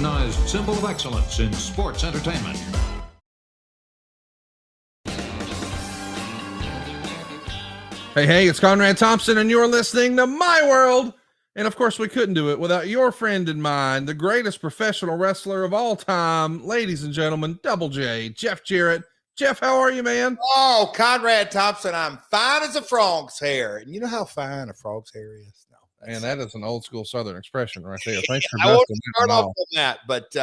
recognized symbol of excellence in sports entertainment. Hey, it's Conrad Thompson, and you're listening to My World. And of course, we couldn't do it without your friend and mine, the greatest professional wrestler of all time, ladies and gentlemen, Double J, Jeff JArrett. Jeff, how are you, man? Oh, Conrad Thompson, I'm fine as a frog's hair. And you know how fine a frog's hair is? No, Man, that is an old school Southern expression right there. Thanks for I won't dusting start that off off. on that, but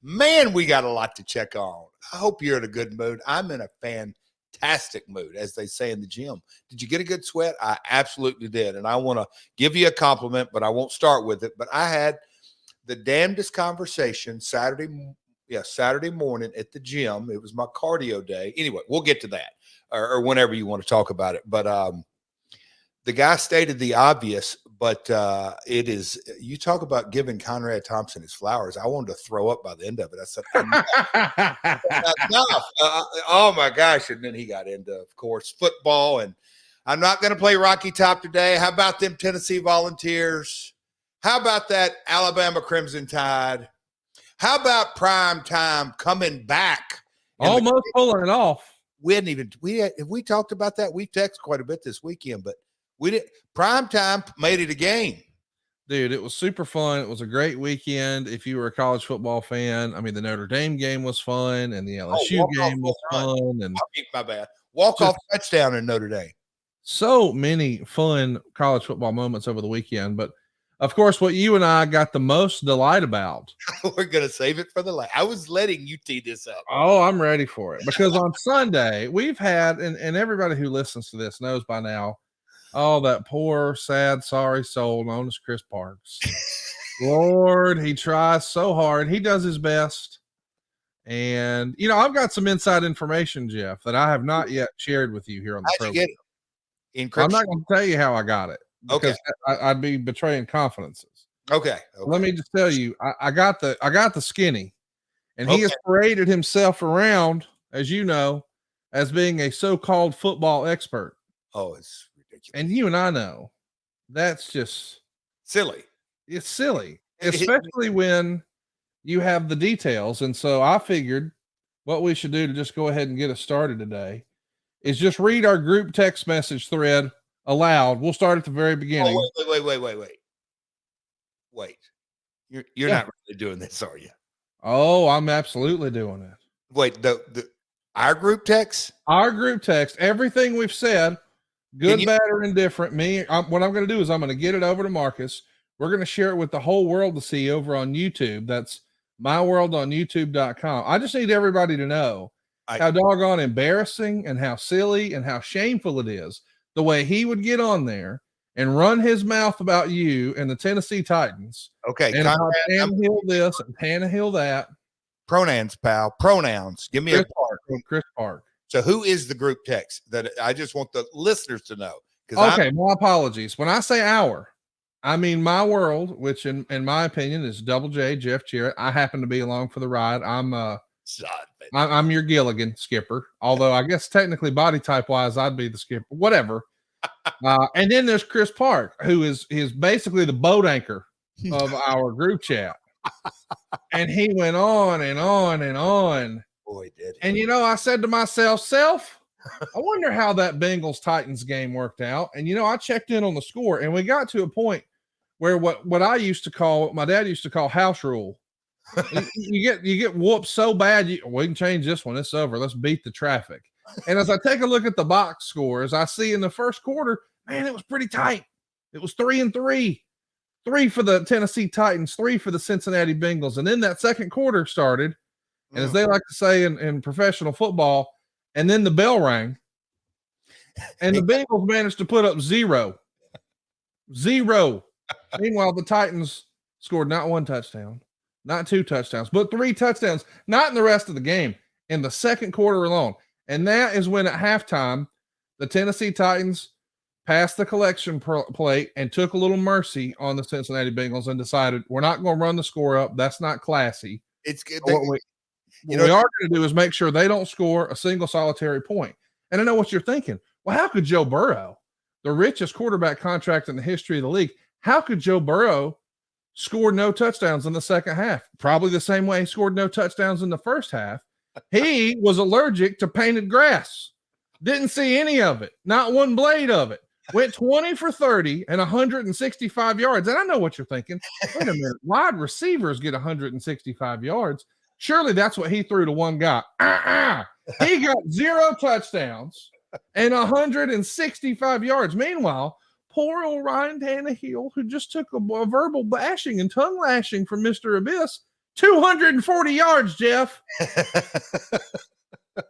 man, we got a lot to check on. I hope you're in a good mood. I'm in a fantastic mood, as they say in the gym. Did you get a good sweat? I absolutely did. And I want to give you a compliment, but I won't start with it. But I had the damnedest conversation Saturday morning at the gym. It was my cardio day. Anyway, we'll get to that or whenever you want to talk about it. But the guy stated the obvious, but it is, you talk about giving Conrad Thompson his flowers. I wanted to throw up by the end of it. I said, enough. Oh my gosh. And then he got into, of course, football, and I'm not going to play Rocky Top today. How about them Tennessee Volunteers? How about that Alabama Crimson Tide? How about prime time coming back? Almost pulling it off. We talked about that. We texted quite a bit this weekend, but we did. Prime time made it a game. Dude, it was super fun. It was a great weekend. If you were a college football fan, I mean, the Notre Dame game was fun, and the LSU game was fun. And my bad. Walk-off touchdown in Notre Dame. So many fun college football moments over the weekend. But of course, what you and I got the most delight about. We're going to save it for the last. I was letting you tee this up. Oh, I'm ready for it. Because on Sunday, we've had, and everybody who listens to this knows by now, oh, that poor, sad, sorry soul known as Chris Parks. Lord, he tries so hard. He does his best. And, you know, I've got some inside information, Jeff, that I have not yet shared with you here on the program. How'd you get it? I'm not going to tell you how I got it. Because I'd be betraying confidences. Okay. Let me just tell you, I got the skinny, and he has paraded himself around, as you know, as being a so-called football expert. Oh, it's ridiculous. And you and I know that's just silly. It's silly, especially when you have the details. And so I figured what we should do to just go ahead and get us started today is just read our group text message thread aloud. We'll start at the very beginning. Oh, wait. You're not really doing this, are you? Oh, I'm absolutely doing it. Wait, our group text? Our group text, everything we've said, good, bad, or indifferent. What I'm going to do is I'm going to get it over to Marcus. We're going to share it with the whole world to see over on YouTube. That's myworldonyoutube.com. I just need everybody to know how doggone embarrassing and how silly and how shameful it is the way he would get on there and run his mouth about you and the Tennessee Titans. Okay. And about Tannehill this and Tannehill that. Pronouns, pal. Pronouns. Give me Chris Park. So who is the group text? That I just want the listeners to know. Okay, my apologies. When I say our, I mean My World, which in my opinion is Double J, Jeff JArrett. I happen to be along for the ride. I'm your Gilligan skipper, although I guess technically body type wise, I'd be the skipper, whatever. And then there's Chris Park, who is basically the boat anchor of our group chat. And he went on and on and on. Boy, did he. And, you know, I said to myself, I wonder how that Bengals Titans game worked out. And, you know, I checked in on the score, and we got to a point where what my dad used to call house rule. you get whooped so bad, we can change this one. It's over. Let's beat the traffic. And as I take a look at the box scores, I see in the first quarter, man, it was pretty tight. It was 3-3 for the Tennessee Titans, 3 for the Cincinnati Bengals. And then that second quarter started, and as they like to say in professional football, and then the bell rang, and the Bengals managed to put up 0. Meanwhile, the Titans scored not 1 touchdown, not 2 touchdowns, but 3 touchdowns, not in the rest of the game, in the second quarter alone. And that is when at halftime, the Tennessee Titans passed the collection plate and took a little mercy on the Cincinnati Bengals and decided we're not going to run the score up. That's not classy. It's good. What we are going to do is make sure they don't score a single solitary point. And I know what you're thinking. Well, how could Joe Burrow, the richest quarterback contract in the history of the league, how could Joe Burrow scored no touchdowns in the second half. Probably the same way he scored no touchdowns in the first half. He was allergic to painted grass. Didn't see any of it. Not one blade of it. Went 20 for 30 and 165 yards. And I know what you're thinking. Wait a minute. Wide receivers get 165 yards. Surely that's what he threw to one guy. He got 0 touchdowns and 165 yards. Meanwhile, poor old Ryan Tannehill, who just took a verbal bashing and tongue lashing from Mr. Abyss, 240 yards, Jeff.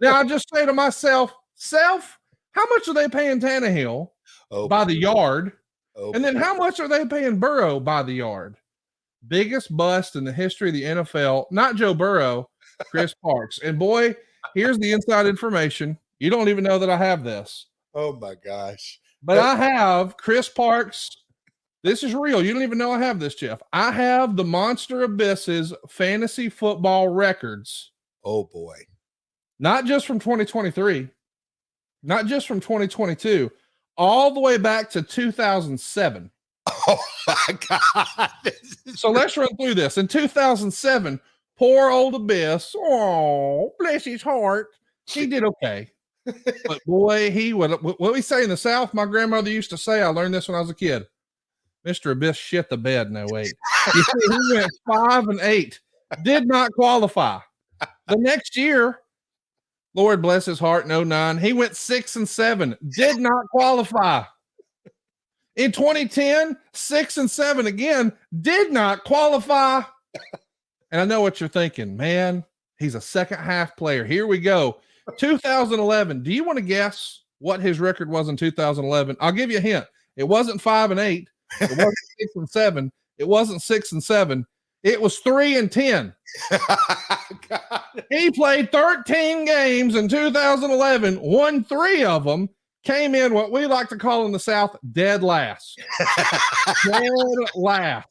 Now, I just say to myself, how much are they paying Tannehill by the yard? And then how much are they paying Burrow by the yard? Biggest bust in the history of the NFL, not Joe Burrow, Chris Parks. And boy, here's the inside information. You don't even know that I have this. Oh my gosh. But I have Chris Parks. This is real. You don't even know I have this, Jeff. I have the Monster Abyss's fantasy football records. Oh boy. Not just from 2023, not just from 2022, all the way back to 2007. Oh my God. So let's run through this. In 2007, poor old Abyss, oh, bless his heart, he did okay. But boy, what we say in the South, my grandmother used to say, I learned this when I was a kid. Mr. Abyss shit the bed in 08. You see, he went 5-8, did not qualify. The next year, Lord bless his heart, in 09, he went 6-7, did not qualify. In 2010, 6-7 again, did not qualify. And I know what you're thinking, man, he's a second half player. Here we go. 2011. Do you want to guess what his record was in 2011? I'll give you a hint. It wasn't 5-8. It wasn't 6-7. It wasn't 6-7. It was 3-10. He played 13 games in 2011, won 3 of them, came in what we like to call in the South dead last. Dead last.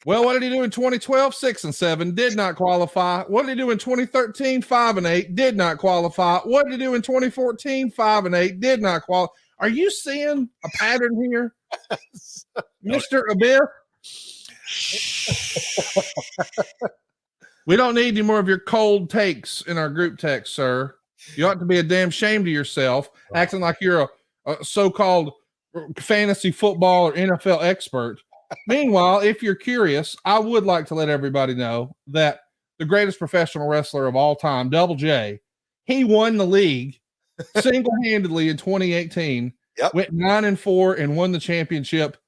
Well, what did he do in 2012? 6-7, did not qualify. What did he do in 2013? 5-8, did not qualify. What did he do in 2014? 5-8, did not qualify. Are you seeing a pattern here, Mr. Abyss? We don't need any more of your cold takes in our group text, sir. You ought to be a damn shame to yourself, acting like you're a so-called fantasy football or NFL expert. Meanwhile, if you're curious, I would like to let everybody know that the greatest professional wrestler of all time, Double J, he won the league single-handedly in 2018, went 9-4 and won the championship.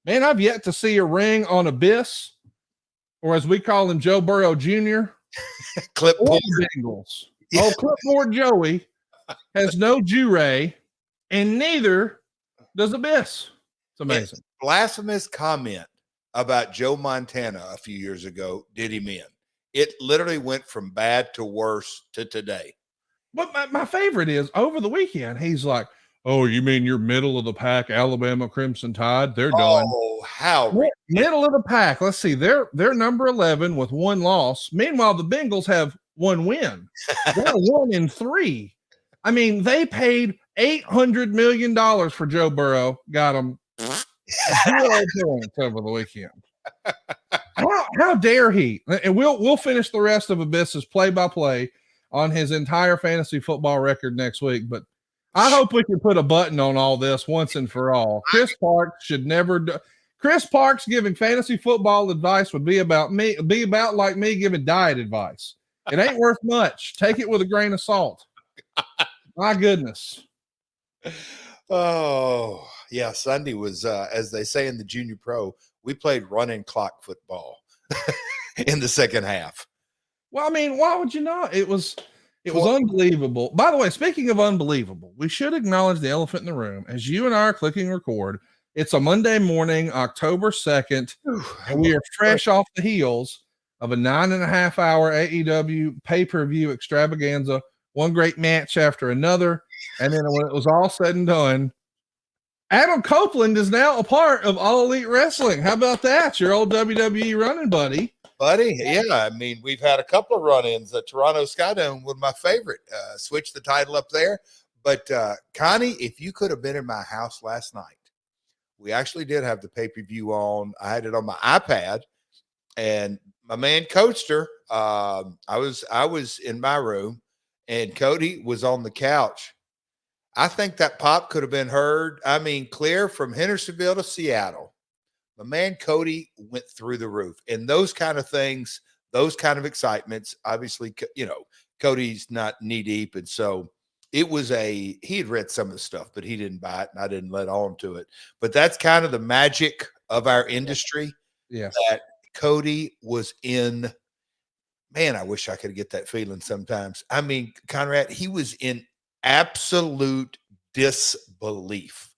Man, I've yet to see a ring on Abyss, or as we call him, Joe Burrow Jr. Clipboard Bengals. Oh, Clipboard Joey has no Jure, and neither does Abyss. It's amazing. Blasphemous comment about Joe Montana a few years ago did him in. It literally went from bad to worse to today. But my favorite is over the weekend, he's like, oh, you mean you're middle of the pack, Alabama Crimson Tide? They're done. Oh, how middle of the pack. Let's see. They're number 11 with 1 loss. Meanwhile, the Bengals have 1 win. They're 1-3. I mean, they paid $800 million for Joe Burrow. Got him 0 points over the weekend. How dare he? And we'll finish the rest of Abyss's play-by-play on his entire fantasy football record next week. But I hope we can put a button on all this once and for all. Chris Parks should never do. Chris Parks giving fantasy football advice would be about like me giving diet advice. It ain't worth much. Take it with a grain of salt. My goodness. Oh, yeah. Sunday was, as they say in the junior pro, we played running clock football in the second half. Well, I mean, why would you not? It was unbelievable. By the way, speaking of unbelievable, we should acknowledge the elephant in the room. As you and I are clicking record, it's a Monday morning, October 2nd, and we are fresh off the heels of a 9.5-hour AEW pay-per-view extravaganza, one great match after another. And then when it was all said and done, Adam Copeland is now a part of All Elite Wrestling. How about that? Your old WWE running buddy. Yeah, I mean, we've had a couple of run-ins. Toronto Skydome was my favorite. Switch the title up there. But, Connie, if you could have been in my house last night, we actually did have the pay-per-view on. I had it on my iPad, and my man coached her. I was in my room, and Cody was on the couch. I think that pop could have been heard. I mean, clear from Hendersonville to Seattle. My man Cody went through the roof, and those kind of things, those kind of excitements. Obviously, Cody's not knee deep, and so he had read some of the stuff, but he didn't buy it, and I didn't let on to it. But that's kind of the magic of our industry. Yes. That Cody was in. Man, I wish I could get that feeling sometimes. I mean, Conrad, he was in absolute disbelief.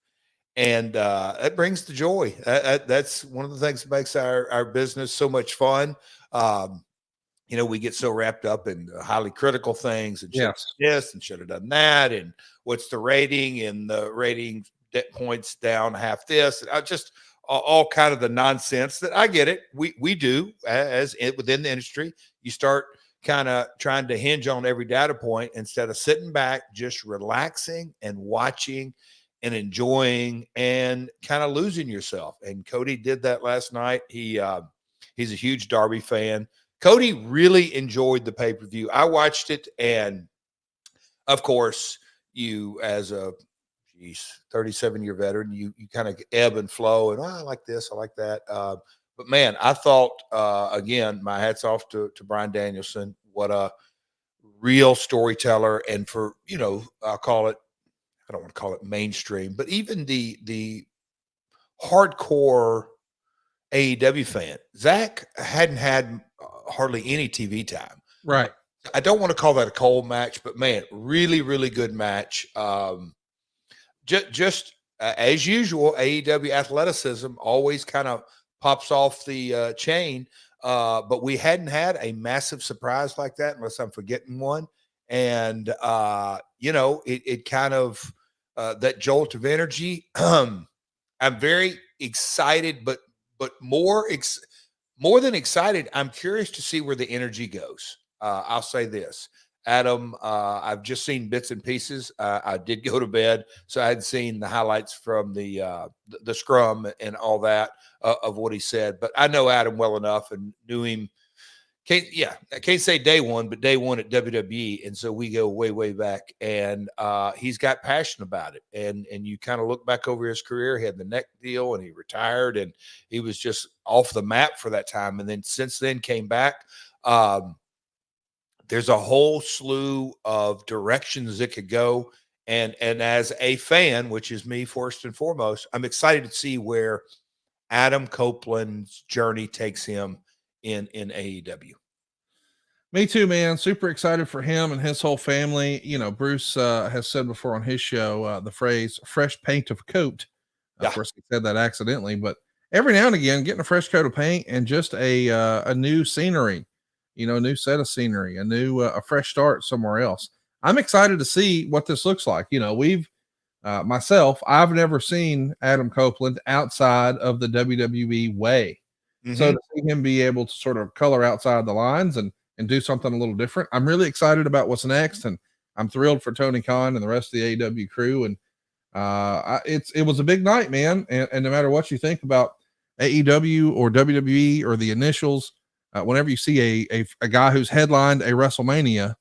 And it brings the joy. That's one of the things that makes our business so much fun. We get so wrapped up in highly critical things and this and should have done that. And what's the rating, and the rating points down half this. Just all kind of the nonsense that I get it. We do within the industry. You start kind of trying to hinge on every data point instead of sitting back, just relaxing and watching and enjoying and kind of losing yourself. And Cody did that last night. He's a huge Derby fan. Cody really enjoyed the pay-per-view. I watched it, and of course, you as a 37-year veteran, you kind of ebb and flow, and I like this, I like that. But man, I thought again, my hats off to Brian Danielson. What a real storyteller, and for I'll call it. I don't want to call it mainstream, but even the hardcore AEW fan, Zach hadn't had hardly any TV time. Right. I don't want to call that a cold match, but man, really, really good match. Just as usual, AEW athleticism always kind of pops off the chain. But we hadn't had a massive surprise like that, unless I'm forgetting one. And, it kind of, that jolt of energy. I'm very excited, but more than excited, I'm curious to see where the energy goes. I'll say this, Adam, I've just seen bits and pieces. I did go to bed, so I had seen the highlights from the scrum and all that of what he said. But I know Adam well enough and knew him. I can't say day one, but day one at WWE. And so we go way, way back. And he's got passion about it. And you kind of look back over his career. He had the neck deal, and he retired, and he was just off the map for that time. And then since then came back. There's a whole slew of directions it could go. And as a fan, which is me first and foremost, I'm excited to see where Adam Copeland's journey takes him in AEW. Me too, man. Super excited for him and his whole family. Bruce has said before on his show the phrase "fresh paint of coat." Of course, he said that accidentally, but every now and again, getting a fresh coat of paint and just a new scenery, new set of scenery, a fresh start somewhere else. I'm excited to see what this looks like. I've never seen Adam Copeland outside of the WWE way. Mm-hmm. So to see him be able to sort of color outside the lines and do something a little different, I'm really excited about what's next. And I'm thrilled for Tony Khan and the rest of the AEW crew. And it was a big night, man. And no matter what you think about AEW or WWE or the initials, whenever you see a guy who's headlined a WrestleMania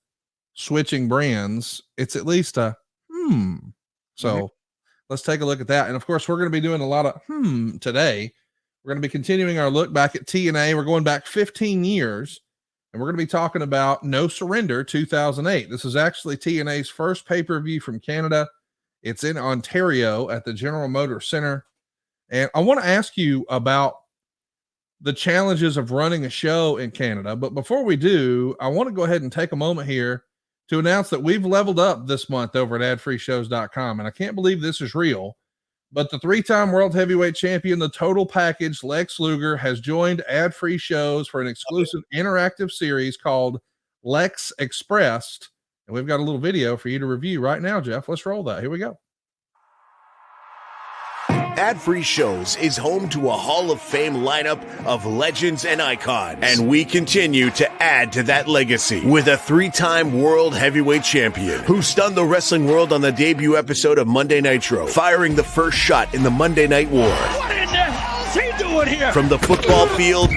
switching brands, it's at least So mm-hmm. Let's take a look at that. And of course, we're going to be doing a lot of today. We're going to be continuing our look back at TNA. We're going back 15 years, and we're going to be talking about No Surrender 2008. This is actually TNA's first pay-per-view from Canada. It's in Ontario at the General Motors Center. And I want to ask you about the challenges of running a show in Canada. But before we do, I want to go ahead and take a moment here to announce that we've leveled up this month over at adfreeshows.com. And I can't believe this is real, but the 3-time world heavyweight champion, the total package, Lex Luger, has joined Ad Free Shows for an exclusive interactive series called Lex Expressed. And we've got a little video for you to review right now, Jeff. Let's roll that. Here we go. Ad-Free Shows is home to a Hall of Fame lineup of legends and icons, and we continue to add to that legacy with a 3-time world heavyweight champion who stunned the wrestling world on the debut episode of Monday Nitro, firing the first shot in the Monday Night War. What in the hell is he doing here? From the football field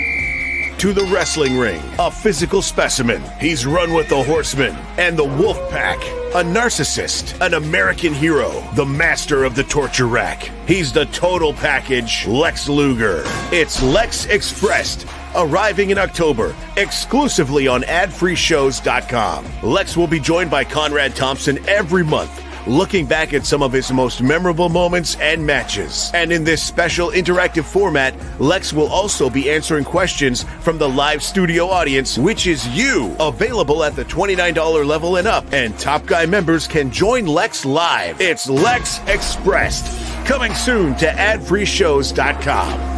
to the wrestling ring, a physical specimen. He's run with the Horsemen and the Wolf Pack, a narcissist, an American hero, the master of the torture rack. He's the total package, Lex Luger. It's Lex Expressed, arriving in October, exclusively on adfreeshows.com. Lex will be joined by Conrad Thompson every month, looking back at some of his most memorable moments and matches. And in this special interactive format, Lex will also be answering questions from the live studio audience, which is you, available at the $29 level and up. And Top Guy members can join Lex live. It's Lex Expressed, coming soon to adfreeshows.com.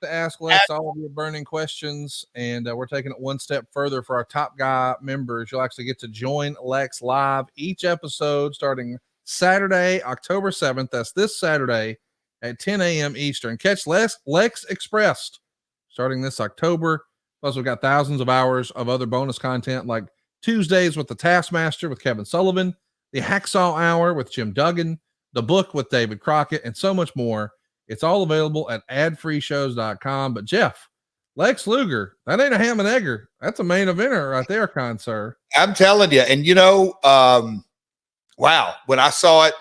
To ask Lex all of your burning questions, and we're taking it one step further for our Top Guy members. You'll actually get to join Lex live each episode starting Saturday, October 7th. That's this Saturday at 10 a.m. Eastern. Catch Lex Expressed starting this October. Plus, we've got thousands of hours of other bonus content like Tuesdays with the Taskmaster with Kevin Sullivan, the Hacksaw Hour with Jim Duggan, the book with David Crockett, and so much more. It's all available at adfreeshows.com. But Jeff, Lex Luger, that ain't a ham and egger. That's a main eventer right there, kind sir. I'm telling you. And wow, when I saw it,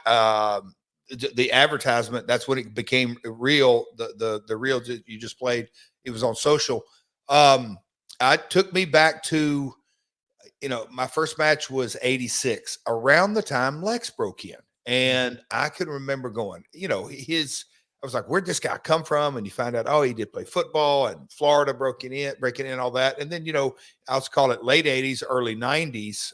the advertisement, that's when it became real. The reel that you just played, it was on social. It took me back to, my first match was 86, around the time Lex broke in. And I can remember going, I was like, where'd this guy come from? And you find out, oh, he did play football, and Florida breaking in, all that. And then, I'll call it late 80s, early 90s,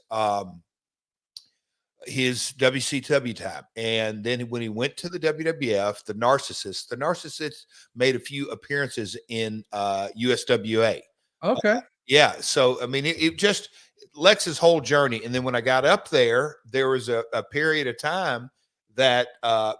his WCW time. And then when he went to the WWF, the narcissist made a few appearances in USWA. Okay. Yeah. So, I mean, it just Lex's whole journey. And then when I got up there was a period of time that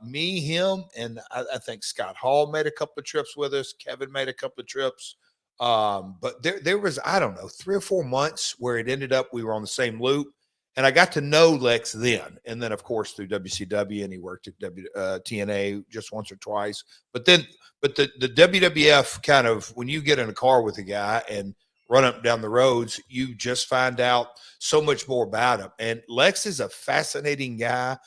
me, him, and I think Scott Hall made a couple of trips with us. Kevin made a couple of trips. But there was, I don't know, 3 or 4 months where it ended up we were on the same loop. And I got to know Lex then. And then, of course, through WCW, and he worked at TNA just once or twice. But the WWF kind of, when you get in a car with a guy and run up and down the roads, you just find out so much more about him. And Lex is a fascinating guy.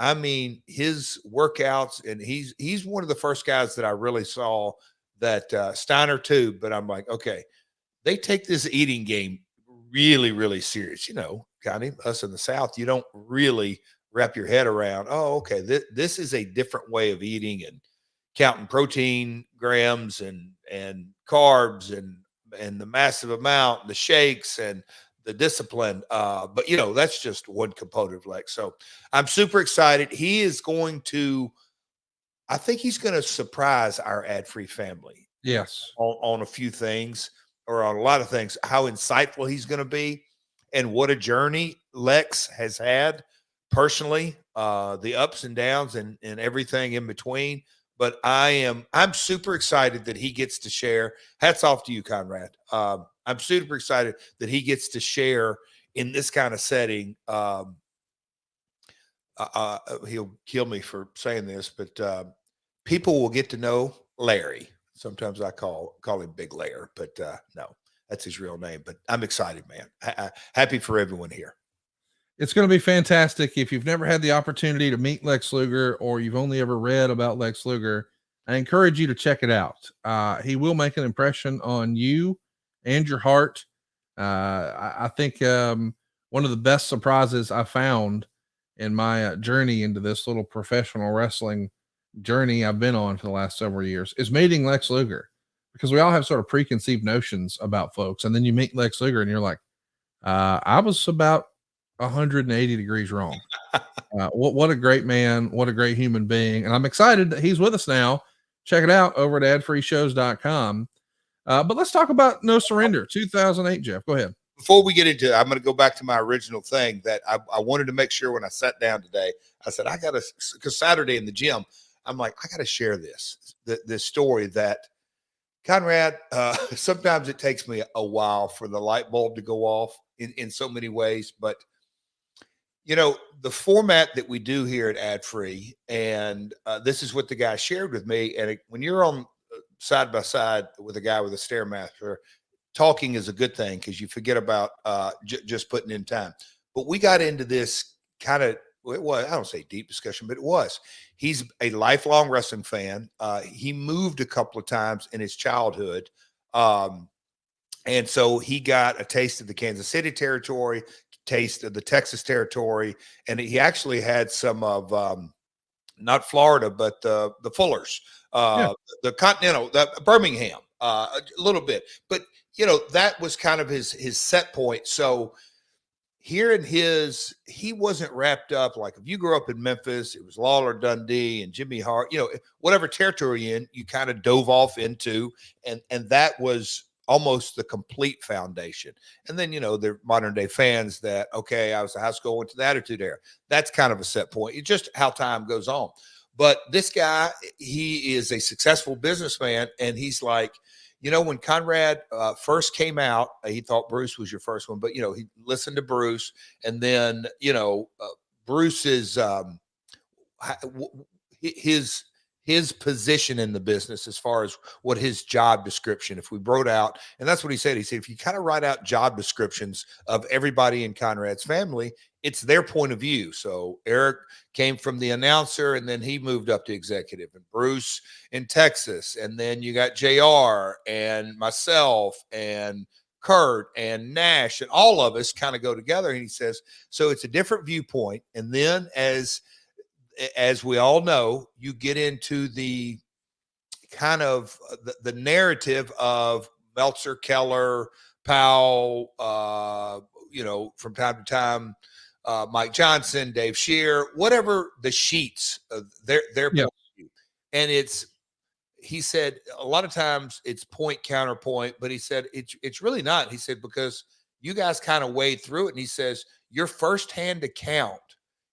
I mean, his workouts, and he's one of the first guys that I really saw that Steiner too. But I'm like, okay, they take this eating game really, really serious. Kind of us in the South, you don't really wrap your head around, oh, okay, this is a different way of eating and counting protein grams and carbs and the massive amount, the shakes and the discipline. But that's just one component of Lex. So I'm super excited. I think he's going to surprise our ad-free family. Yes. On a few things, or on a lot of things, how insightful he's going to be, and what a journey Lex has had personally, the ups and downs and everything in between. But I'm super excited that he gets to share. Hats off to you, Conrad. I'm super excited that he gets to share in this kind of setting. He'll kill me for saying this, but people will get to know Larry. Sometimes I call him Big Lair, but no, that's his real name. But I'm excited, man. Happy for everyone here. It's going to be fantastic. If you've never had the opportunity to meet Lex Luger, or you've only ever read about Lex Luger, I encourage you to check it out. He will make an impression on you and your heart. I think one of the best surprises I found in my journey into this little professional wrestling journey I've been on for the last several years is meeting Lex Luger, because we all have sort of preconceived notions about folks. And then you meet Lex Luger and you're like, I was about 180 degrees wrong. What a great man. What a great human being. And I'm excited that he's with us now. Check it out over at adfreeshows.com. But let's talk about No Surrender 2008, Jeff. Go ahead. before we get into it, I'm going to go back to my original thing that I wanted to make sure when I sat down today. I said, I got to, because Saturday in the gym, I'm like, I got to share this story that Conrad, sometimes it takes me a while for the light bulb to go off in so many ways. But, you know, the format that we do here at Ad Free, and this is what the guy shared with me. And when you're on side by side with a guy with a Stairmaster, talking is a good thing because you forget about just putting in time. But we got into this kind of, it was, I don't say deep discussion, but it was. He's a lifelong wrestling fan. He moved a couple of times in his childhood. And so he got a taste of the Kansas City territory, taste of the Texas territory. And he actually had some of, not Florida, but the Fullers, the Continental, the Birmingham, a little bit. But, you know, that was kind of his set point. So hearing he wasn't wrapped up. Like if you grew up in Memphis, it was Lawler Dundee and Jimmy Hart, you know, whatever territory you're in, you kind of dove off into, and that was almost the complete foundation. And then, you know, the modern day fans that, okay, I was a high school, went to the Attitude Era. That's kind of a set point. It's just how time goes on. But this guy, he is a successful businessman, and he's like, you know, when Conrad first came out, he thought Bruce was your first one, but, you know, he listened to Bruce, and then, you know, Bruce's, his position in the business as far as what his job description, if we wrote out, and that's what he said. He said, if you kind of write out job descriptions of everybody in Conrad's family, it's their point of view. So Eric came from the announcer, and then he moved up to executive, and Bruce in Texas. And then you got JR and myself and Kurt and Nash, and all of us kind of go together. And he says, so it's a different viewpoint. And then as we all know, you get into the kind of the narrative of Meltzer, Keller, Powell, you know, from time to time, Mike Johnson, Dave Scheer, whatever the sheets of their point of view. And he said, a lot of times it's point counterpoint, but he said, it's really not. He said, because you guys kind of wade through it. And he says, your firsthand account,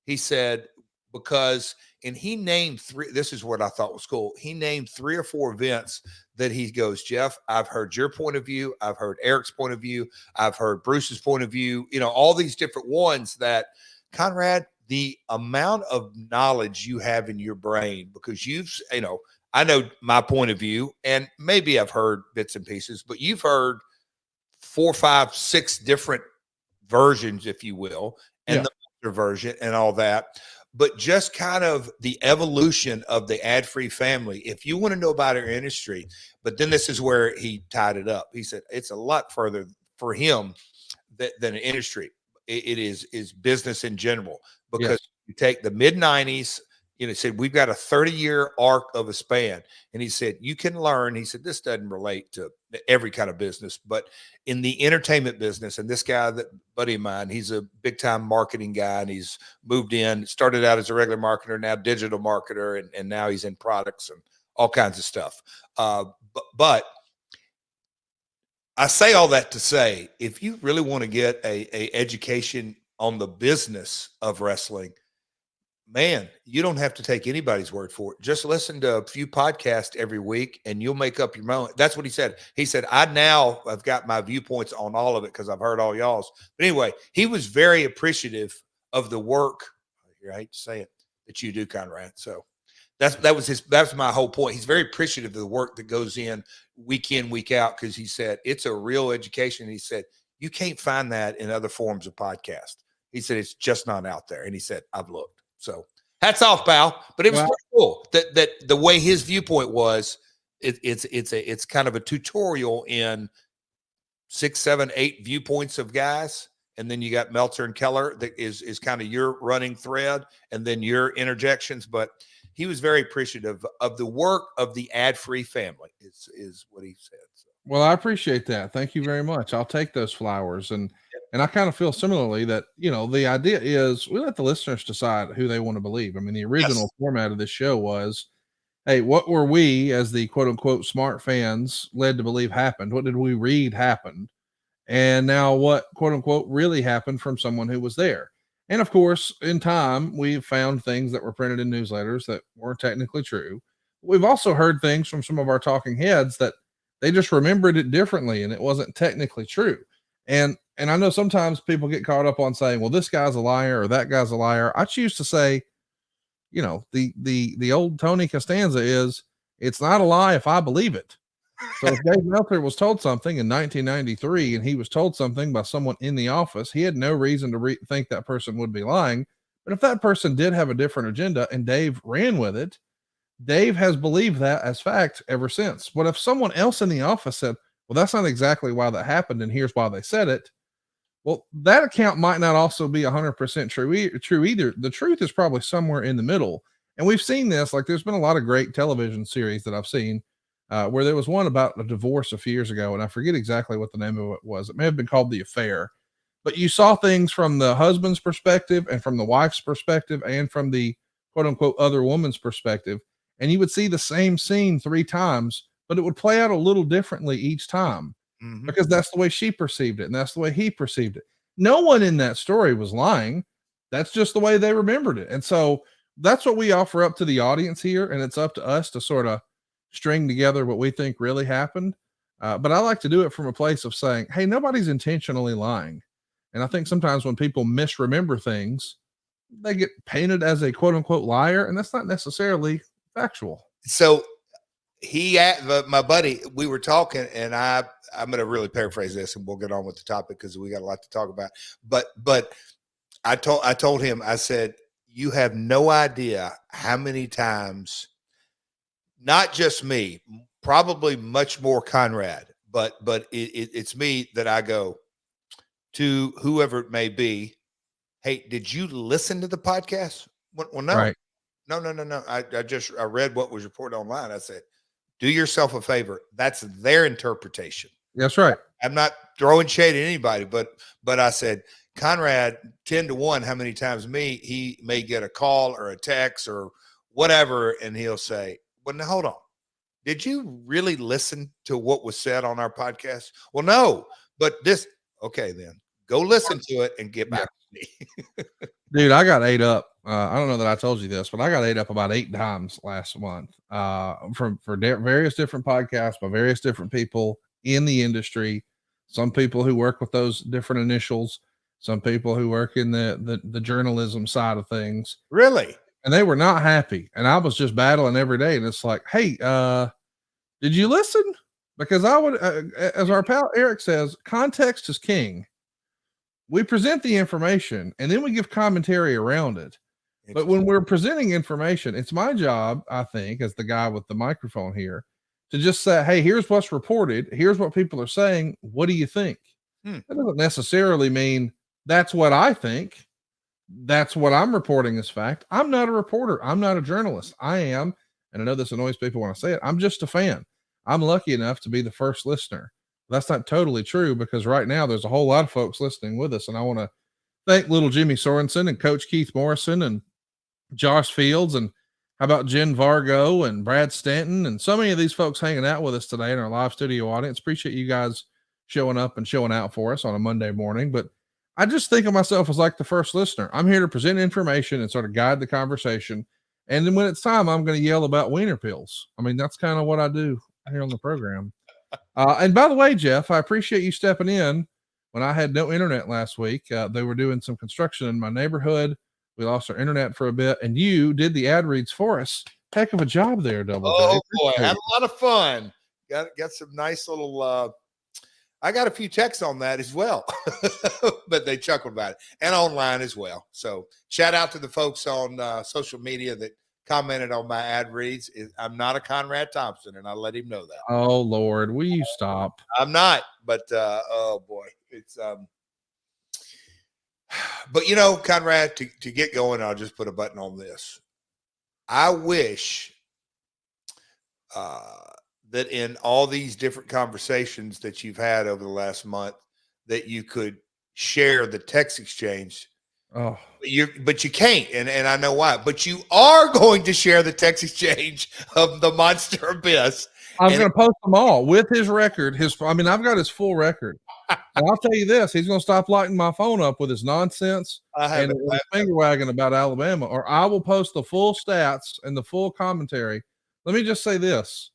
he said, because, and he named three, this is what I thought was cool. He named 3 or 4 events that he goes, Jeff, I've heard your point of view. I've heard Eric's point of view. I've heard Bruce's point of view, you know, all these different ones that, Conrad, the amount of knowledge you have in your brain, because you know, I know my point of view, and maybe I've heard bits and pieces, but you've heard 4, 5, 6 different versions, if you will, and the version and all that. But just kind of the evolution of the ad-free family. If you want to know about our industry, but then this is where he tied it up. He said it's a lot further for him than an industry. It is business in general, because you take the mid-90s, you know, he said, we've got a 30-year arc of a span. And he said, you can learn. He said, this doesn't relate to every kind of business, but in the entertainment business, and this guy, that buddy of mine, he's a big time marketing guy, and he's moved in, started out as a regular marketer, now digital marketer, and now he's in products and all kinds of stuff. But I say all that to say, if you really want to get a education on the business of wrestling, man, you don't have to take anybody's word for it. Just listen to a few podcasts every week and you'll make up your mind. That's what he said. He said, I've got my viewpoints on all of it because I've heard all y'all's. But anyway, he was very appreciative of the work, I hate to say it, that you do, Conrad. So that's my whole point. He's very appreciative of the work that goes in, week out, because he said it's a real education. And he said, you can't find that in other forms of podcast. He said, it's just not out there. And he said, I've looked. So hats off, pal. But it was pretty cool that the way his viewpoint was, it's kind of a tutorial in 6, 7, 8 viewpoints of guys. And then you got Meltzer and Keller that is kind of your running thread, and then your interjections. But he was very appreciative of the work of the ad-free family is what he said. So. Well, I appreciate that. Thank you very much. I'll take those flowers. And I kind of feel similarly that, you know, the idea is we let the listeners decide who they want to believe. I mean, the original format of this show was, hey, what were we as the quote unquote smart fans led to believe happened? What did we read happened? and now what quote unquote really happened from someone who was there. And of course, in time, we've found things that were printed in newsletters that weren't technically true. We've also heard things from some of our talking heads that they just remembered it differently and it wasn't technically true. And I know sometimes people get caught up on saying, well, this guy's a liar or that guy's a liar. I choose to say, you know, the old Tony Costanza is, it's not a lie if I believe it. So if Dave Meltzer was told something in 1993 and he was told something by someone in the office, he had no reason to think that person would be lying. But if that person did have a different agenda and Dave ran with it, Dave has believed that as fact ever since. But if someone else in the office said, well, that's not exactly why that happened, and here's why they said it, well, that account might not also be 100% true either. The truth is probably somewhere in the middle. And we've seen this, like there's been a lot of great television series that I've seen where there was one about a divorce a few years ago, and I forget exactly what the name of it was. It may have been called The Affair, but you saw things from the husband's perspective and from the wife's perspective and from the quote unquote other woman's perspective. And you would see the same scene 3 times, but it would play out a little differently each time because that's the way she perceived it. And that's the way he perceived it. No one in that story was lying. That's just the way they remembered it. And so that's what we offer up to the audience here. And it's up to us to sort of string together what we think really happened. But I like to do it from a place of saying, hey, nobody's intentionally lying. And I think sometimes when people misremember things, they get painted as a quote unquote liar. And that's not necessarily factual. So my buddy, we were talking, and I'm going to really paraphrase this, and we'll get on with the topic because we got a lot to talk about. But I told him, I said, you have no idea how many times, not just me, probably much more Conrad, but it's me that I go to whoever it may be. Hey, did you listen to the podcast? Well, no. Right. No. I read what was reported online. I said, do yourself a favor. That's their interpretation. That's right. I'm not throwing shade at anybody, but I said, Conrad, 10 to 1, how many times he may get a call or a text or whatever, and he'll say, well, now hold on. Did you really listen to what was said on our podcast? Well, no, but this, okay, then go listen to it and get back to me. Dude, I got ate up. I don't know that I told you this, but I got ate up about 8 times last month for various different podcasts by various different people in the industry. Some people who work with those different initials, some people who work in the journalism side of things. Really? And they were not happy. And I was just battling every day. And it's like, hey, did you listen? Because I would, as our pal Eric says, context is king. We present the information and then we give commentary around it. But when we're presenting information, it's my job, I think, as the guy with the microphone here, to just say, hey, here's what's reported. Here's what people are saying. What do you think? That doesn't necessarily mean that's what I think. That's what I'm reporting as fact. I'm not a reporter. I'm not a journalist. I am, and I know this annoys people when I say it, I'm just a fan. I'm lucky enough to be the first listener. That's not totally true because right now there's a whole lot of folks listening with us. And I want to thank little Jimmy Sorensen and Coach Keith Morrison and Josh Fields, and how about Jen Vargo and Brad Stanton and so many of these folks hanging out with us today in our live studio audience. Appreciate you guys showing up and showing out for us on a Monday morning. But I just think of myself as like the first listener. I'm here to present information and sort of guide the conversation. And then when it's time, I'm going to yell about wiener pills. I mean, that's kind of what I do here on the program. And by the way, Jeff, I appreciate you stepping in when I had no internet last week. They were doing some construction in my neighborhood. We lost our internet for a bit, and you did the ad reads for us. Heck of a job there, Double. Oh boy, had a lot of fun. Got some nice little. I got a few texts on that as well, but they chuckled about it, and online as well. So shout out to the folks on social media that commented on my ad reads. I'm not a Conrad Thompson, and I let him know that. Oh Lord, will you stop? I'm not, but oh boy, it's But you know, Conrad, to get going, I'll just put a button on this. I wish that in all these different conversations that you've had over the last month, that you could share the text exchange. Oh, but you can't, and I know why. But you are going to share the text exchange of the Monster Abyss, I'm And going to post them all with his record. I've got his full record. And I'll tell you this, he's going to stop lighting my phone up with his nonsense I have and it. his finger wagging about Alabama, or I will post the full stats and the full commentary. Let me just say this.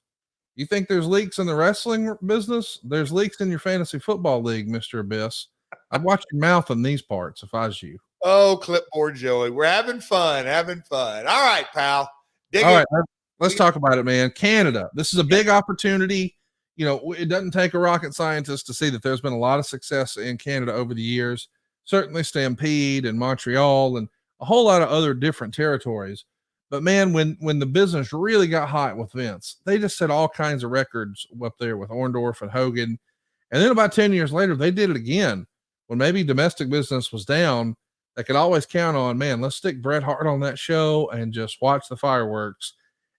You think there's leaks in the wrestling business? There's leaks in your fantasy football league, Mr. Abyss. I'd watch your mouth in these parts if I was you. Oh, clipboard Joey. We're having fun. All right, pal. Dig All it. right, let's talk about it, man. Canada. This is a big opportunity. You know, it doesn't take a rocket scientist to see that there's been a lot of success in Canada over the years. Certainly Stampede and Montreal and a whole lot of other different territories. But man, when the business really got hot with Vince, they just set all kinds of records up there with Orndorff and Hogan. And then about 10 years later, they did it again. When maybe domestic business was down, they could always count on, man, let's stick Bret Hart on that show and just watch the fireworks.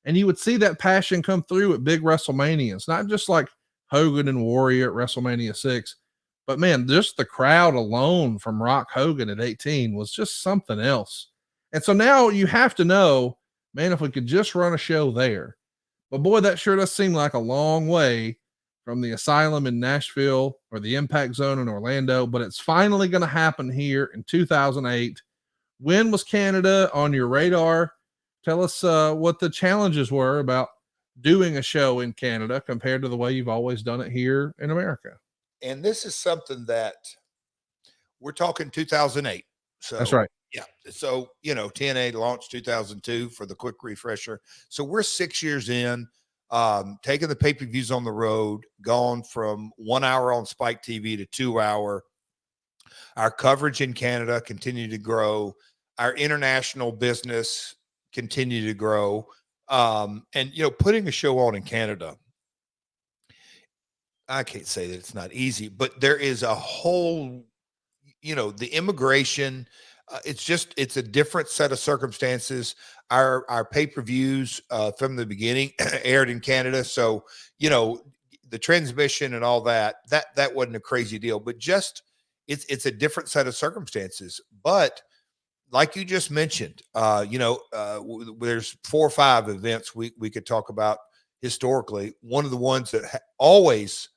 And you would see that passion come through at big WrestleManias, not just like Hogan and Warrior at WrestleMania 6, but man, just the crowd alone from Rock Hogan at 18 was just something else. And so now you have to know, man, if we could just run a show there. But boy, that sure does seem like a long way from the Asylum in Nashville or the Impact Zone in Orlando, but it's finally going to happen here in 2008. When was Canada on your radar? Tell us what the challenges were about doing a show in Canada compared to the way you've always done it here in America. And this is something that we're talking 2008. So That's right. Yeah. So, TNA launched 2002 for the quick refresher. So we're 6 years in, taking the pay-per-views on the road, gone from 1 hour on Spike TV to 2 hour. Our coverage in Canada continued to grow. Our international business continued to grow. And, putting a show on in Canada, I can't say that it's not easy, but there is a whole, the immigration, it's a different set of circumstances. Our pay-per-views from the beginning aired in Canada. So, the transmission and all that wasn't a crazy deal, but just it's a different set of circumstances. But like you just mentioned, there's 4 or 5 events we could talk about historically. One of the ones that always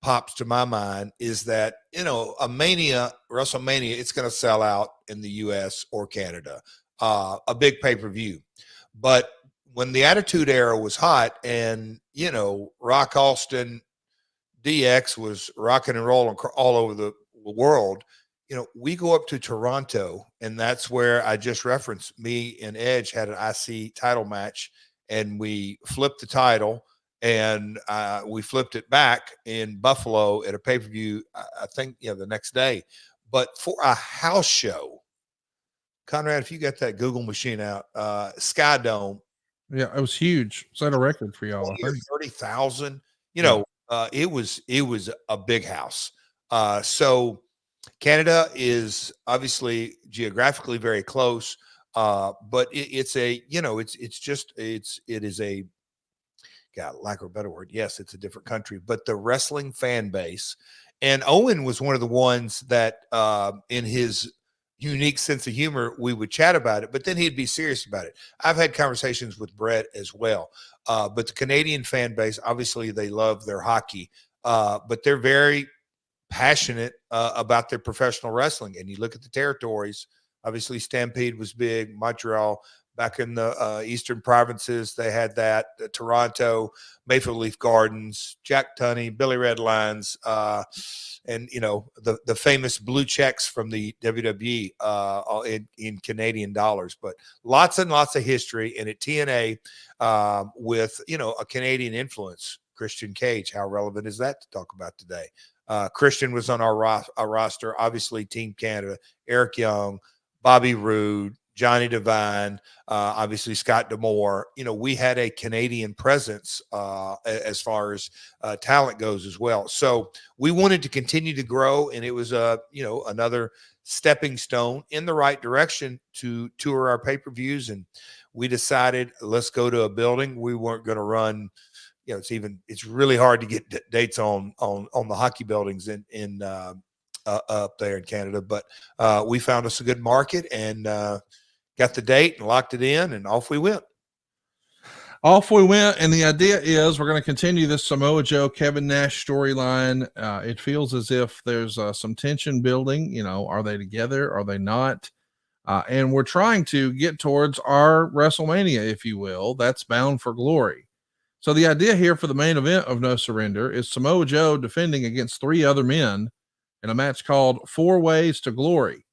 pops to my mind is that, WrestleMania, it's going to sell out in the US or Canada, a big pay-per-view. But when the Attitude Era was hot and, Rock Austin DX was rocking and rolling all over the world, we go up to Toronto, and that's where I just referenced me and Edge had an IC title match, and we flipped the title. And we flipped it back in Buffalo at a pay-per-view, I think, the next day. But for a house show, Conrad, if you got that Google machine out, Sky Dome. Yeah, it was huge. Set a record for y'all. 30,000. It was a big house. So Canada is obviously geographically very close, but it is a, God, lack of a better word. Yes, it's a different country, but the wrestling fan base. And Owen was one of the ones that, in his unique sense of humor, we would chat about it, but then he'd be serious about it. I've had conversations with Brett as well. But the Canadian fan base, obviously they love their hockey, but they're very passionate about their professional wrestling. And you look at the territories, obviously Stampede was big, Montreal, back in the eastern provinces, they had that. Toronto, Mayfield Leaf Gardens, Jack Tunney, Billy Red Lions, and the famous blue checks from the WWE in Canadian dollars. But lots and lots of history. And at TNA, with a Canadian influence, Christian Cage. How relevant is that to talk about today? Christian was on our roster. Obviously, Team Canada, Eric Young, Bobby Roode, Johnny Devine, obviously Scott D'Amore. We had a Canadian presence as far as talent goes as well. So we wanted to continue to grow, and it was another stepping stone in the right direction to tour our pay-per-views. And we decided, let's go to a building. We weren't going to run. It's really hard to get dates on the hockey buildings in up there in Canada, but we found us a good market and got the date and locked it in, and off we went. Off we went, and the idea is we're going to continue this Samoa Joe, Kevin Nash storyline. It feels as if there's some tension building. Are they together? Are they not? And we're trying to get towards our WrestleMania, if you will. That's Bound for Glory. So the idea here for the main event of No Surrender is Samoa Joe defending against 3 other men in a match called 4 Ways to Glory.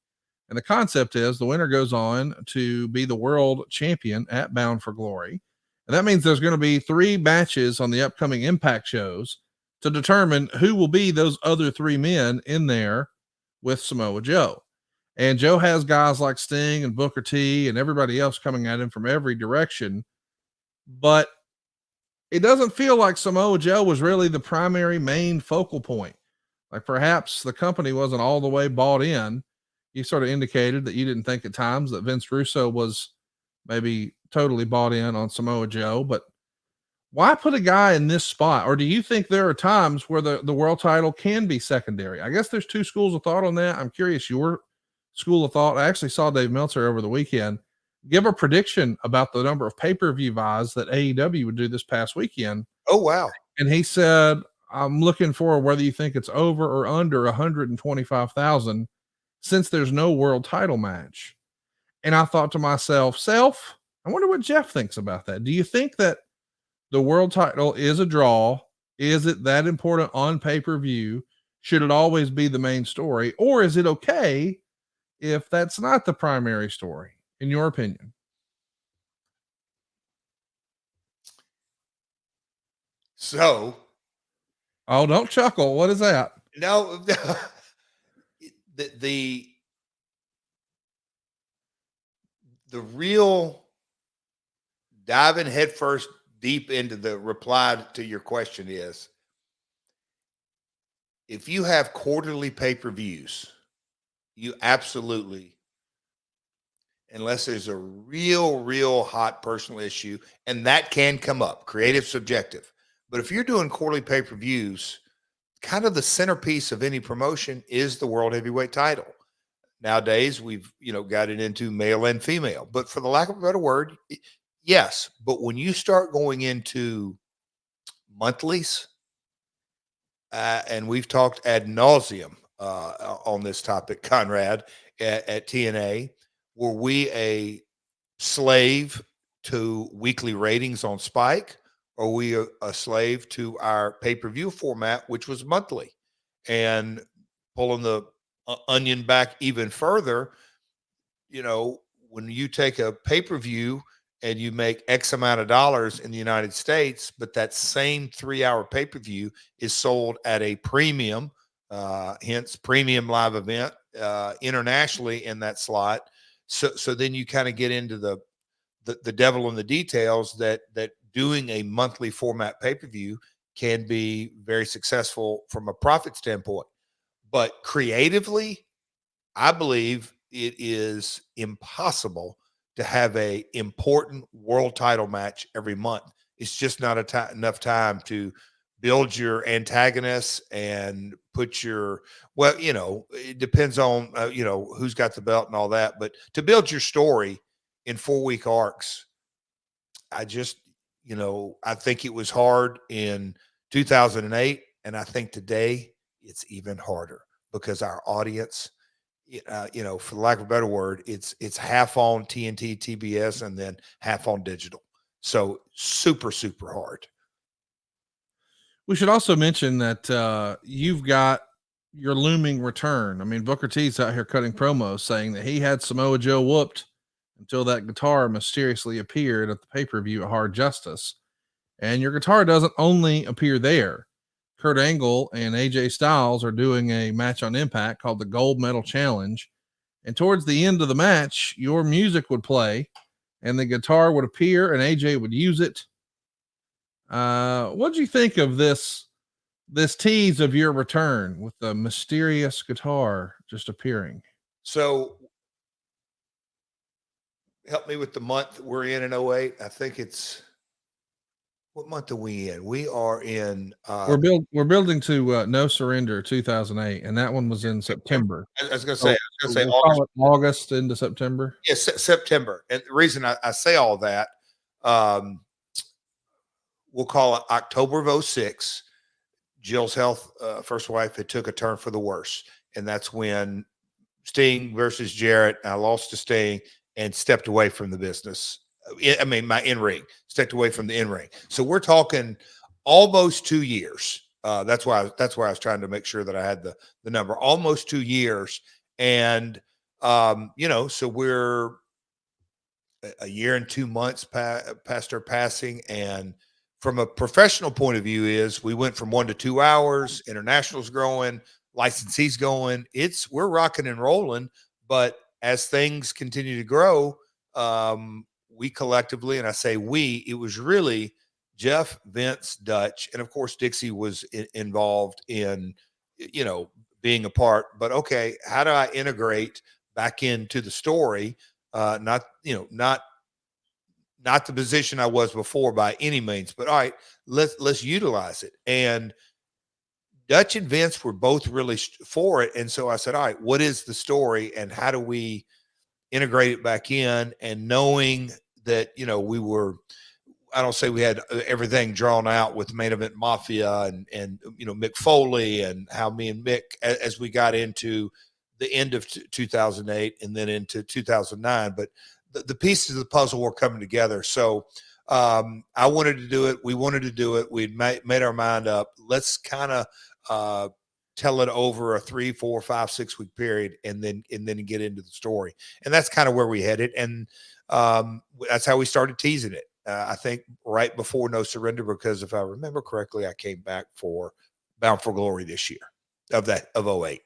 And the concept is the winner goes on to be the world champion at Bound for Glory. And that means there's going to be 3 matches on the upcoming Impact shows to determine who will be those other 3 men in there with Samoa Joe. And Joe has guys like Sting and Booker T and everybody else coming at him from every direction. But it doesn't feel like Samoa Joe was really the primary main focal point. Like perhaps the company wasn't all the way bought in. You sort of indicated that you didn't think at times that Vince Russo was maybe totally bought in on Samoa Joe, but why put a guy in this spot? Or do you think there are times where the world title can be secondary? I guess there's 2 schools of thought on that. I'm curious your school of thought. I actually saw Dave Meltzer over the weekend give a prediction about the number of pay-per-view buys that AEW would do this past weekend. Oh, wow. And he said, I'm looking for whether you think it's over or under 125,000 since there's no world title match. And I thought to myself, I wonder what Jeff thinks about that. Do you think that the world title is a draw? Is it that important on pay-per-view? Should it always be the main story? Or is it okay if that's not the primary story, in your opinion? So. Oh, don't chuckle. What is that? No, the real diving headfirst deep into the reply to your question is, if you have quarterly pay-per-views, you absolutely, unless there's a real hot personal issue, and that can come up, creative, subjective. But if you're doing quarterly pay-per-views, kind of the centerpiece of any promotion is the World Heavyweight title. Nowadays, we've, got it into male and female, but for the lack of a better word, yes. But when you start going into monthlies, and we've talked ad nauseum on this topic, Conrad, at TNA, were we a slave to weekly ratings on Spike? Or are we a slave to our pay-per-view format, which was monthly? And pulling the onion back even further, when you take a pay-per-view and you make X amount of dollars in the United States, but that same 3-hour pay-per-view is sold at a premium, hence premium live event internationally in that slot. So then you kind of get into the devil in the details that doing a monthly format pay-per-view can be very successful from a profit standpoint. But creatively, I believe it is impossible to have a important world title match every month. It's just not enough time to build your antagonists and put your, it depends on, who's got the belt and all that. But to build your story in 4-week arcs, I think it was hard in 2008. And I think today it's even harder because our audience, for the lack of a better word, it's half on TNT, TBS, and then half on digital. So super, super hard. We should also mention that you've got your looming return. I mean, Booker T's out here cutting promos saying that he had Samoa Joe whooped until that guitar mysteriously appeared at the pay-per-view at Hard Justice. And your guitar doesn't only appear there. Kurt Angle and AJ Styles are doing a match on Impact called the Gold Medal Challenge. And towards the end of the match, your music would play and the guitar would appear and AJ would use it. What do you think of this tease of your return with the mysterious guitar just appearing? So help me with the month we're in 08. I think it's, what month are we in? We are in. We're building to No Surrender 2008, and that one was in September. I was going to say August into September. Yes, September. And the reason I say all that, we'll call it October of 06, Jill's health, first wife, had took a turn for the worse. And that's when Sting versus JArrett, I lost to Sting and stepped away from the business. My in-ring, stepped away from the in-ring. So we're talking almost 2 years. That's why I was trying to make sure that I had the number. Almost 2 years. And, so we're a year and 2 months past her passing. And from a professional point of view is we went from 1 to 2 hours, international's growing, licensees going, we're rocking and rolling. But as things continue to grow, we collectively, and I say we, it was really Jeff, Vince, Dutch, and of course Dixie was involved in, being a part. But okay, how do I integrate back into the story? Not the position I was before by any means, but all right, let's utilize it. And Dutch and Vince were both really for it. And so I said, all right, what is the story and how do we integrate it back in? And knowing that, we were, I don't say we had everything drawn out with Main Event Mafia and Mick Foley, and how me and Mick, as we got into the end of 2008 and then into 2009, but the pieces of the puzzle were coming together. So I wanted to do it. We wanted to do it. We'd made our mind up. Let's kind of tell it over a 3, 4, 5, 6 week period, and then get into the story. And that's kind of where we headed. And that's how we started teasing it. I think right before No Surrender, because if I remember correctly, I came back for Bound for Glory this year of 08.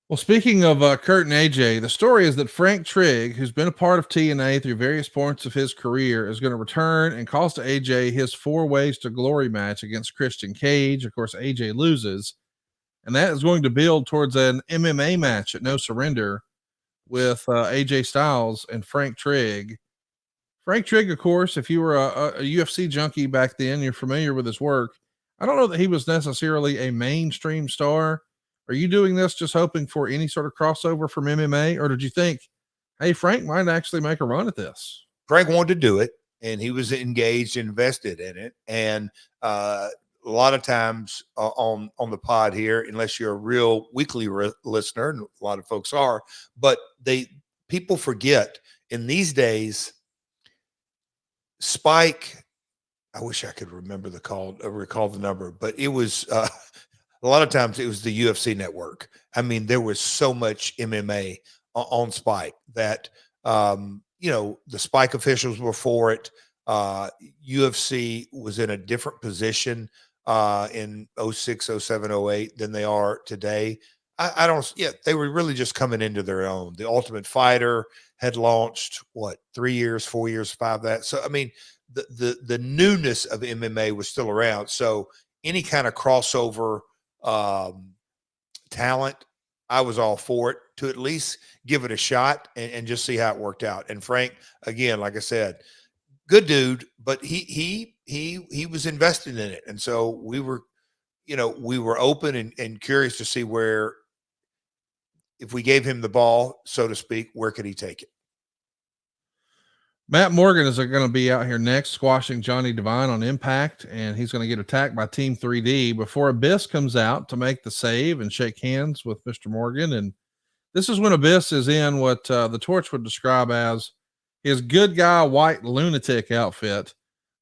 Well, speaking of Kurt and AJ, the story is that Frank Trigg, who's been a part of TNA through various points of his career, is going to return and cost AJ his 4 Ways to Glory match against Christian Cage. Of course, AJ loses, and that is going to build towards an MMA match at No Surrender with AJ Styles and Frank Trigg. Frank Trigg, of course, if you were a UFC junkie back then, you're familiar with his work. I don't know that he was necessarily a mainstream star. Are you doing this just hoping for any sort of crossover from MMA? Or did you think, hey, Frank might actually make a run at this? Frank wanted to do it, and he was engaged, invested in it. And a lot of times on the pod here, unless you're a real weekly listener, and a lot of folks are, but people forget in these days, Spike, I wish I could remember recall the number, but it was a lot of times it was the UFC network. I mean, there was so much MMA on Spike that, the Spike officials were for it. UFC was in a different position in 06, 07, 08 than they are today. They were really just coming into their own. The Ultimate Fighter had launched 3 years, 4 years, 5 that. So, I mean, the newness of MMA was still around. So any kind of crossover talent, I was all for it, to at least give it a shot and just see how it worked out. And Frank, again, like I said, good dude, but he was invested in it. And so we were open and curious to see where, if we gave him the ball, so to speak, where could he take it? Matt Morgan is going to be out here next, squashing Johnny Devine on Impact, and he's going to get attacked by Team 3D before Abyss comes out to make the save and shake hands with Mr. Morgan. And this is when Abyss is in what the Torch would describe as his good guy white lunatic outfit.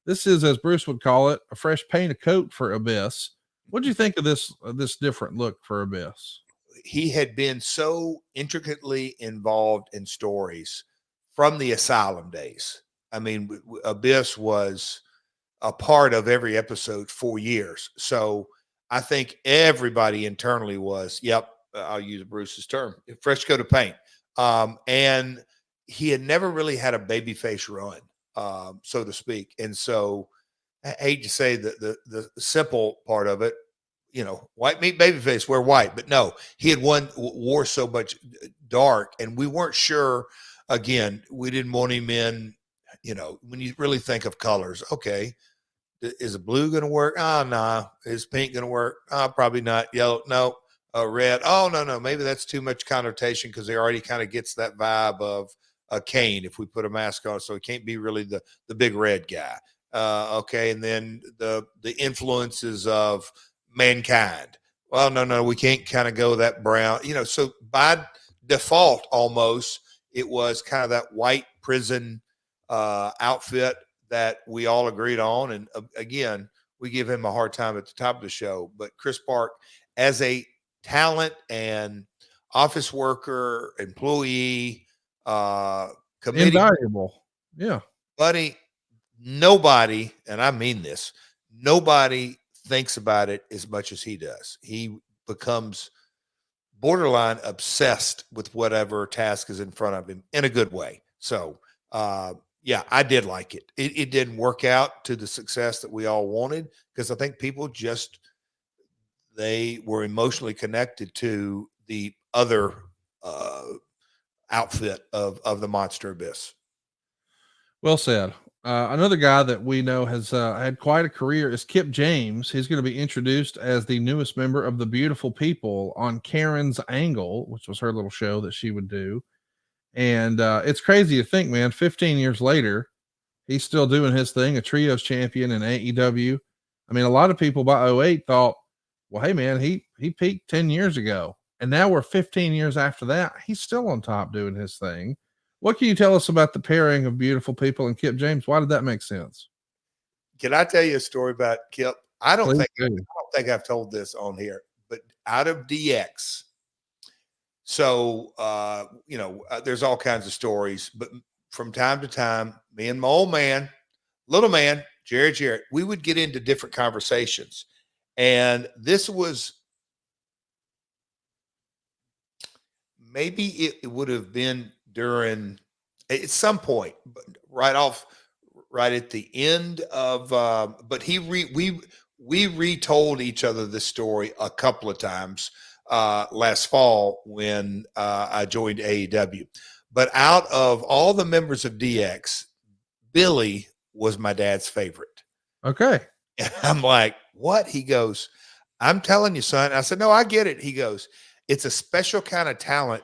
This is, as Bruce would call it, a fresh paint of coat for Abyss. What do you think of this different look for Abyss? He had been so intricately involved in stories from the Asylum days. I mean, Abyss was a part of every episode for years. So I think everybody internally was, I'll use Bruce's term, fresh coat of paint. And he had never really had a babyface run, so to speak. And so I hate to say the simple part of it, white meat babyface, wear white, but no, he had wore so much dark, and we weren't sure. Again, we didn't want him in, when you really think of colors, okay, is a blue going to work? Oh, no. Is pink going to work? Oh, probably not. Yellow? No. Red? Oh, no. Maybe that's too much connotation, because he already kind of gets that vibe of a Kane if we put a mask on. So he can't be really the big red guy. Okay. And then the influences of Mankind. Well, no, we can't kind of go that brown, so by default, almost, it was kind of that white prison outfit that we all agreed on. And again, we give him a hard time at the top of the show, but Chris Park, as a talent and office worker, employee, committee, Invaluable. Yeah. buddy, nobody, and I mean this, nobody thinks about it as much as he does. He becomes borderline obsessed with whatever task is in front of him in a good way. So, yeah, I did like it. It didn't work out to the success that we all wanted, because I think people they were emotionally connected to the other outfit of the Monster Abyss. Well said. Another guy that we know has had quite a career is Kip James. He's going to be introduced as the newest member of the Beautiful People on Karen's Angle, which was her little show that she would do. And it's crazy to think, man, 15 years later, he's still doing his thing, a trios champion in AEW. I mean, a lot of people by 08 thought, well, hey, man, he peaked 10 years ago. And now we're 15 years after that. He's still on top doing his thing. What can you tell us about the pairing of Beautiful People and Kip James? Why did that make sense? Can I tell you a story about Kip? I don't Please think I've told this on here, but out of DX. So, there's all kinds of stories, but from time to time, me and my old man, little man, JArrett, we would get into different conversations. And this was, maybe it would have been during, at some point, right at the end of, but we retold each other this story a couple of times last fall when I joined AEW. But out of all the members of DX, Billy was my dad's favorite. Okay. And I'm like, what? He goes, I'm telling you, son. I said, no, I get it. He goes, it's a special kind of talent.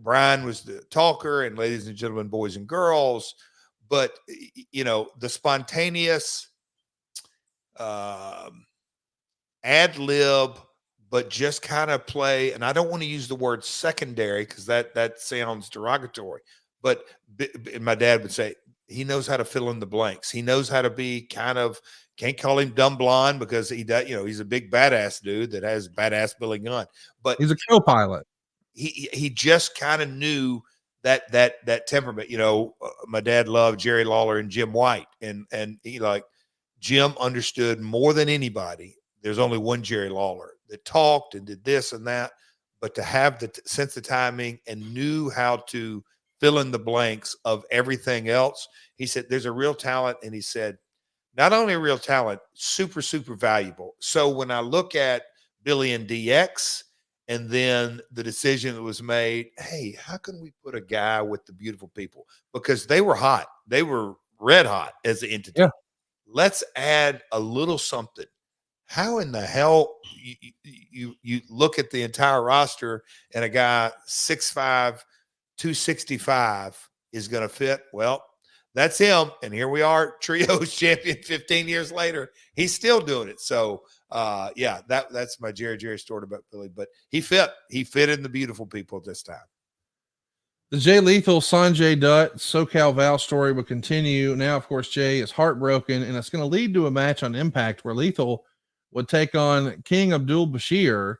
Brian was the talker, and ladies and gentlemen, boys and girls, but the spontaneous ad lib, but just kind of play. And I don't want to use the word secondary because that sounds derogatory, but my dad would say he knows how to fill in the blanks. He knows how to be can't call him dumb blonde because he does, he's a big badass dude that has badass Billy Gunn, but he's a co-pilot. He just kind of knew that temperament. My dad loved Jerry Lawler and Jim White, and he Jim understood more than anybody. There's only one Jerry Lawler that talked and did this and that, but to have the sense of timing and knew how to fill in the blanks of everything else. He said, there's a real talent. And he said, not only a real talent, super, super valuable. So when I look at Billy and DX, and then the decision that was made, hey, how can we put a guy with the Beautiful People? Because they were hot. They were red hot as an entity. Yeah. Let's add a little something. How in the hell you look at the entire roster and a guy 6'5", 265 is going to fit? Well, that's him. And here we are, trios champion 15 years later. He's still doing it. So, that's my JArrett story about Billy, but he fit in the Beautiful People this time. The Jay Lethal, Sanjay Dutt, SoCal Val story will continue. Now, of course, Jay is heartbroken, and it's going to lead to a match on Impact where Lethal would take on King Abdul Bashir.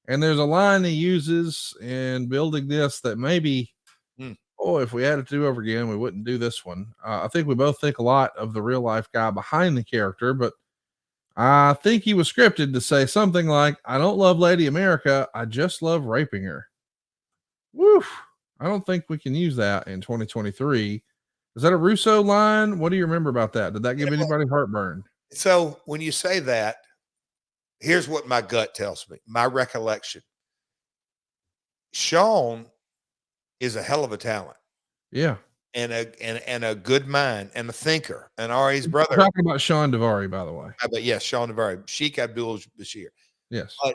And there's a line he uses in building this that maybe, if we had it to do over again, we wouldn't do this one. I think we both think a lot of the real life guy behind the character, but I think he was scripted to say something like, I don't love Lady America. I just love raping her. Woof. I don't think we can use that in 2023. Is that a Russo line? What do you remember about that? Did that give anybody heartburn? So when you say that, here's what my gut tells me, my recollection. Sean is a hell of a talent. Yeah. And a good mind and a thinker, and Ari's brother. We're talking about Sean Daivari, by the way. But yes, Sean Daivari, Sheikh Abdul Bashir. Yes. But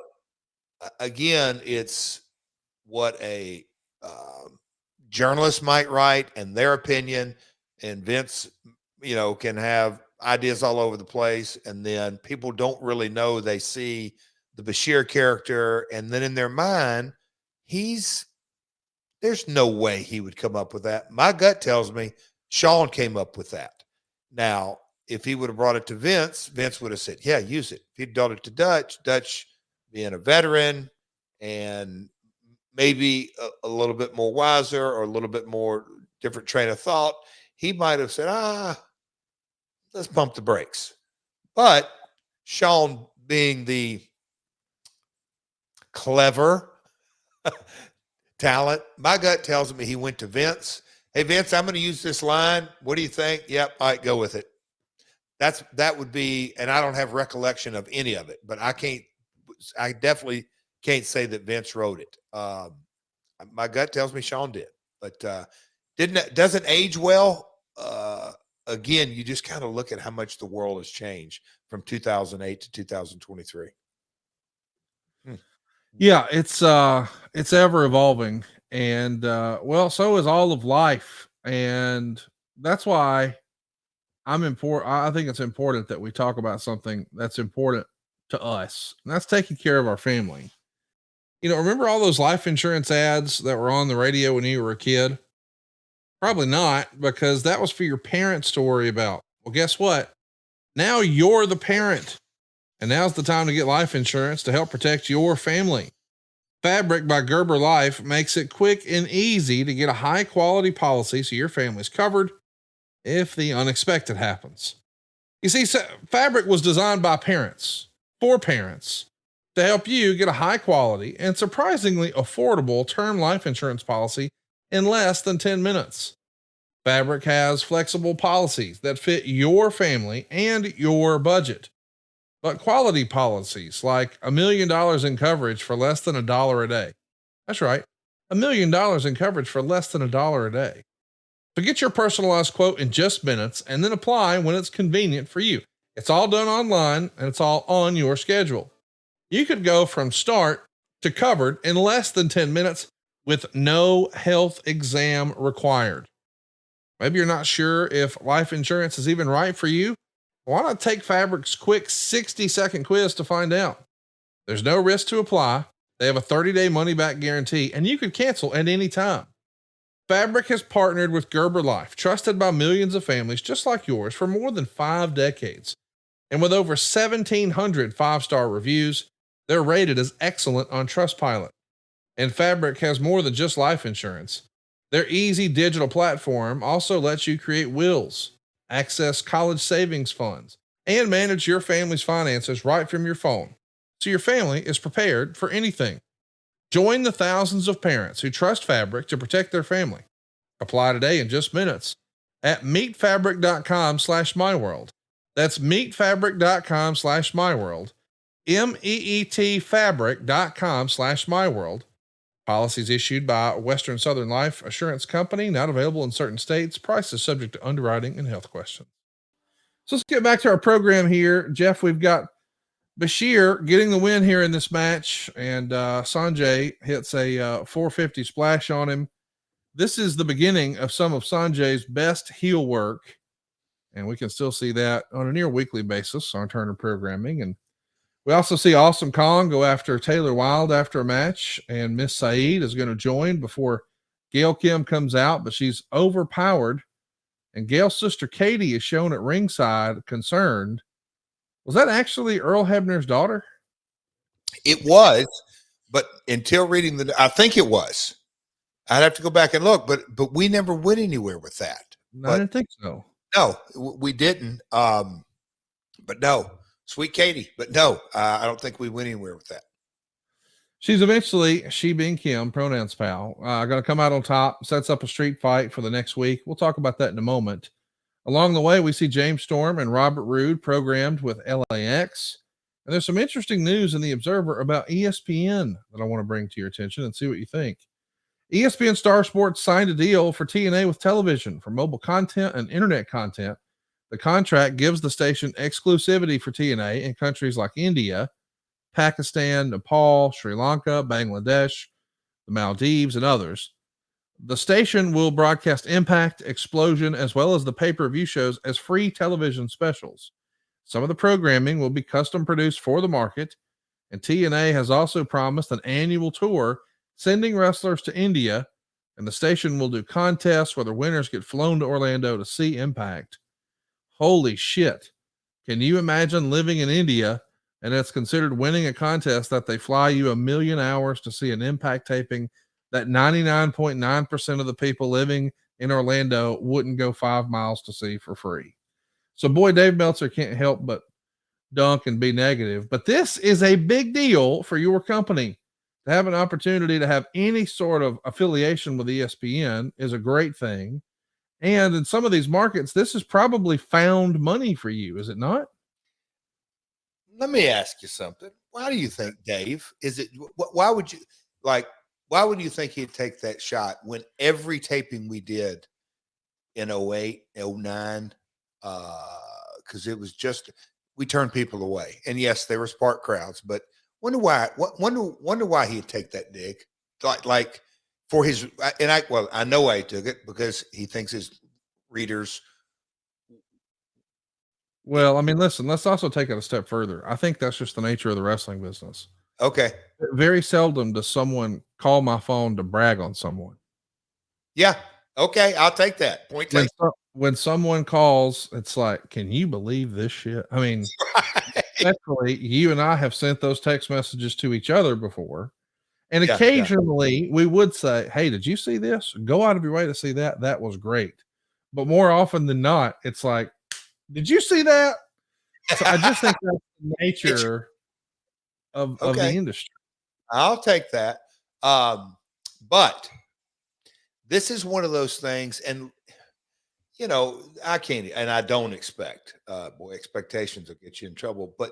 again, it's what a journalist might write and their opinion, and Vince, can have ideas all over the place. And then people don't really know. They see the Bashir character, and then in their mind, there's no way he would come up with that. My gut tells me Sean came up with that. Now, if he would have brought it to Vince, Vince would have said, yeah, use it. If he'd done it to Dutch being a veteran and maybe a little bit more wiser or a little bit more different train of thought, he might have said, let's pump the brakes. But Sean, being the clever talent, my gut tells me he went to Vince. Hey, Vince, I'm going to use this line. What do you think? Yep. All right, go with it. That would be, and I don't have recollection of any of it, but I definitely can't say that Vince wrote it. My gut tells me Sean did, but doesn't age well. Again, you just kind of look at how much the world has changed from 2008 to 2023. Yeah, it's ever evolving, and well, so is all of life, and that's why I think it's important that we talk about something that's important to us, and that's taking care of our family. Remember all those life insurance ads that were on the radio when you were a kid? Probably not, because that was for your parents to worry about. Well, guess what? Now you're the parent, and now's the time to get life insurance to help protect your family. Fabric by Gerber Life makes it quick and easy to get a high quality policy so your family's covered if the unexpected happens. You see, Fabric was designed by parents, for parents, to help you get a high quality and surprisingly affordable term life insurance policy in less than 10 minutes. Fabric has flexible policies that fit your family and your budget, but quality policies like $1 million in coverage for less than $1 a day. That's right. $1 million in coverage for less than $1 a day. So get your personalized quote in just minutes and then apply when it's convenient for you. It's all done online and it's all on your schedule. You could go from start to covered in less than 10 minutes with no health exam required. Maybe you're not sure if life insurance is even right for you. Why not take Fabric's quick 60-second quiz to find out? There's no risk to apply. They have a 30-day money-back guarantee, and you could cancel at any time. Fabric has partnered with Gerber Life, trusted by millions of families just like yours for more than 5 decades. And with over 1,700 5-star reviews, they're rated as excellent on Trustpilot. And Fabric has more than just life insurance. Their easy digital platform also lets you create wills, access college savings funds, and manage your family's finances right from your phone, so your family is prepared for anything. Join the thousands of parents who trust Fabric to protect their family. Apply today in just minutes at meetfabric.com/myworld. That's meetfabric.com/myworld. meetfabric.com/myworld. Policies issued by Western Southern Life Assurance Company, not available in certain states. Prices subject to underwriting and health questions. So let's get back to our program here. Jeff, we've got Bashir getting the win here in this match, and Sanjay hits a 450 splash on him. This is the beginning of some of Sanjay's best heel work, and we can still see that on a near weekly basis on Turner Programming. And we also see Awesome Kong go after Taylor Wilde after a match, and Miss Saeed is going to join before Gail Kim comes out, but she's overpowered. And Gail's sister Katie is shown at ringside, concerned. Was that actually Earl Hebner's daughter? It was, but until reading I think it was. I'd have to go back and look, but we never went anywhere with that. I didn't think so. No, we didn't. But no. Sweet Katie, but no, I don't think we went anywhere with that. She's eventually, she being Kim, pronouns pal, going to come out on top, sets up a street fight for the next week. We'll talk about that in a moment. Along the way, we see James Storm and Robert Roode programmed with LAX. And there's some interesting news in the Observer about ESPN that I want to bring to your attention and see what you think. ESPN Star Sports signed a deal for TNA with television for mobile content and internet content. The contract gives the station exclusivity for TNA in countries like India, Pakistan, Nepal, Sri Lanka, Bangladesh, the Maldives, and others. The station will broadcast Impact, Explosion, as well as the pay-per-view shows as free television specials. Some of the programming will be custom produced for the market, and TNA has also promised an annual tour sending wrestlers to India, and the station will do contests where the winners get flown to Orlando to see Impact. Holy shit. Can you imagine living in India and it's considered winning a contest that they fly you 1,000,000 hours to see an Impact taping that 99.9% of the people living in Orlando wouldn't go 5 miles to see for free? So boy, Dave Meltzer can't help but dunk and be negative, but this is a big deal for your company. To have an opportunity to have any sort of affiliation with ESPN is a great thing. And in some of these markets, this is probably found money for you, is it not? Let me ask you something. Why do you think, Dave, why would you think he'd take that shot when every taping we did in 08, 09, because it was just, we turned people away. And yes, there were spark crowds, but wonder why he'd take that dig. Like for his, and I know why he took it, because he thinks his readers. Well, I mean, listen, let's also take it a step further. I think that's just the nature of the wrestling business. Okay. Very seldom does someone call my phone to brag on someone. Yeah. Okay. I'll take that. Point taken. When someone calls, it's like, can you believe this shit? I mean, especially you and I have sent those text messages to each other before. And occasionally we would say, hey, did you see this? Go out of your way to see that. That was great. But more often than not, it's like, did you see that? So I just think that's the nature of the industry. I'll take that. But this is one of those things, and I can't, and I don't expect, expectations will get you in trouble. But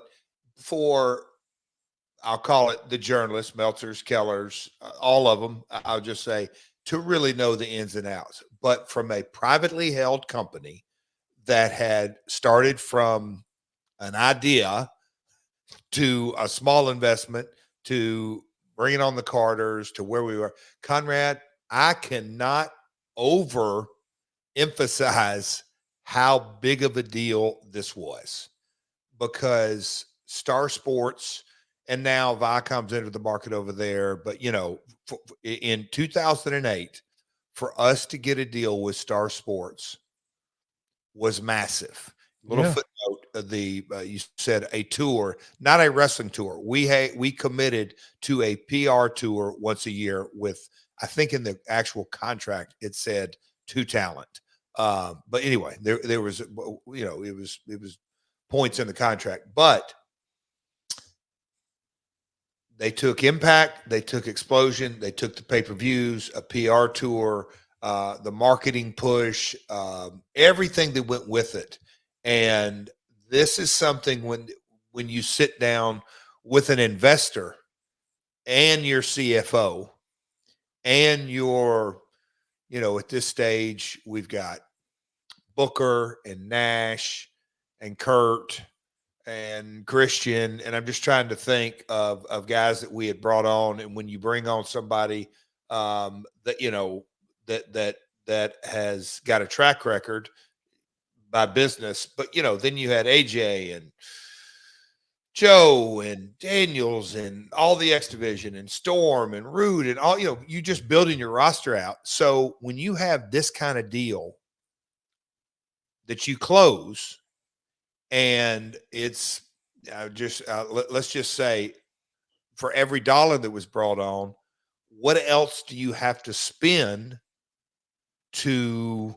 I'll call it the journalists, Meltzers, Kellers, all of them, I'll just say, to really know the ins and outs. But from a privately held company that had started from an idea to a small investment to bringing on the Carters to where we were, Conrad, I cannot overemphasize how big of a deal this was, because Star Sports, and now Viacom's entered the market over there. But, in 2008, for us to get a deal with Star Sports was massive. Little footnote, you said a tour, not a wrestling tour. We committed to a PR tour once a year with, I think in the actual contract, it said 2 talent. But anyway, there was, it was points in the contract, but they took Impact, they took Explosion, they took the pay-per-views, a PR tour, the marketing push, everything that went with it. And this is something when you sit down with an investor and your CFO and your, at this stage, we've got Booker and Nash and Kurt and Christian, and I'm just trying to think of guys that we had brought on. And when you bring on somebody that has got a track record by business, but then you had AJ and Joe and Daniels and all the X Division and Storm and Rude and all, you just building your roster out. So when you have this kind of deal that you close, and it's let's just say, for every dollar that was brought on, what else do you have to spend to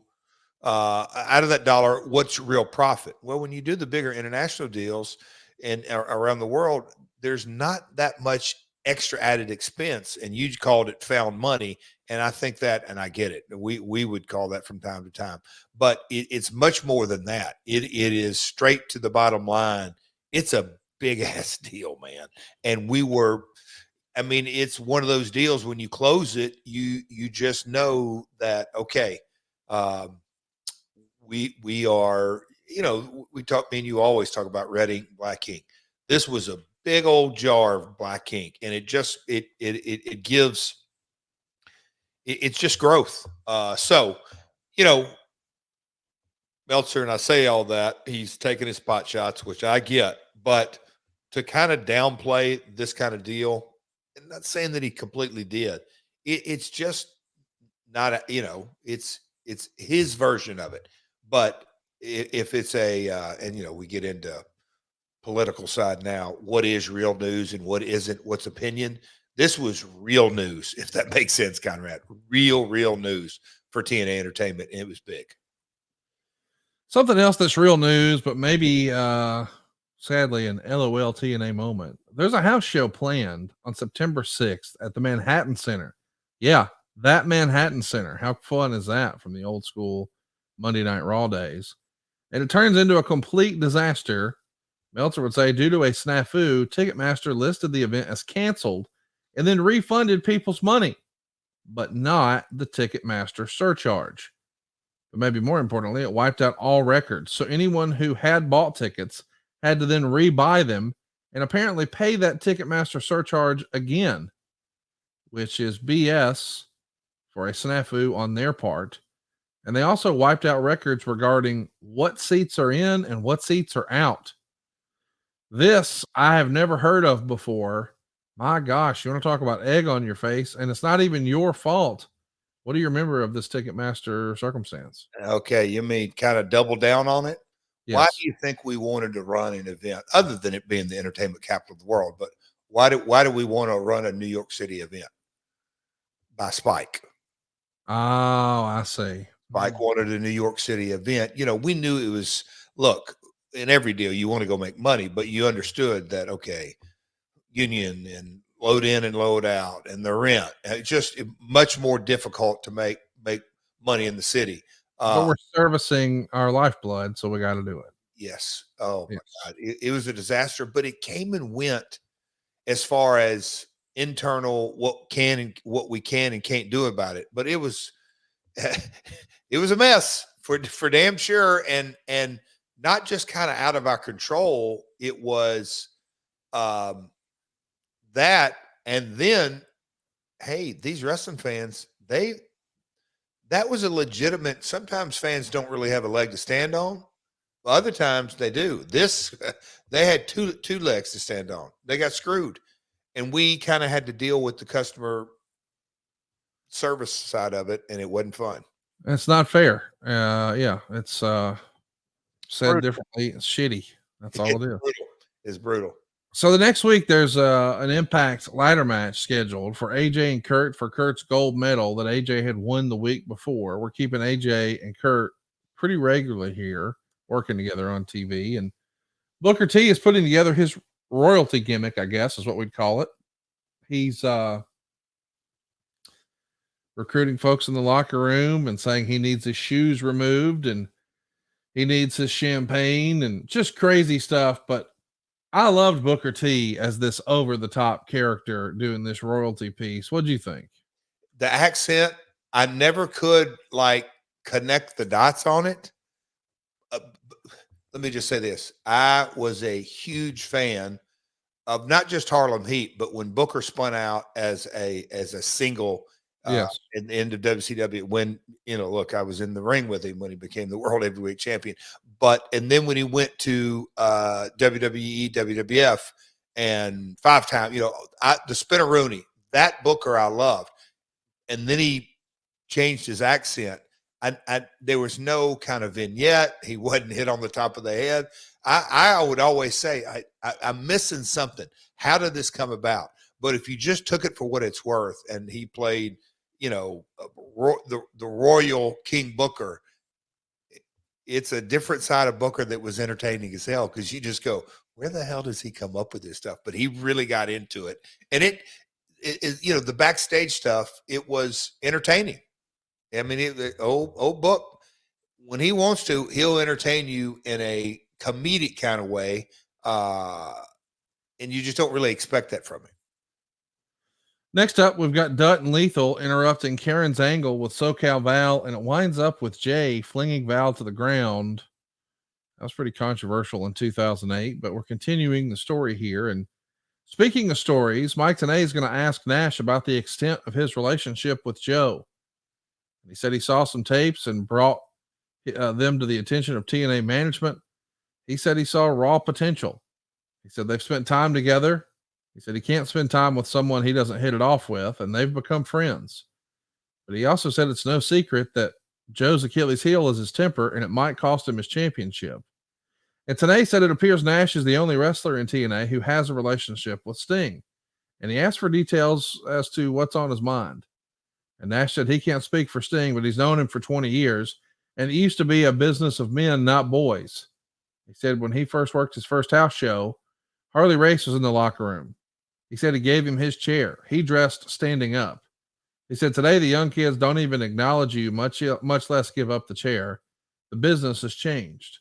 out of that dollar? What's real profit? Well, when you do the bigger international deals and around the world, there's not that much extra added expense, and you called it found money. And I think that, and I get it, we would call that from time to time, but it's much more than that. It is straight to the bottom line. It's a big ass deal, man. And it's one of those deals, when you close it, you just know that, okay, we are, we talk, me and you always talk about red ink, black ink. This was a big old jar of black ink, and it gives, it's just growth. So, you know, Meltzer, and I say all that, he's taking his pot shots, which I get, but to kind of downplay this kind of deal, I'm not saying that he completely did. It's just not, it's his version of it. But if it's and we get into political side now, what is real news and what isn't, what's opinion? This was real news, if that makes sense, Conrad. Real news for TNA Entertainment, and it was big. Something else that's real news, but maybe sadly an LOL TNA moment. There's a house show planned on September 6th at the Manhattan Center. Yeah, that Manhattan Center. How fun is that from the old school Monday Night Raw days? And it turns into a complete disaster. Meltzer would say, due to a snafu, Ticketmaster listed the event as canceled and then refunded people's money, but not the Ticketmaster surcharge. But maybe more importantly, it wiped out all records. So anyone who had bought tickets had to then rebuy them and apparently pay that Ticketmaster surcharge again, which is BS for a snafu on their part. And they also wiped out records regarding what seats are in and what seats are out. This I have never heard of before. My gosh, you want to talk about egg on your face, and it's not even your fault. What do you remember of this Ticketmaster circumstance? Okay, you mean kind of double down on it? Yes. Why do you think we wanted to run an event other than it being the entertainment capital of the world? But why do we want to run a New York City event by Spike? Oh, I see. Spike wanted a New York City event. We knew it was, look, in every deal, you want to go make money, but you understood that, okay, union and load in and load out and the rent, it's just much more difficult to make money in the city. But we're servicing our lifeblood, so we got to do it. Yes. Oh yes. My God. It was a disaster, but it came and went as far as internal, what we can and can't do about it. But it was it was a mess for damn sure. And not just kind of out of our control. It was that, and then, hey, these wrestling fans, that was a legitimate, sometimes fans don't really have a leg to stand on. Other times they do. They had two legs to stand on. They got screwed. And we kind of had to deal with the customer service side of it, and it wasn't fun. It's not fair. Yeah, it's said brutal. Differently. It's shitty. That's all it is. Brutal. It's brutal. So the next week, there's an Impact ladder match scheduled for AJ and Kurt for Kurt's gold medal that AJ had won the week before. We're keeping AJ and Kurt pretty regularly here, working together on TV. And Booker T is putting together his royalty gimmick, I guess is what we'd call it. He's recruiting folks in the locker room and saying he needs his shoes removed and he needs his champagne and just crazy stuff. But I loved Booker T as this over-the-top character doing this royalty piece. What'd you think? The accent, I never could connect the dots on it. Let me just say this. I was a huge fan of not just Harlem Heat, but when Booker spun out as a single yes. in the end of WCW, when, look, I was in the ring with him when he became the world heavyweight champion. And then when he went to WWE, WWF, and 5-time, the Spinneroonie, that Booker I loved. And then he changed his accent. There was no kind of vignette. He wasn't hit on the top of the head. I would always say, I'm missing something. How did this come about? But if you just took it for what it's worth, and he played, the royal King Booker, it's a different side of Booker that was entertaining as hell, because you just go, where the hell does he come up with this stuff? But he really got into it. And it the backstage stuff, it was entertaining. I mean, old Book, when he wants to, he'll entertain you in a comedic kind of way. And you just don't really expect that from him. Next up, we've got Dutt and Lethal interrupting Karen's angle with SoCal Val, and it winds up with Jay flinging Val to the ground. That was pretty controversial in 2008, but we're continuing the story here. And speaking of stories, Mike Tenay is going to ask Nash about the extent of his relationship with Joe. He said he saw some tapes and brought them to the attention of TNA management. He said he saw raw potential. He said they've spent time together. He said he can't spend time with someone he doesn't hit it off with, and they've become friends. But he also said it's no secret that Joe's Achilles heel is his temper, and it might cost him his championship. And Tenay said it appears Nash is the only wrestler in TNA who has a relationship with Sting. And he asked for details as to what's on his mind. And Nash said he can't speak for Sting, but he's known him for 20 years. And it used to be a business of men, not boys. He said when he first worked his first house show, Harley Race was in the locker room. He said he gave him his chair. He dressed standing up. He said today the young kids don't even acknowledge you, much less give up the chair. The business has changed.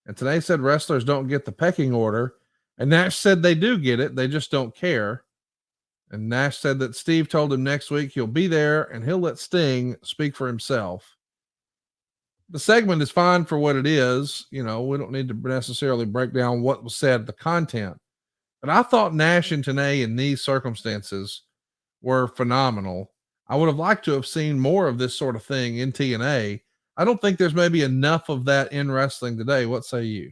And Tenay said wrestlers don't get the pecking order. And Nash said they do get it. They just don't care. And Nash said that Steve told him next week he'll be there and he'll let Sting speak for himself. The segment is fine for what it is. You know, we don't need to necessarily break down what was said, the content. But I thought Nash and Tenay in these circumstances were phenomenal. I would have liked to have seen more of this sort of thing in TNA. I don't think there's maybe enough of that in wrestling today. What say you?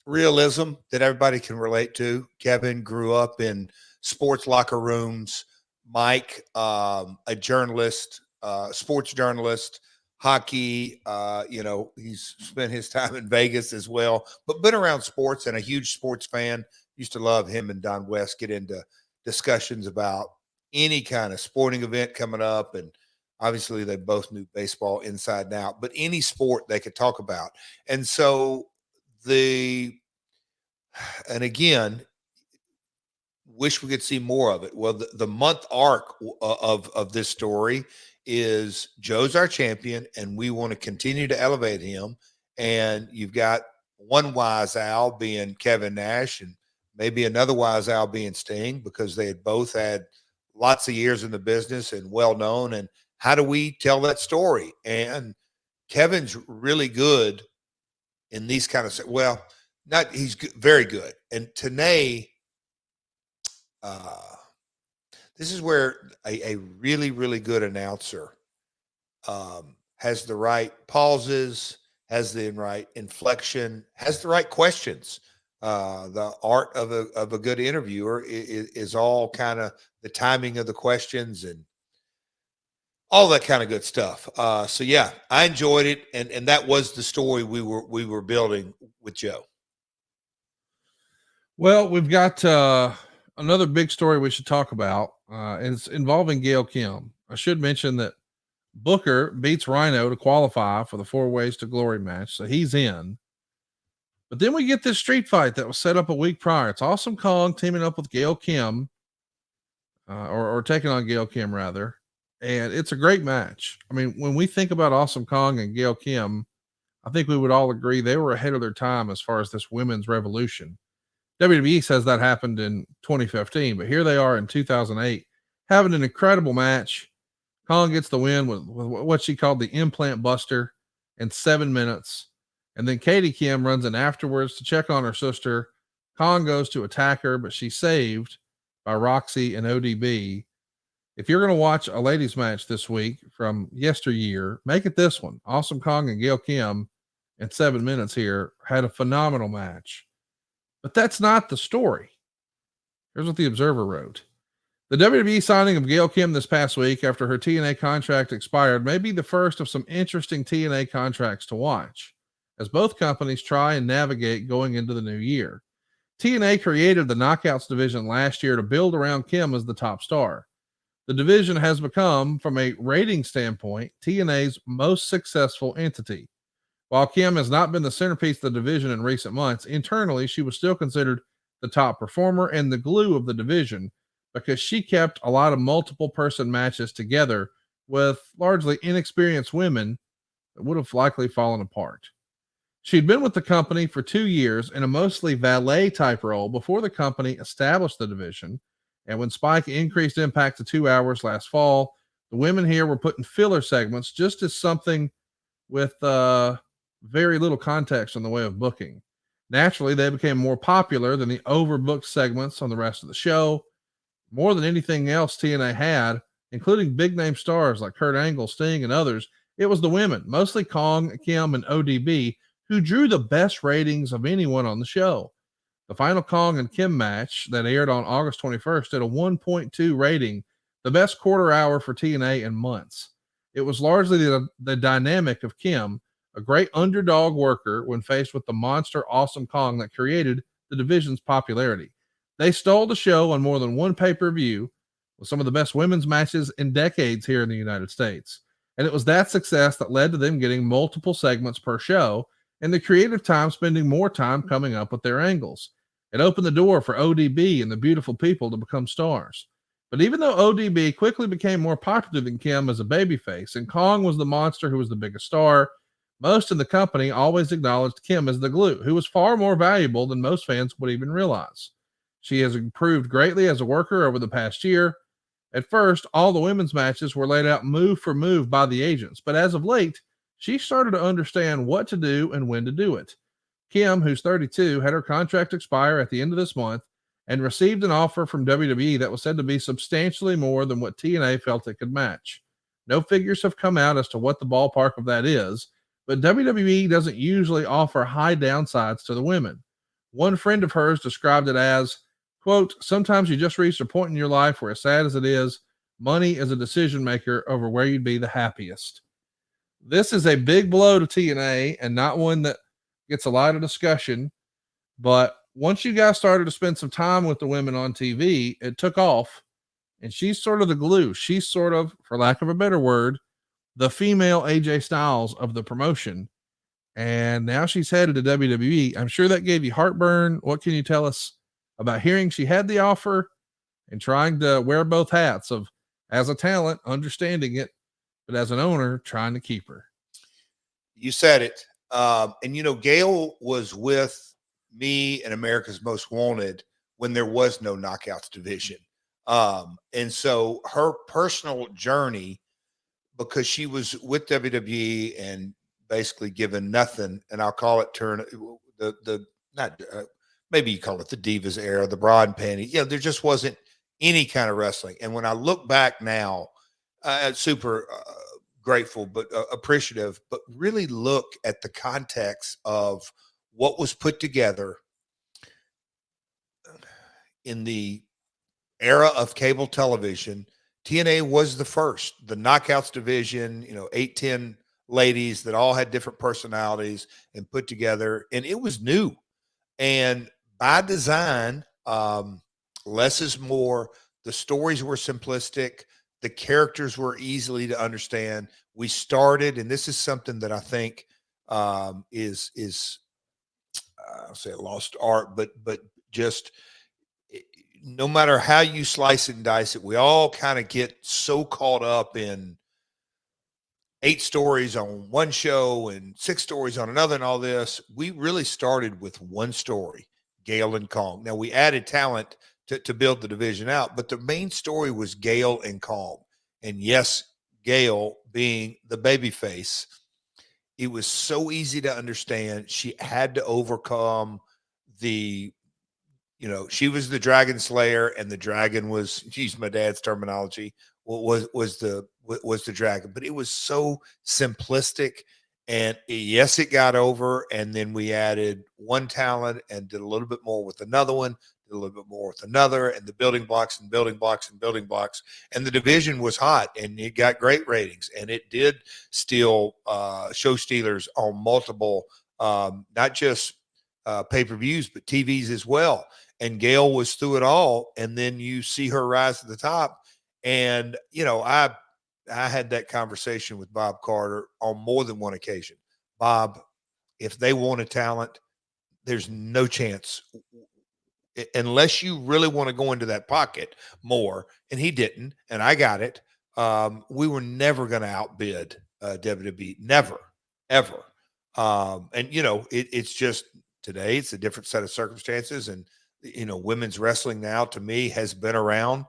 Realism that everybody can relate to. Kevin grew up in sports locker rooms. Mike, a journalist, sports journalist, hockey. He's spent his time in Vegas as well, but been around sports and a huge sports fan. Used to love him and Don West get into discussions about any kind of sporting event coming up. And obviously they both knew baseball inside and out, but any sport they could talk about. And so and again, wish we could see more of it. Well, the month arc of this story is Joe's our champion and we want to continue to elevate him. And you've got one wise owl being Kevin Nash and maybe another wise owl being Sting, because they had both had lots of years in the business and well known. And how do we tell that story? And Kevin's really good in these kind of, he's very good. And Tenay, this is where a really, really good announcer has the right pauses, has the right inflection, has the right questions. The art of a good interviewer is all kind of the timing of the questions and all that kind of good stuff. So yeah, I enjoyed it. And that was the story we were building with Joe. Well, we've got another big story we should talk about. And it's involving Gail Kim. I should mention that Booker beats Rhino to qualify for the 4 Ways to Glory match. So he's in. But then we get this street fight that was set up a week prior. It's Awesome Kong teaming up with Gail Kim, or taking on Gail Kim rather. And it's a great match. I mean, when we think about Awesome Kong and Gail Kim, I think we would all agree they were ahead of their time as far as this women's revolution. WWE says that happened in 2015, but here they are in 2008 having an incredible match. Kong gets the win with what she called the implant buster in 7 minutes. And then Katie Kim runs in afterwards to check on her sister. Kong goes to attack her, but she's saved by Roxy and ODB. If you're going to watch a ladies match this week from yesteryear, make it this one. Awesome Kong and Gail Kim in 7 minutes here had a phenomenal match. But that's not the story. Here's what the Observer wrote. The WWE signing of Gail Kim this past week after her TNA contract expired may be the first of some interesting TNA contracts to watch, as both companies try and navigate going into the new year. TNA created the Knockouts division last year to build around Kim as the top star. The division has become, from a rating standpoint, TNA's most successful entity. While Kim has not been the centerpiece of the division in recent months, internally she was still considered the top performer and the glue of the division because she kept a lot of multiple person matches together with largely inexperienced women that would have likely fallen apart. She'd been with the company for 2 years in a mostly valet type role before the company established the division. And when Spike increased Impact to 2 hours last fall, the women here were put in filler segments just as something with very little context in the way of booking. Naturally, they became more popular than the overbooked segments on the rest of the show. More than anything else TNA had including big-name stars like Kurt Angle, Sting, and others. It was the women, mostly Kong, Kim, and ODB, who drew the best ratings of anyone on the show. The final Kong and Kim match that aired on August 21st did a 1.2 rating, the best quarter hour for TNA in months. It was largely the dynamic of Kim, a great underdog worker when faced with the monster Awesome Kong that created the division's popularity. They stole the show on more than one pay-per-view with some of the best women's matches in decades here in the United States. And it was that success that led to them getting multiple segments per show and the creative time spending more time coming up with their angles. It opened the door for ODB and the beautiful people to become stars. But even though ODB quickly became more popular than Kim as a babyface, and Kong was the monster who was the biggest star, most in the company always acknowledged Kim as the glue, who was far more valuable than most fans would even realize. She has improved greatly as a worker over the past year. At first, all the women's matches were laid out move for move by the agents, but as of late, she started to understand what to do and when to do it. Kim, who's 32, had her contract expire at the end of this month and received an offer from WWE that was said to be substantially more than what TNA felt it could match. No figures have come out as to what the ballpark of that is, but WWE doesn't usually offer high downsides to the women. One friend of hers described it as, quote, sometimes you just reach a point in your life where, as sad as it is, money is a decision maker over where you'd be the happiest. This is a big blow to TNA and not one that gets a lot of discussion, but once you guys started to spend some time with the women on TV, it took off, and she's sort of the glue. She's sort of, for lack of a better word, the female AJ Styles of the promotion, and now she's headed to WWE. I'm sure that gave you heartburn. What can you tell us about hearing she had the offer and trying to wear both hats of, as a talent, understanding it, but as an owner, trying to keep her? You said it. And, you know, Gail was with me and America's Most Wanted when there was no Knockouts division. And so her personal journey, because she was with WWE and basically given nothing, and I'll call it maybe you call it the Divas era, the bra and panty. There just wasn't any kind of wrestling. And when I look back now, super grateful, but appreciative, but really look at the context of what was put together in the era of cable television. TNA was the first, the Knockouts division, 8-10 ladies that all had different personalities and put together. And it was new. And by design, less is more. The stories were simplistic. The characters were easily to understand. We started, and this is something that I think I'll say a lost art, but just no matter how you slice it and dice it, we all kind of get so caught up in 8 stories on one show and 6 stories on another and all this. We really started with one story, Gail and Kong. Now, we added talent to build the division out, but the main story was Gail and Kong. And yes, Gail being the babyface, it was so easy to understand. She had to overcome she was the Dragon Slayer, and the dragon was, use my dad's terminology, was the dragon. But it was so simplistic, and yes, it got over. And then we added one talent and did a little bit more with another one, did a little bit more with another, and the building blocks and building blocks and building blocks. And the division was hot, and it got great ratings, and it did steal show stealers on multiple, not just pay-per-views, but TVs as well. And Gail was through it all. And then you see her rise to the top. And, I had that conversation with Bob Carter on more than one occasion. Bob, if they want a talent, there's no chance unless you really want to go into that pocket more. And he didn't, and I got it. We were never going to outbid WWE, never, ever. And it's just today, it's a different set of circumstances. And, women's wrestling now, to me, has been around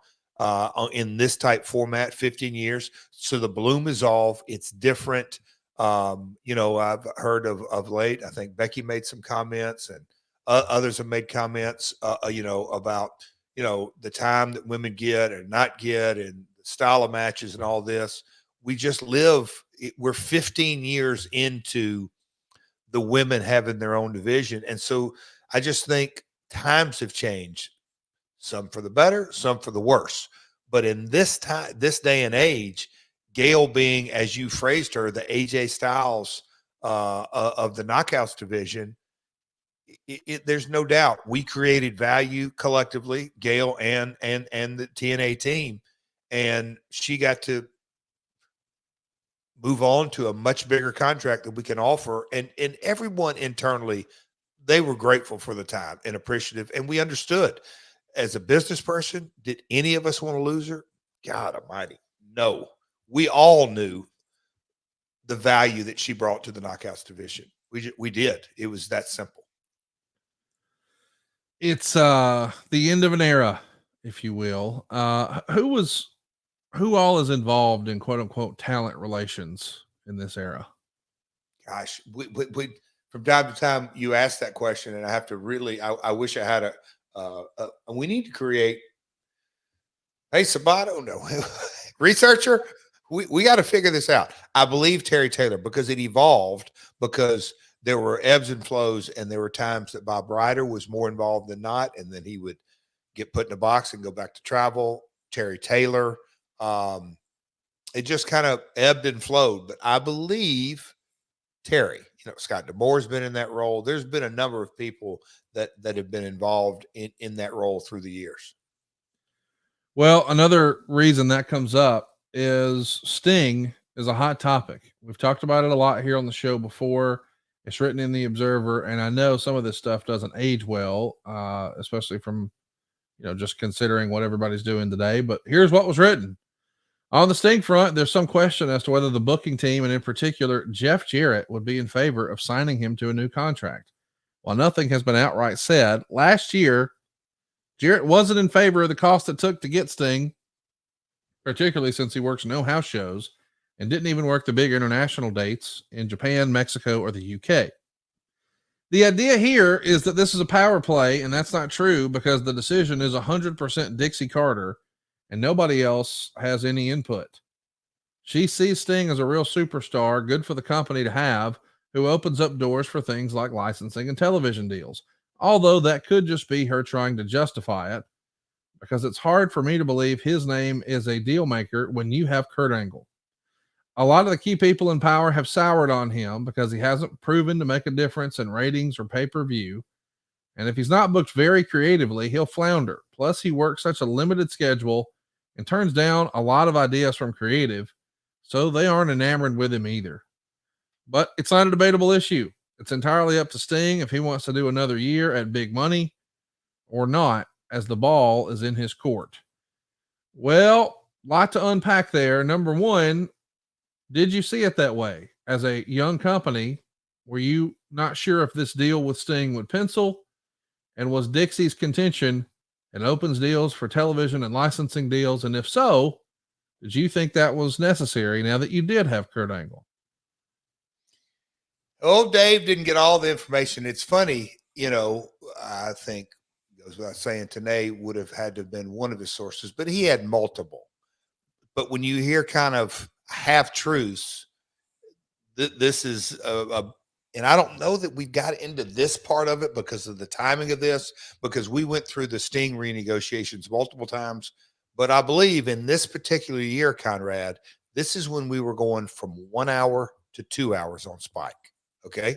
in this type format 15 years. So the bloom is off. It's different. I've heard of late, I think Becky made some comments, and others have made comments, about, the time that women get or not get, and style of matches and all this. We just we're 15 years into the women having their own division. And so I just think times have changed, some for the better, some for the worse. But in this day and age, Gail being, as you phrased her, the AJ Styles of the Knockouts division, there's no doubt we created value collectively, Gail and the TNA team, and she got to move on to a much bigger contract that we can offer. And everyone internally, they were grateful for the time and appreciative. And we understood, as a business person, did any of us want to lose her? God almighty, no. We all knew the value that she brought to the Knockouts division. We did. It was that simple. It's the end of an era, if you will. Who all is involved in quote unquote talent relations in this era? Gosh, we from time to time you ask that question, and I have to really, I wish I had we need to create, hey, Sabato, no, researcher, we got to figure this out. I believe Terry Taylor, because it evolved, because there were ebbs and flows, and there were times that Bob Ryder was more involved than not, and then he would get put in a box and go back to travel. Terry Taylor, it just kind of ebbed and flowed. But I believe Terry, Scott DeMoore's been in that role. There's been a number of people that have been involved in that role through the years. Well, another reason that comes up is Sting is a hot topic. We've talked about it a lot here on the show before. It's written in the Observer, and I know some of this stuff doesn't age well, especially from, just considering what everybody's doing today. But here's what was written. On the Sting front, there's some question as to whether the booking team, and in particular Jeff Jarrett, would be in favor of signing him to a new contract. While nothing has been outright said, last year, Jarrett wasn't in favor of the cost it took to get Sting, particularly since he works no house shows and didn't even work the big international dates in Japan, Mexico, or the UK. The idea here is that this is a power play, and that's not true, because the decision is 100% Dixie Carter, and nobody else has any input. She sees Sting as a real superstar, good for the company to have, who opens up doors for things like licensing and television deals. Although that could just be her trying to justify it, because it's hard for me to believe his name is a deal maker when you have Kurt Angle. A lot of the key people in power have soured on him because he hasn't proven to make a difference in ratings or pay-per-view. And if he's not booked very creatively, he'll flounder. Plus, he works such a limited schedule and turns down a lot of ideas from creative, so they aren't enamored with him either. But it's not a debatable issue. It's entirely up to Sting if he wants to do another year at big money or not, as the ball is in his court. Well, lot to unpack there. Number one, did you see it that way? As a young company, were you not sure if this deal with Sting would pencil? And was Dixie's contention, it opens deals for television and licensing deals? And if so, did you think that was necessary now that you did have Kurt Angle? Old Dave didn't get all the information. It's funny, I think, goes without saying, Tenay would have had to have been one of his sources, but he had multiple. But when you hear kind of half truths, this is and I don't know that we got into this part of it because of the timing of this, because we went through the Sting renegotiations multiple times. But I believe in this particular year, Conrad, this is when we were going from 1 hour to 2 hours on Spike. Okay.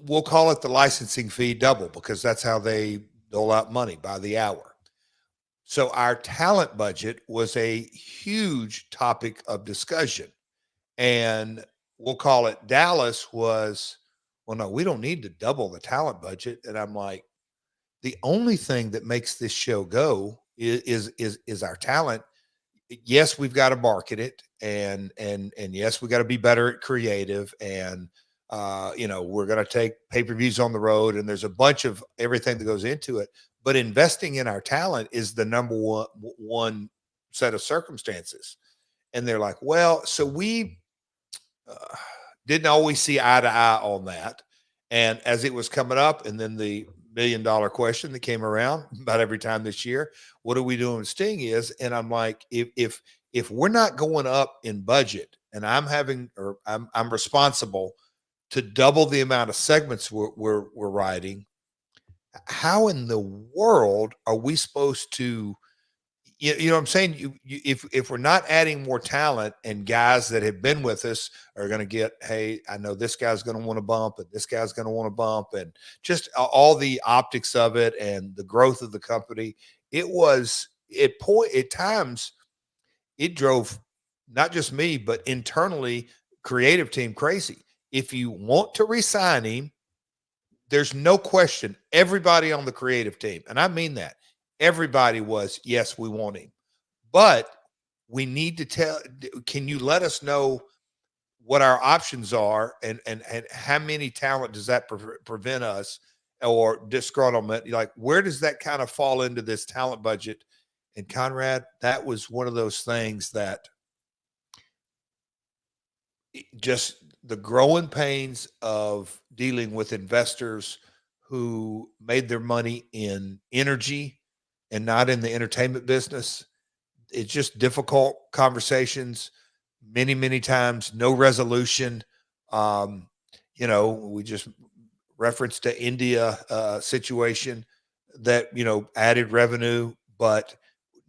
We'll call it the licensing fee double, because that's how they dole out money, by the hour. So our talent budget was a huge topic of discussion, and we'll call it Dallas was, well, no, we don't need to double the talent budget. And I'm like, the only thing that makes this show go is our talent. Yes, we've got to market it, and yes, we got to be better at creative, and we're going to take pay-per-views on the road, and there's a bunch of everything that goes into it. But investing in our talent is the number one set of circumstances. And they're like, well, so we didn't always see eye to eye on that. And as it was coming up, and then the million question that came around about every time this year. What are we doing with Sting is, and I'm like, if we're not going up in budget and I'm responsible to double the amount of segments we're writing, how in the world are we supposed to, you know what I'm saying? If we're not adding more talent and guys that have been with us are going to get, hey, I know this guy's going to want to bump and this guy's going to want to bump, and just all the optics of it and the growth of the company, at times it drove not just me, but internally creative team crazy. If you want to re-sign him, there's no question everybody on the creative team, and I mean that, everybody was, yes, we want him. But we need to can you let us know what our options are and how many talent does that prevent us or disgruntlement? Like, where does that kind of fall into this talent budget? And Conrad, that was one of those things that just the growing pains of dealing with investors who made their money in energy and not in the entertainment business. It's just difficult conversations, many, many times, no resolution. We just referenced the India situation that, added revenue, but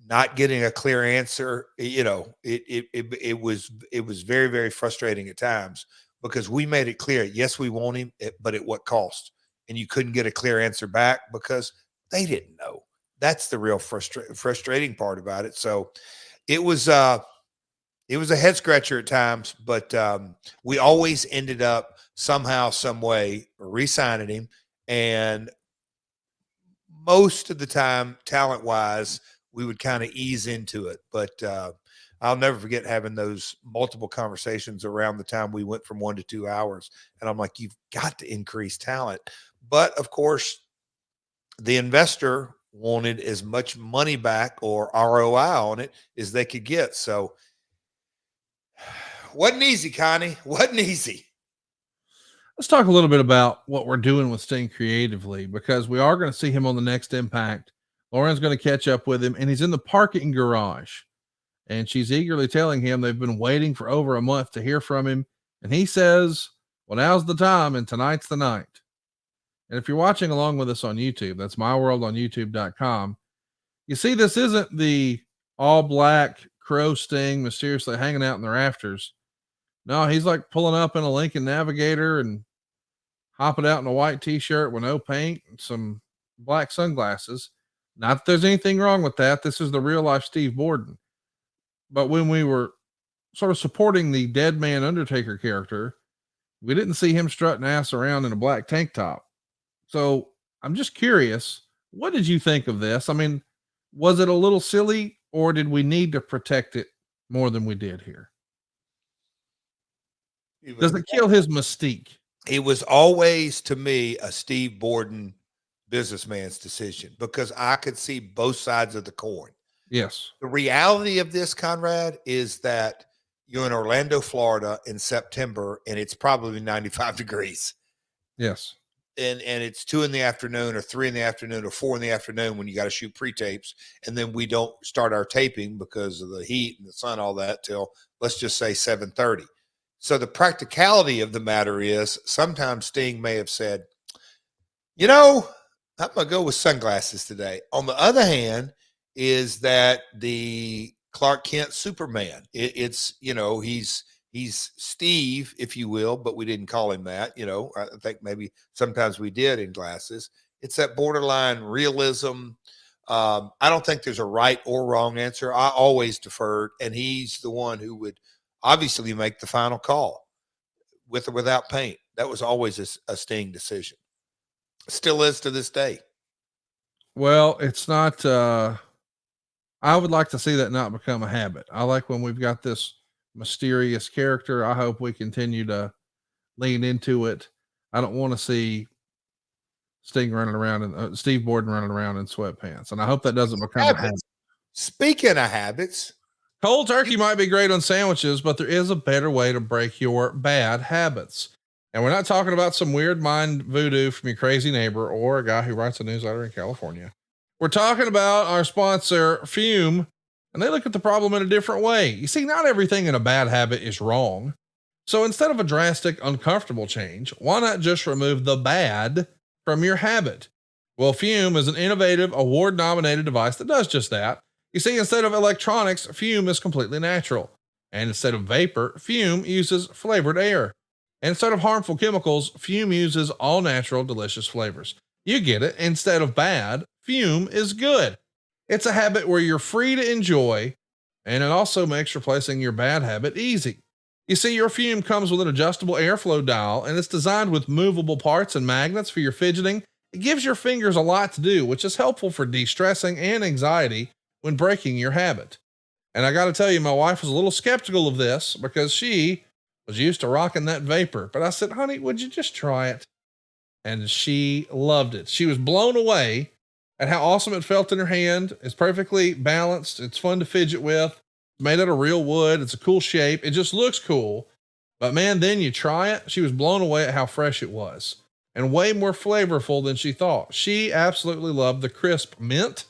not getting a clear answer. It was very, very frustrating at times because we made it clear, yes, we want him, but at what cost? And you couldn't get a clear answer back because they didn't know. That's the real frustrating part about it. So it was a head scratcher at times, but we always ended up somehow, some way re-signing him. And most of the time, talent wise, we would kind of ease into it. But I'll never forget having those multiple conversations around the time we went from 1 to 2 hours. And I'm like, you've got to increase talent. But of course, the investor wanted as much money back or ROI on it as they could get. So wasn't easy, Connie. Wasn't easy. Let's talk a little bit about what we're doing with Sting creatively, because we are going to see him on the next Impact. Lauren's going to catch up with him, and he's in the parking garage, and she's eagerly telling him they've been waiting for over a month to hear from him. And he says, well, now's the time, and tonight's the night. And if you're watching along with us on YouTube, that's myworldonyoutube.com. You see, this isn't the all black crow Sting mysteriously hanging out in the rafters. No, he's like pulling up in a Lincoln Navigator and hopping out in a white t-shirt with no paint and some black sunglasses. Not that there's anything wrong with that. This is the real life Steve Borden. But when we were sort of supporting the Dead Man Undertaker character, we didn't see him strutting ass around in a black tank top. So I'm just curious, what did you think of this? I mean, was it a little silly, or did we need to protect it more than we did here? Does it kill his mystique? It was always, to me, a Steve Borden businessman's decision because I could see both sides of the coin. Yes. The reality of this, Conrad, is that you're in Orlando, Florida in September, and it's probably 95 degrees. Yes. And it's 2 p.m. or 3 p.m. or 4 p.m. when you got to shoot pre-tapes. And then we don't start our taping because of the heat and the sun, all that, till, let's just say, 7:30. So the practicality of the matter is sometimes Sting may have said, I'm going to go with sunglasses today. On the other hand, is that the Clark Kent Superman. It's he's Steve, if you will, but we didn't call him that. I think maybe sometimes we did in glasses. It's that borderline realism. I don't think there's a right or wrong answer. I always deferred, and he's the one who would obviously make the final call with or without paint. That was always a Sting decision. Still is to this day. Well, it's not, I would like to see that not become a habit. I like when we've got this mysterious character. I hope we continue to lean into it. I don't want to see Sting running around and Steve Borden running around in sweatpants. And I hope that doesn't become a habit. Speaking of habits, cold turkey might be great on sandwiches, but there is a better way to break your bad habits. And we're not talking about some weird mind voodoo from your crazy neighbor or a guy who writes a newsletter in California. We're talking about our sponsor, Fume, and they look at the problem in a different way. You see, not everything in a bad habit is wrong. So instead of a drastic, uncomfortable change, why not just remove the bad from your habit? Well, Fume is an innovative, award-nominated device that does just that. You see, instead of electronics, Fume is completely natural. And instead of vapor, Fume uses flavored air. And instead of harmful chemicals, Fume uses all natural, delicious flavors. You get it. Instead of bad, Fume is good. It's a habit where you're free to enjoy, and it also makes replacing your bad habit easy. You see, your Fume comes with an adjustable airflow dial, and it's designed with movable parts and magnets for your fidgeting. It gives your fingers a lot to do, which is helpful for de-stressing and anxiety when breaking your habit. And I got to tell you, my wife was a little skeptical of this because she was used to rocking that vapor. But I said, honey, would you just try it? And she loved it. She was blown away at how awesome it felt in her hand. It's perfectly balanced. It's fun to fidget with. It's made out of real wood. It's a cool shape. It just looks cool. But man, then you try it. She was blown away at how fresh it was and way more flavorful than she thought. She absolutely loved the crisp mint.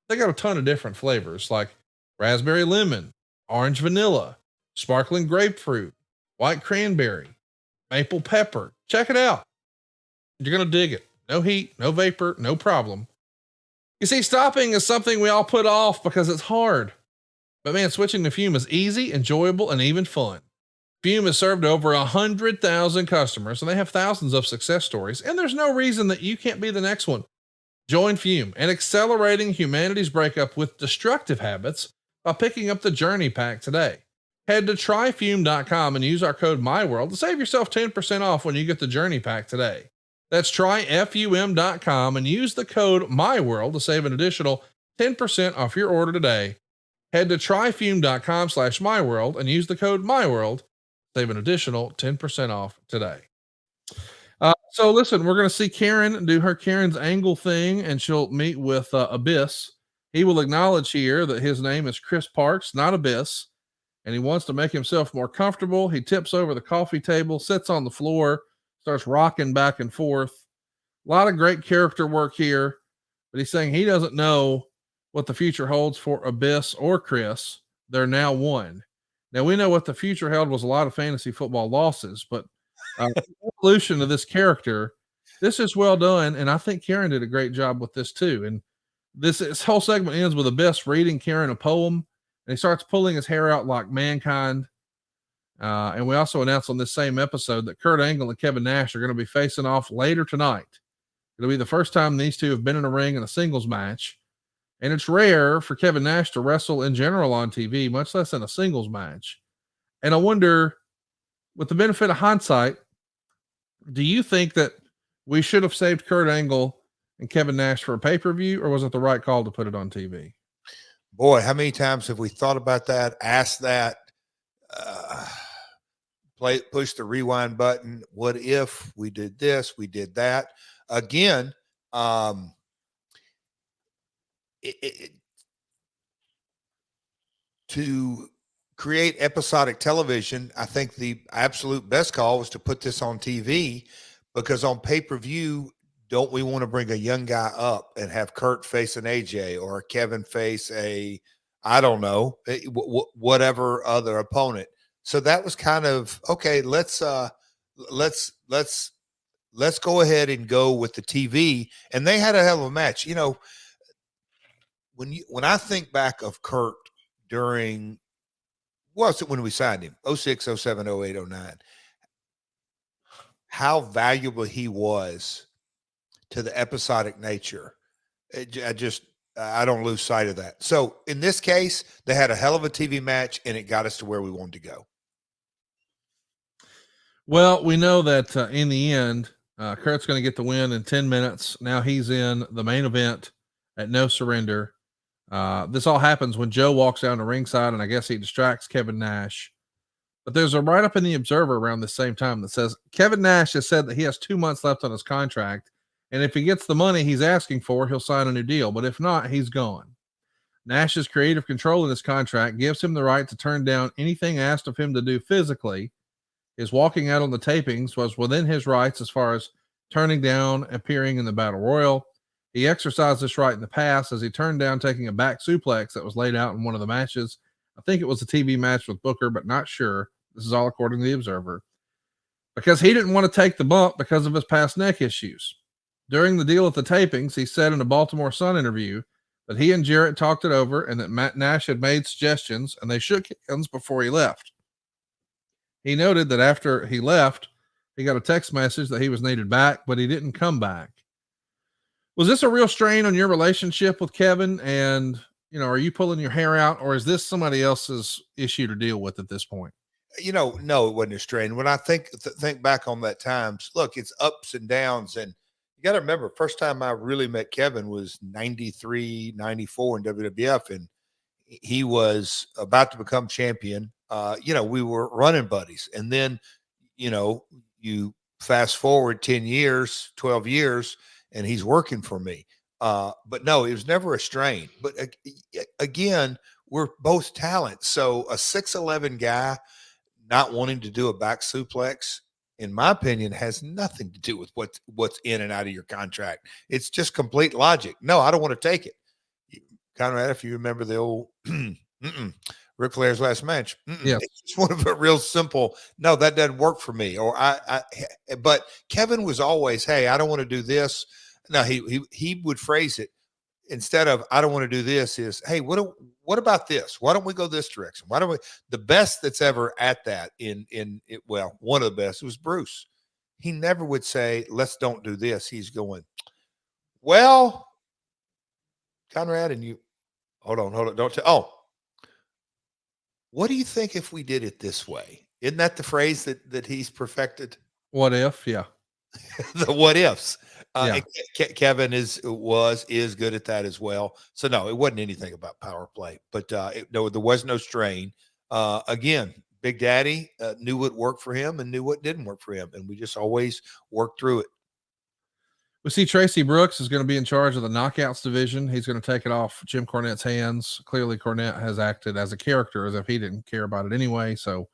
They got a ton of different flavors like raspberry lemon, orange vanilla, sparkling grapefruit, white cranberry, maple pepper. Check it out. You're going to dig it. No heat, no vapor, no problem. You see, stopping is something we all put off because it's hard. But man, switching to Fume is easy, enjoyable, and even fun. Fume has served over 100,000 customers, and they have thousands of success stories. And there's no reason that you can't be the next one. Join Fume in accelerating humanity's breakup with destructive habits by picking up the Journey Pack today. Head to tryfume.com and use our code MyWorld to save yourself 10% off when you get the Journey Pack today. That's tryfum.com and use the code MyWorld to save an additional 10% off your order today. Head to tryfume.com/MyWorld and use the code MyWorld. Save an additional 10% off today. So listen, we're going to see Karen do her Karen's Angle thing, and she'll meet with Abyss. He will acknowledge here that his name is Chris Parks, not Abyss, and he wants to make himself more comfortable. He tips over the coffee table, sits on the floor, starts rocking back and forth. A lot of great character work here, but he's saying he doesn't know what the future holds for Abyss or Chris. They're now one. Now we know what the future held was a lot of fantasy football losses, but the evolution of this character, this is well done. And I think Karen did a great job with this too. And this whole segment ends with Abyss reading Karen a poem, and he starts pulling his hair out like Mankind. And we also announced on this same episode that Kurt Angle and Kevin Nash are going to be facing off later tonight. It'll be the first time these two have been in a ring in a singles match. And it's rare for Kevin Nash to wrestle in general on TV, much less in a singles match. And I wonder, with the benefit of hindsight, do you think that we should have saved Kurt Angle and Kevin Nash for a pay-per-view, or was it the right call to put it on TV? Boy, how many times have we thought about that, asked that, push the rewind button? What if we did this, we did that? Again, to create episodic television, I think the absolute best call was to put this on TV, because on pay-per-view, don't we want to bring a young guy up and have Kurt face an AJ or Kevin face a, I don't know, whatever other opponent. So that was kind of, okay, let's go ahead and go with the TV. And they had a hell of a match. You know, when I think back of Kurt during, was it when we signed him? 06, 07, 08, 09. How valuable he was to the episodic nature. I don't lose sight of that. So in this case, they had a hell of a TV match, and it got us to where we wanted to go. Well, we know that in the end, Kurt's going to get the win in 10 minutes. Now he's in the main event at No Surrender. This all happens when Joe walks down to ringside, and I guess he distracts Kevin Nash. But there's a write-up in the Observer around the same time that says Kevin Nash has said that he has 2 months left on his contract, and if he gets the money he's asking for, he'll sign a new deal. But if not, he's gone. Nash's creative control in his contract gives him the right to turn down anything asked of him to do physically, His walking out on the tapings was within his rights as far as turning down appearing in the Battle Royal. He exercised this right in the past as he turned down taking a back suplex that was laid out in one of the matches. I think it was a TV match with Booker, but not sure. This is all according to the Observer. Because he didn't want to take the bump because of his past neck issues. During the deal at the tapings, he said in a Baltimore Sun interview that he and Jarrett talked it over and that Matt Nash had made suggestions and they shook hands before he left. He noted that after he left, he got a text message that he was needed back, but he didn't come back. Was this a real strain on your relationship with Kevin? And, you know, are you pulling your hair out, or is this somebody else's issue to deal with at this point? You know, no, it wasn't a strain. When I think back on that times, look, it's ups and downs. And you got to remember, first time I really met Kevin was 93, 94 in WWF. And he was about to become champion. You know, we were running buddies. And then, you know, you fast forward 10 years, 12 years, and he's working for me. But no, it was never a strain. But again, we're both talent. So a 6'11" guy not wanting to do a back suplex, in my opinion, has nothing to do with what's in and out of your contract. It's just complete logic. No, I don't want to take it. Conrad, if you remember the old Ric Flair's last match, yeah, it's just one of a real simple, no, that doesn't work for me. Or but Kevin was always, hey, I don't want to do this. No, he would phrase it instead of I don't want to do this is, hey, what about this? Why don't we go this direction? Why don't we? The best that's ever at that well, one of the best was Bruce. He never would say, let's don't do this. He's going, well, Conrad, and you hold on, don't tell. What do you think if we did it this way? Isn't that the phrase that he's perfected? What if? Yeah. The what ifs. Yeah. Kevin is good at that as well. So no, it wasn't anything about power play, but no, there was no strain. Again, Big Daddy knew what worked for him and knew what didn't work for him, and we just always worked through it. We see Tracy Brooks is going to be in charge of the knockouts division. He's going to take it off Jim Cornette's hands. Clearly, Cornette has acted as a character as if he didn't care about it anyway. So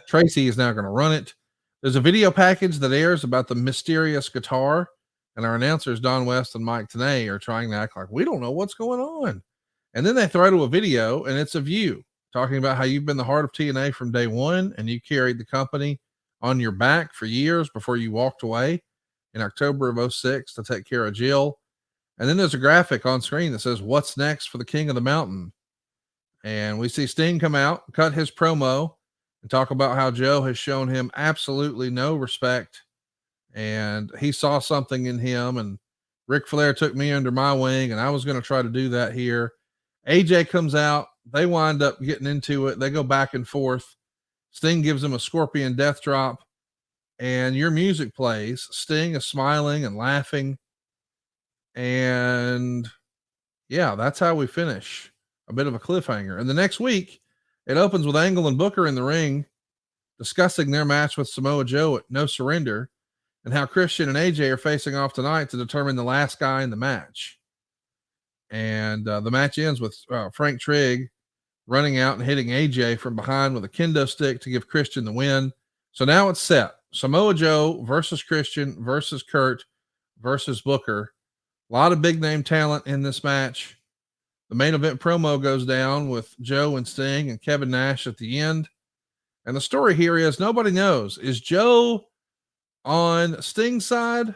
Tracy is now going to run it. There's a video package that airs about the mysterious guitar, and our announcers, Don West and Mike Tenay, are trying to act like we don't know what's going on. And then they throw to a video, and it's of you talking about how you've been the heart of TNA from day one, and you carried the company on your back for years before you walked away in October of 2006 to take care of Jill. And then there's a graphic on screen that says, what's next for the King of the Mountain? And we see Sting come out, cut his promo, and talk about how Joe has shown him absolutely no respect. And he saw something in him, and Ric Flair took me under my wing, and I was going to try to do that here. AJ comes out. They wind up getting into it. They go back and forth. Sting gives him a scorpion death drop, and your music plays. Sting is smiling and laughing. And yeah, that's how we finish. A bit of a cliffhanger. And the next week, it opens with Angle and Booker in the ring discussing their match with Samoa Joe at No Surrender, and how Christian and AJ are facing off tonight to determine the last guy in the match. And the match ends with Frank Trigg running out and hitting AJ from behind with a kendo stick to give Christian the win. So now it's set. Samoa Joe versus Christian versus Kurt versus Booker. A lot of big name talent in this match. The main event promo goes down with Joe and Sting and Kevin Nash at the end. And the story here is nobody knows. Is Joe on Sting's side?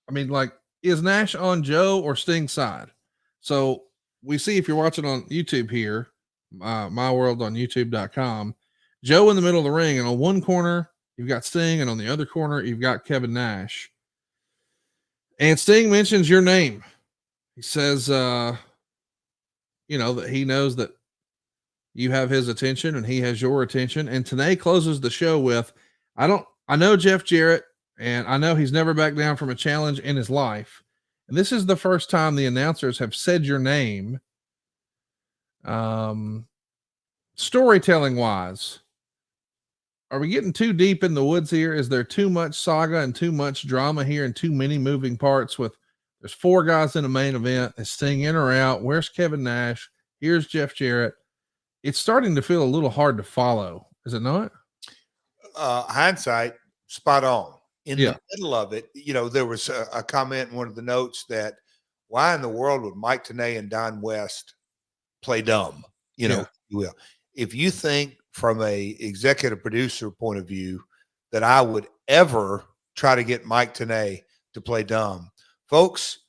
I mean, like, is Nash on Joe or Sting's side? So we see, if you're watching on YouTube here, my world on youtube.com, Joe in the middle of the ring, and on one corner you've got Sting, and on the other corner you've got Kevin Nash. And Sting mentions your name. He says, you know, that he knows that you have his attention and he has your attention. And Tenay closes the show with, I know Jeff Jarrett, and I know he's never backed down from a challenge in his life. And this is the first time the announcers have said your name. Storytelling wise, are we getting too deep in the woods here? Is there too much saga and too much drama here and too many moving parts with, there's 4 guys in the main event. Is Sting in or out? Where's Kevin Nash? Here's Jeff Jarrett. It's starting to feel a little hard to follow. Is it not? hindsight, spot on. In Yeah. the middle of it, there was a comment in one of the notes that why in the world would Mike Tenay and Don West play dumb? Yeah. You will. If you think from a executive producer point of view that I would ever try to get Mike Tenay to play dumb, folks,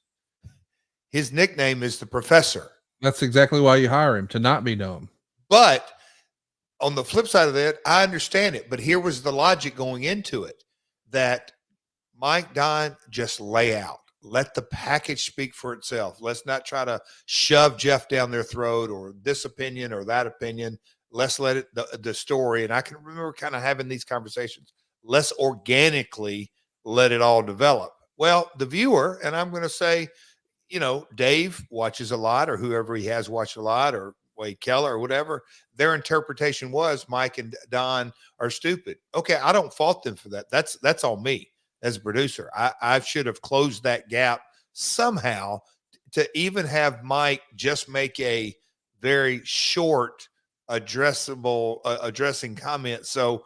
his nickname is the Professor. That's exactly why you hire him, to not be dumb. But on the flip side of that, I understand it. But here was the logic going into it, that Mike, Don, just lay out. Let the package speak for itself. Let's not try to shove Jeff down their throat or this opinion or that opinion. Let's let it, the story. And I can remember kind of having these conversations. Let's organically let it all develop. Well, the viewer, and I'm going to say, Dave watches a lot, or whoever he has watched a lot, or Wade Keller or whatever, their interpretation was Mike and Don are stupid. Okay, I don't fault them for that. That's on me as a producer. I should have closed that gap somehow to even have Mike just make a very short addressing comment. So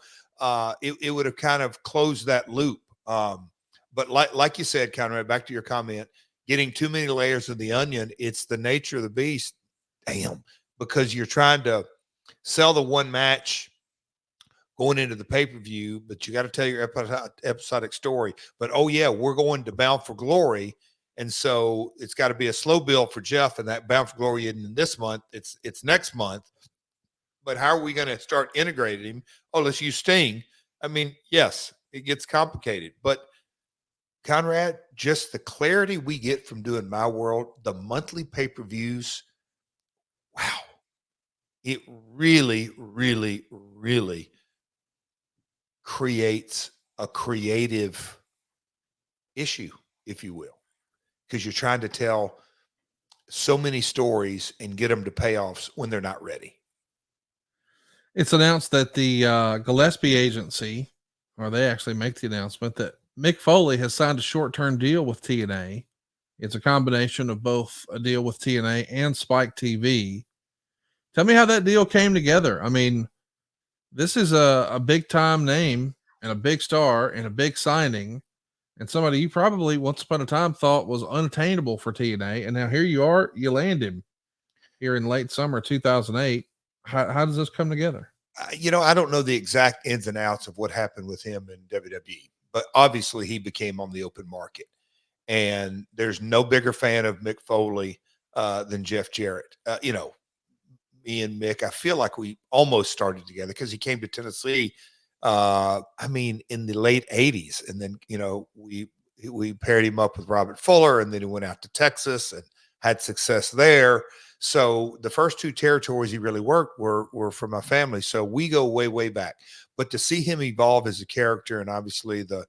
it would have kind of closed that loop. But like you said, Conrad, back to your comment, getting too many layers of the onion, it's the nature of the beast. Damn. Because you're trying to sell the one match going into the pay-per-view, but you got to tell your episodic story. But, oh, yeah, we're going to Bound for Glory, and so it's got to be a slow build for Jeff, and that Bound for Glory isn't this month. It's next month. But how are we going to start integrating him? Oh, let's use Sting. I mean, yes, it gets complicated. But, Conrad, just the clarity we get from doing My World, the monthly pay-per-views, wow. It really, really, really creates a creative issue, if you will, because you're trying to tell so many stories and get them to payoffs when they're not ready. It's announced that the Gillespie agency, or they actually make the announcement that Mick Foley has signed a short-term deal with TNA. It's a combination of both a deal with TNA and Spike TV. Tell me how that deal came together. I mean, this is a big time name and a big star and a big signing, and somebody you probably once upon a time thought was unattainable for TNA. And now here you are, you land him here in late summer 2008. How does this come together? I don't know the exact ins and outs of what happened with him in WWE, but obviously he became on the open market. And there's no bigger fan of Mick Foley than Jeff Jarrett. Me and Mick, I feel like we almost started together because he came to Tennessee, in the late 80s. And then, we paired him up with Robert Fuller, and then he went out to Texas and had success there. So the first two territories he really worked were for my family. So we go way, way back. But to see him evolve as a character, and obviously the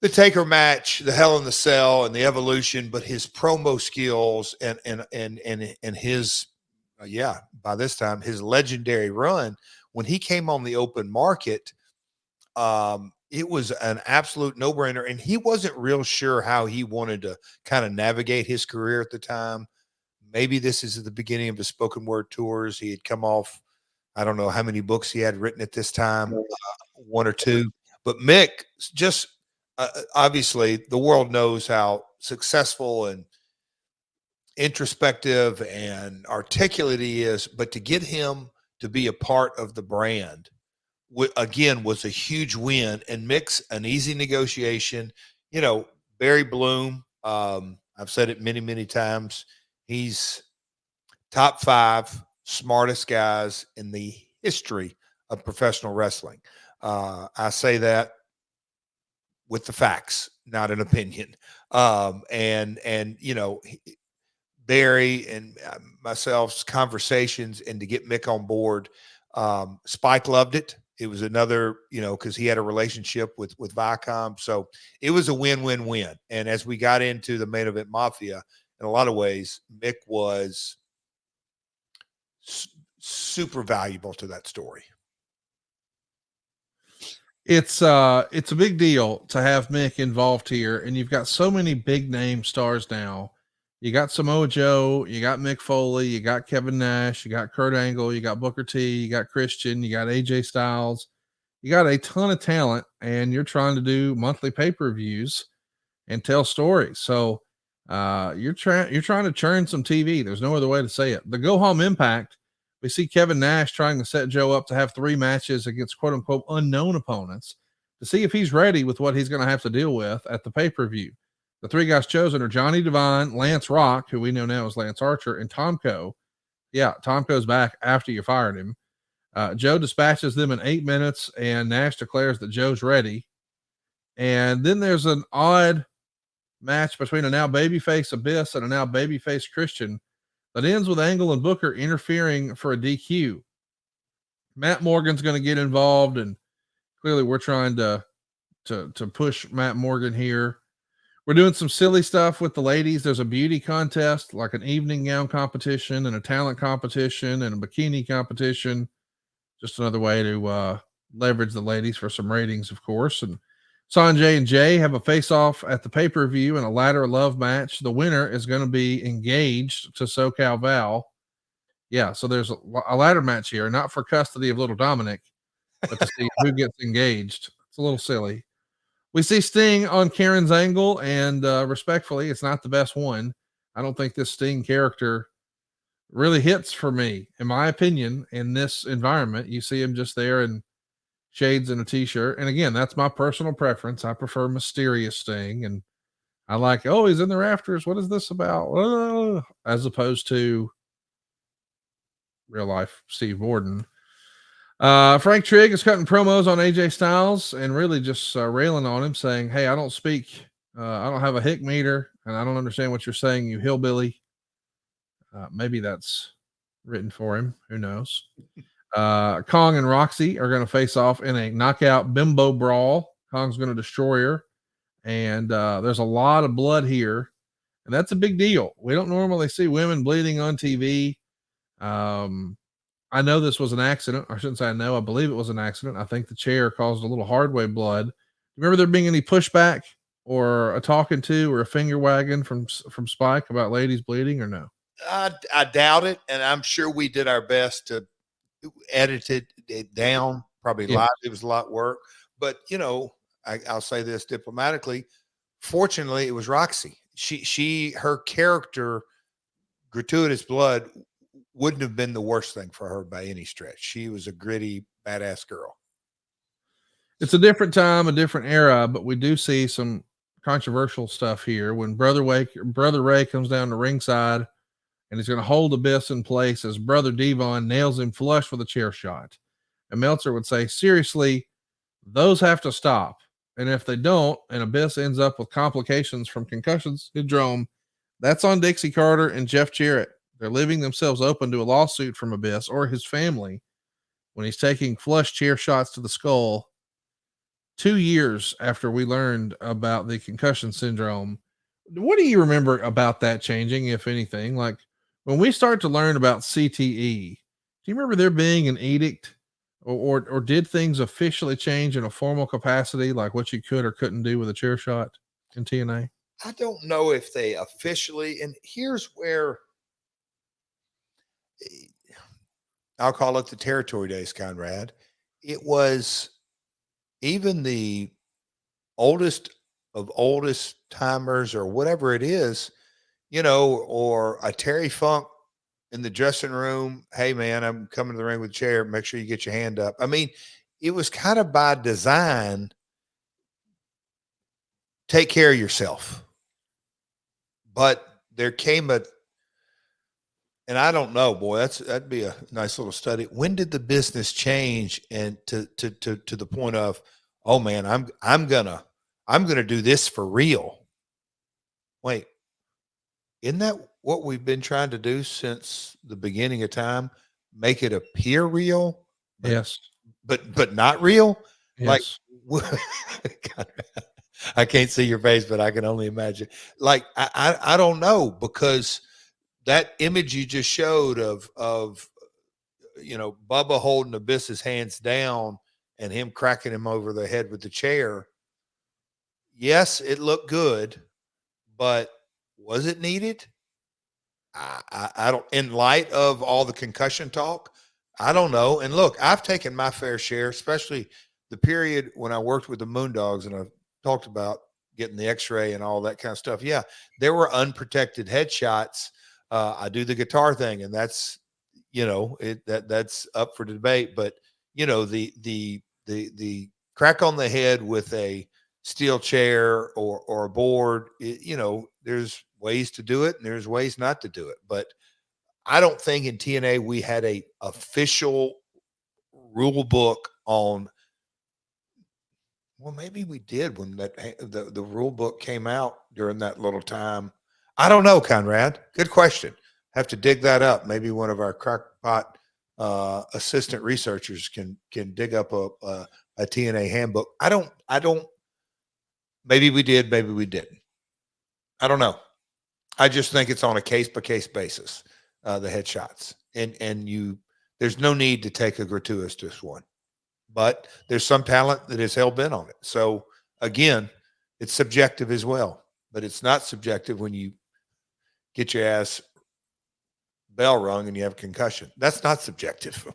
Taker match, the Hell in the Cell, and the evolution, but his promo skills and his by this time, his legendary run, when he came on the open market, it was an absolute no-brainer. And he wasn't real sure how he wanted to kind of navigate his career at the time. Maybe this is at the beginning of his spoken word tours. He had come off, I don't know how many books he had written at this time, one or two. But Mick, just obviously, the world knows how successful and introspective and articulate he is, but to get him to be a part of the brand again was a huge win. And Mick's an easy negotiation. Barry Bloom, I've said it many, many times, he's top 5 smartest guys in the history of professional wrestling. I say that with the facts, not an opinion. Barry and myself's conversations, and to get Mick on board, Spike loved it. It was another, because he had a relationship with Viacom. So it was a win-win-win. And as we got into the Main Event Mafia, in a lot of ways, Mick was super valuable to that story. It's a big deal to have Mick involved here. And you've got so many big name stars now. You got Samoa Joe, you got Mick Foley, you got Kevin Nash, you got Kurt Angle, you got Booker T, you got Christian, you got AJ Styles, you got a ton of talent and you're trying to do monthly pay-per-views and tell stories. So you're trying to churn some TV. There's no other way to say it. The go home impact, we see Kevin Nash trying to set Joe up to have 3 matches against quote unquote unknown opponents to see if he's ready with what he's going to have to deal with at the pay-per-view. The 3 guys chosen are Johnny Devine, Lance Rock, who we know now as Lance Archer, and Tomko. Yeah, Tomko's back after you fired him. Joe dispatches them in 8 minutes, and Nash declares that Joe's ready. And then there's an odd match between a now babyface Abyss and a now babyface Christian that ends with Angle and Booker interfering for a DQ. Matt Morgan's going to get involved, and clearly we're trying to push Matt Morgan here. We're doing some silly stuff with the ladies. There's a beauty contest, like an evening gown competition and a talent competition and a bikini competition. Just another way to leverage the ladies for some ratings, of course. And Sanjay and Jay have a face-off at the pay-per-view in a ladder love match. The winner is going to be engaged to SoCal Val. Yeah, so there's a ladder match here, not for custody of little Dominic, but to see who gets engaged. It's a little silly. We see Sting on Karen's angle, and respectfully, it's not the best one. I don't think this Sting character really hits for me, in my opinion, in this environment. You see him just there in shades and a t-shirt. And again, that's my personal preference. I prefer mysterious Sting, and I like, oh, he's in the rafters. What is this about? As opposed to real life Steve Borden. Frank Trigg is cutting promos on AJ Styles and really just railing on him, saying, hey, I don't have a hick meter, and I don't understand what you're saying, you hillbilly. Maybe that's written for him. Who knows? Kong and Roxy are going to face off in a knockout bimbo brawl. Kong's going to destroy her, and there's a lot of blood here, and that's a big deal. We don't normally see women bleeding on TV. I know this was an accident. I shouldn't say I know. I believe it was an accident. I think the chair caused a little hard way blood. Remember there being any pushback or a talking to or a finger wagging from Spike about ladies bleeding, or no? I doubt it, and I'm sure we did our best to edit it down. Probably live. It was a lot of work, but I'll say this diplomatically. Fortunately, it was Roxy. Her character, gratuitous blood, wouldn't have been the worst thing for her by any stretch. She was a gritty, badass girl. It's a different time, a different era, but we do see some controversial stuff here. When Brother Ray comes down to ringside, and he's going to hold Abyss in place as Brother Devon nails him flush with a chair shot. And Meltzer would say, seriously, those have to stop. And if they don't, and Abyss ends up with complications from concussion syndrome, that's on Dixie Carter and Jeff Jarrett. They're leaving themselves open to a lawsuit from Abyss or his family when he's taking flush chair shots to the skull 2 years after we learned about the concussion syndrome. What do you remember about that changing, if anything? Like when we start to learn about CTE, do you remember there being an edict or did things officially change in a formal capacity, like what you could or couldn't do with a chair shot in TNA? I don't know if they officially, and here's where I'll call it the territory days, Conrad. It was even the oldest of oldest timers or whatever it is, or a Terry Funk in the dressing room. Hey man, I'm coming to the ring with a chair. Make sure you get your hand up. I mean, it was kind of by design. Take care of yourself. But there came and I don't know, boy, that'd be a nice little study. When did the business change and to the point of, oh man, I'm gonna do this for real? Wait, isn't that what we've been trying to do since the beginning of time? Make it appear real? Yes. But not real? Yes. Like I can't see your face, but I can only imagine. Like I don't know, because that image you just showed of Bubba holding Abyss's hands down and him cracking him over the head with the chair. Yes, it looked good, but was it needed? I don't, in light of all the concussion talk, I don't know. And look, I've taken my fair share, especially the period when I worked with the Moondogs, and I talked about getting the X-ray and all that kind of stuff. Yeah, there were unprotected headshots. I do the guitar thing, and that's, you know, that's up for debate. But you know, the crack on the head with a steel chair or a board, you know, there's ways to do it and there's ways not to do it. But I don't think in TNA we had a official rule book on. Well, maybe we did when the rule book came out during that little time. I don't know, Conrad. Good question. Have to dig that up. Maybe one of our crackpot assistant researchers can dig up a TNA handbook. I don't. Maybe we did. Maybe we didn't. I don't know. I just think it's on a case by case basis. The headshots, and there's no need to take a gratuitous one. But there's some talent that is hell-bent on it. So, again, it's subjective as well. But it's not subjective when you get your ass bell rung and you have a concussion. That's not subjective.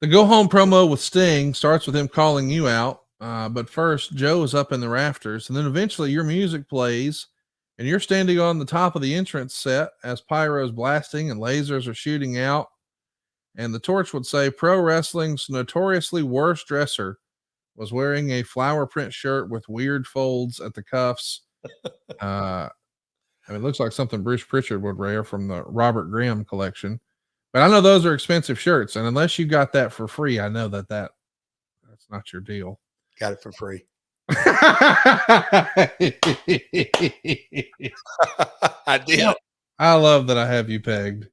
The go-home promo with Sting starts with him calling you out. But first, Joe is up in the rafters. And then eventually your music plays, and you're standing on the top of the entrance set as pyro is blasting and lasers are shooting out. And the torch would say pro wrestling's notoriously worst dresser was wearing a flower print shirt with weird folds at the cuffs. I mean, it looks like something Bruce Pritchard would wear from the Robert Graham collection. But I know those are expensive shirts. And unless you got that for free, I know that's not your deal. Got it for free. I did. I love that I have you pegged.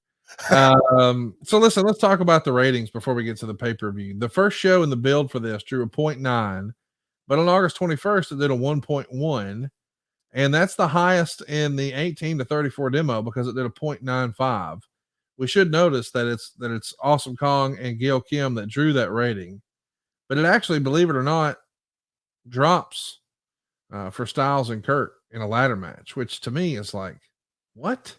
So listen, let's talk about the ratings before we get to the pay-per-view. The first show in the build for this drew a 0.9, but on August 21st, it did a 1.1, and that's the highest in the 18 to 34 demo because it did a 0.95. We should notice that it's Awesome Kong and Gail Kim that drew that rating, but it actually, believe it or not, drops for Styles and Kurt in a ladder match, which to me is like, what?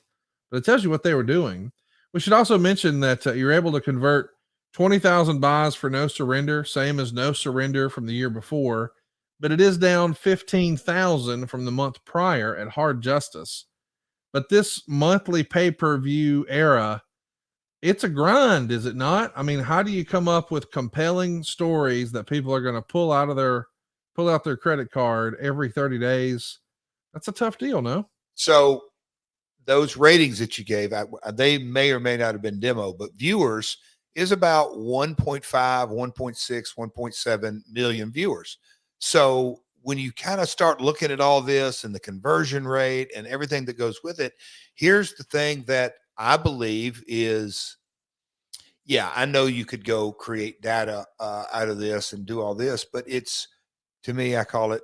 But it tells you what they were doing. We should also mention that you're able to convert 20,000 buys for No Surrender, same as No Surrender from the year before, but it is down 15,000 from the month prior at Hard Justice. But this monthly pay-per-view era, it's a grind, is it not? I mean, how do you come up with compelling stories that people are going to pull out their credit card every 30 days? That's a tough deal, no? So those ratings that you gave, they may or may not have been demo, but viewers is about 1.5, 1.6, 1.7 million viewers. So when you kind of start looking at all this and the conversion rate and everything that goes with it, here's the thing that I believe is, yeah, I know you could go create data out of this and do all this, but it's, to me, I call it,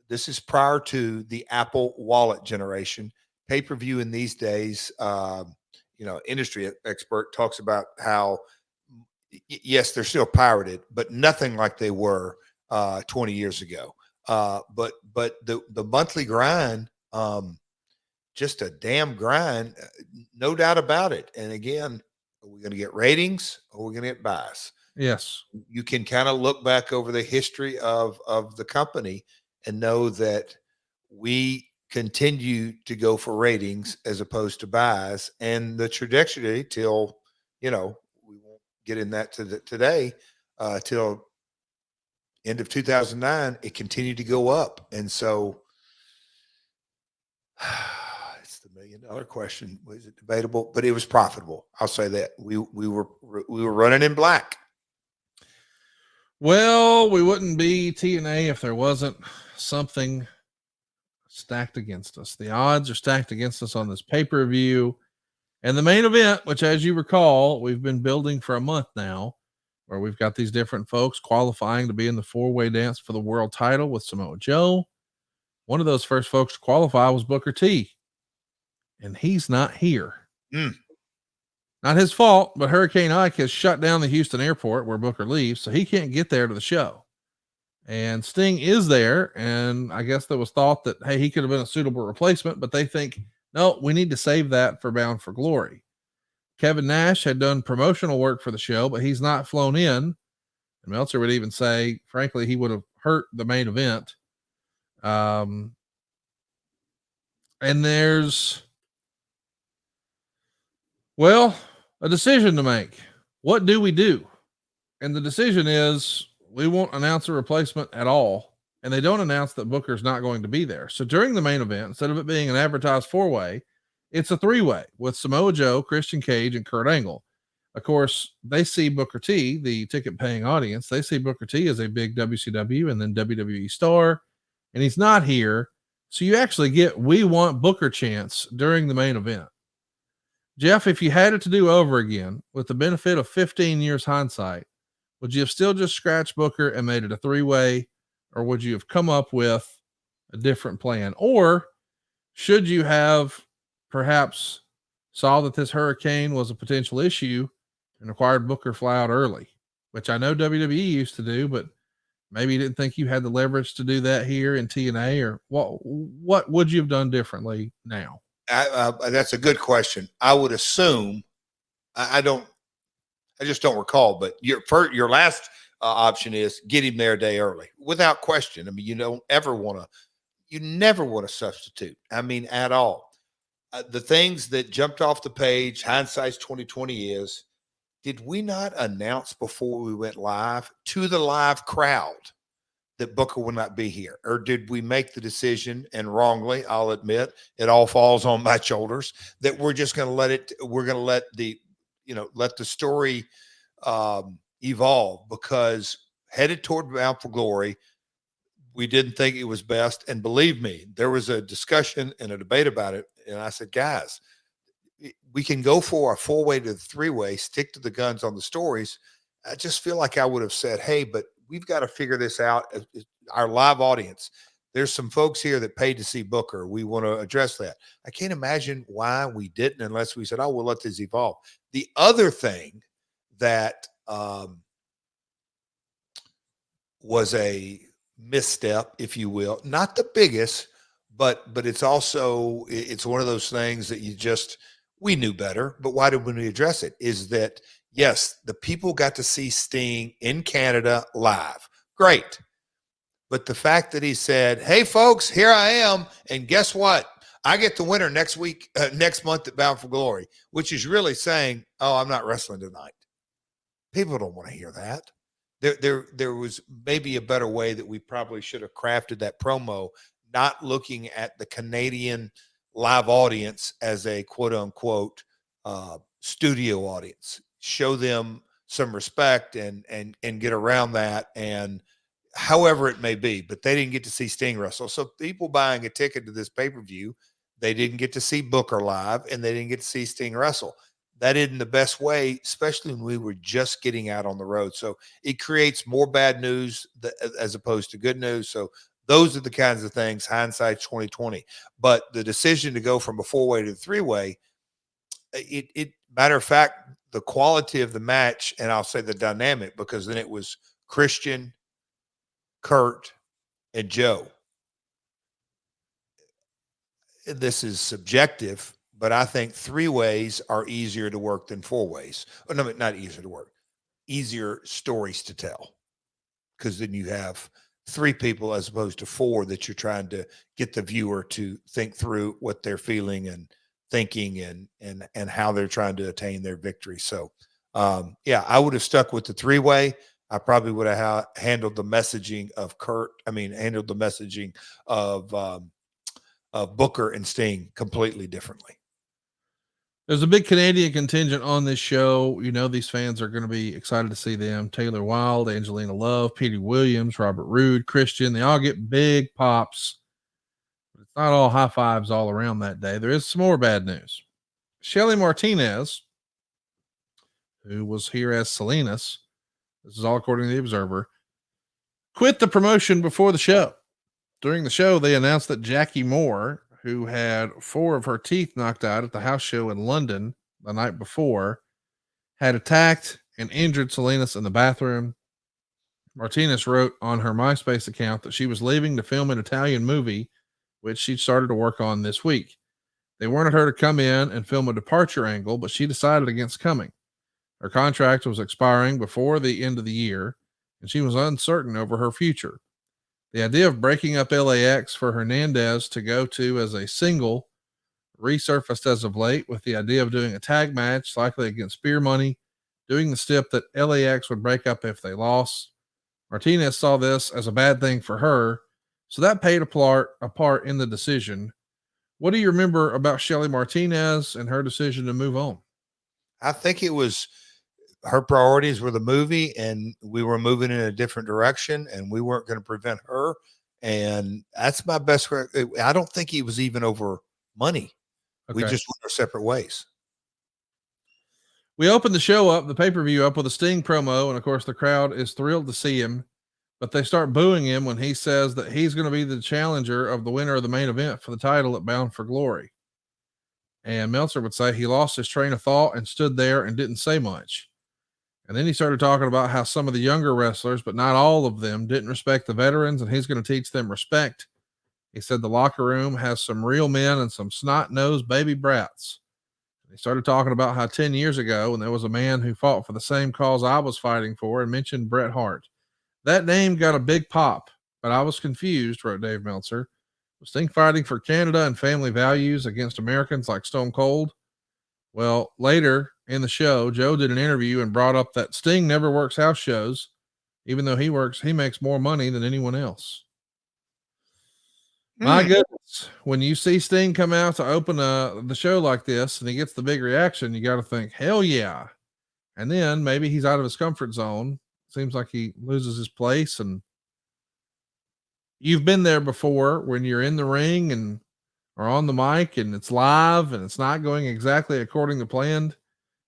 this is prior to the Apple Wallet generation. Pay-per-view in these days, industry expert talks about how, yes, they're still pirated, but nothing like they were 20 years ago. But the monthly grind, just a damn grind, no doubt about it. And again, are we going to get ratings or are we going to get buys? Yes. You can kind of look back over the history of the company and know that we continue to go for ratings as opposed to buys, and the trajectory till, we won't get in that today, till end of 2009, it continued to go up. And so it's the $1 million question. Was it debatable? But it was profitable. I'll say that we were running in black. Well, we wouldn't be TNA if there wasn't something stacked against us. The odds are stacked against us on this pay-per-view and the main event, which, as you recall, we've been building for a month now, where we've got these different folks qualifying to be in the four-way dance for the world title with Samoa Joe. One of those first folks to qualify was Booker T, and he's not here. Not his fault, but Hurricane Ike has shut down the Houston airport where Booker leaves, so he can't get there to the show. And Sting is there, and I guess there was thought that, hey, he could have been a suitable replacement, but they think, no, we need to save that for Bound for Glory. Kevin Nash had done promotional work for the show, but he's not flown in. And Meltzer would even say, frankly, he would have hurt the main event. And there's, well, a decision to make. What do we do? And the decision is we won't announce a replacement at all. And they don't announce that Booker's not going to be there. So during the main event, instead of it being an advertised 4-way, it's a 3-way with Samoa Joe, Christian Cage, and Kurt Angle. Of course, they see Booker T, the ticket paying audience, they see Booker T as a big WCW and then WWE star, and he's not here. So you actually get "We Want Booker" chants during the main event. Jeff, if you had it to do over again with the benefit of 15 years hindsight, would you have still just scratched Booker and made it a 3-way, or would you have come up with a different plan? Or should you have perhaps saw that this hurricane was a potential issue and required Booker fly out early, which I know WWE used to do, but maybe you didn't think you had the leverage to do that here in TNA, or what would you have done differently now? That's a good question. I would assume, I just don't recall, but your last option is get him there a day early, without question. I mean, you never want to substitute. I mean, at all. The things that jumped off the page, hindsight's 2020, is, did we not announce before we went live to the live crowd that Booker will not be here? Or did we make the decision, and wrongly, I'll admit, it all falls on my shoulders, that we're just going to let the story evolve, because headed toward Bound for Glory, we didn't think it was best. And believe me, there was a discussion and a debate about it. And I said, guys, we can go for a 4-way to the 3-way, stick to the guns on the stories. I just feel like I would have said, hey, but we've got to figure this out. Our live audience, there's some folks here that paid to see Booker. We want to address that. I can't imagine why we didn't, unless we said, oh, we'll let this evolve. The other thing that was a misstep, if you will, not the biggest, but it's one of those things that we knew better, but why did we address it? Is that, yes, the people got to see Sting in Canada live. Great. But the fact that he said, hey folks, here I am. And guess what? I get the winner next month at Bound for Glory, which is really saying, oh, I'm not wrestling tonight. People don't want to hear that. There was maybe a better way that we probably should have crafted that promo, not looking at the Canadian live audience as a quote unquote studio audience. Show them some respect and get around that, and however it may be. But they didn't get to see Sting wrestle. So people buying a ticket to this pay-per-view, they didn't get to see Booker live, and they didn't get to see Sting wrestle. That isn't the best way, especially when we were just getting out on the road. So it creates more bad news as opposed to good news. So those are the kinds of things, hindsight 2020. But the decision to go from a 4-way to the 3-way, it matter of fact, the quality of the match, and I'll say the dynamic, because then it was Christian, Kurt, and Joe. This is subjective, but I think 3-ways are easier to work than 4-ways. Oh, no, not easier to work. Easier stories to tell, because then you have 3 people as opposed to 4 that you're trying to get the viewer to think through what they're feeling and thinking and how they're trying to attain their victory. So, I would have stuck with the 3-way. I probably would have handled the messaging of handled the messaging of Booker and Sting completely differently. There's a big Canadian contingent on this show. You know, these fans are going to be excited to see them. Taylor Wilde, Angelina Love, Petey Williams, Robert Roode, Christian. They all get big pops. But it's not all high fives all around that day. There is some more bad news. Shelly Martinez, who was here as Salinas, this is all according to the Observer, quit the promotion before the show. During the show, they announced that Jackie Moore, who had 4 of her teeth knocked out at the house show in London the night before, had attacked and injured Salinas in the bathroom. Martinez wrote on her MySpace account that she was leaving to film an Italian movie, which she started to work on this week. They wanted her to come in and film a departure angle, but she decided against coming. Her contract was expiring before the end of the year, and she was uncertain over her future. The idea of breaking up LAX for Hernandez to go to as a single resurfaced as of late, with the idea of doing a tag match, likely against Spear Money, doing the stip that LAX would break up if they lost. Martinez saw this as a bad thing for her, so that played a part in the decision. What do you remember about Shelly Martinez and her decision to move on? I think it was her priorities were the movie, and we were moving in a different direction, and we weren't going to prevent her. And that's my best. I don't think it was even over money. Okay. We just went our separate ways. We opened the show up, the pay-per-view up with a Sting promo, and of course the crowd is thrilled to see him, but they start booing him when he says that he's going to be the challenger of the winner of the main event for the title at Bound for Glory. And Meltzer would say he lost his train of thought and stood there and didn't say much. And then he started talking about how some of the younger wrestlers, but not all of them, didn't respect the veterans, and he's going to teach them respect. He said the locker room has some real men and some snot-nosed baby brats. He started talking about how 10 years ago, when there was a man who fought for the same cause I was fighting for, and mentioned Bret Hart. That name got a big pop, but I was confused, wrote Dave Meltzer. Was Sting fighting for Canada and family values against Americans like Stone Cold? Well, later in the show, Joe did an interview and brought up that Sting never works house shows. Even though he makes more money than anyone else. My goodness, when you see Sting come out to open the show like this and he gets the big reaction, you got to think, hell yeah. And then maybe he's out of his comfort zone. Seems like he loses his place. And you've been there before when you're in the ring and or on the mic and it's live and it's not going exactly according to plan.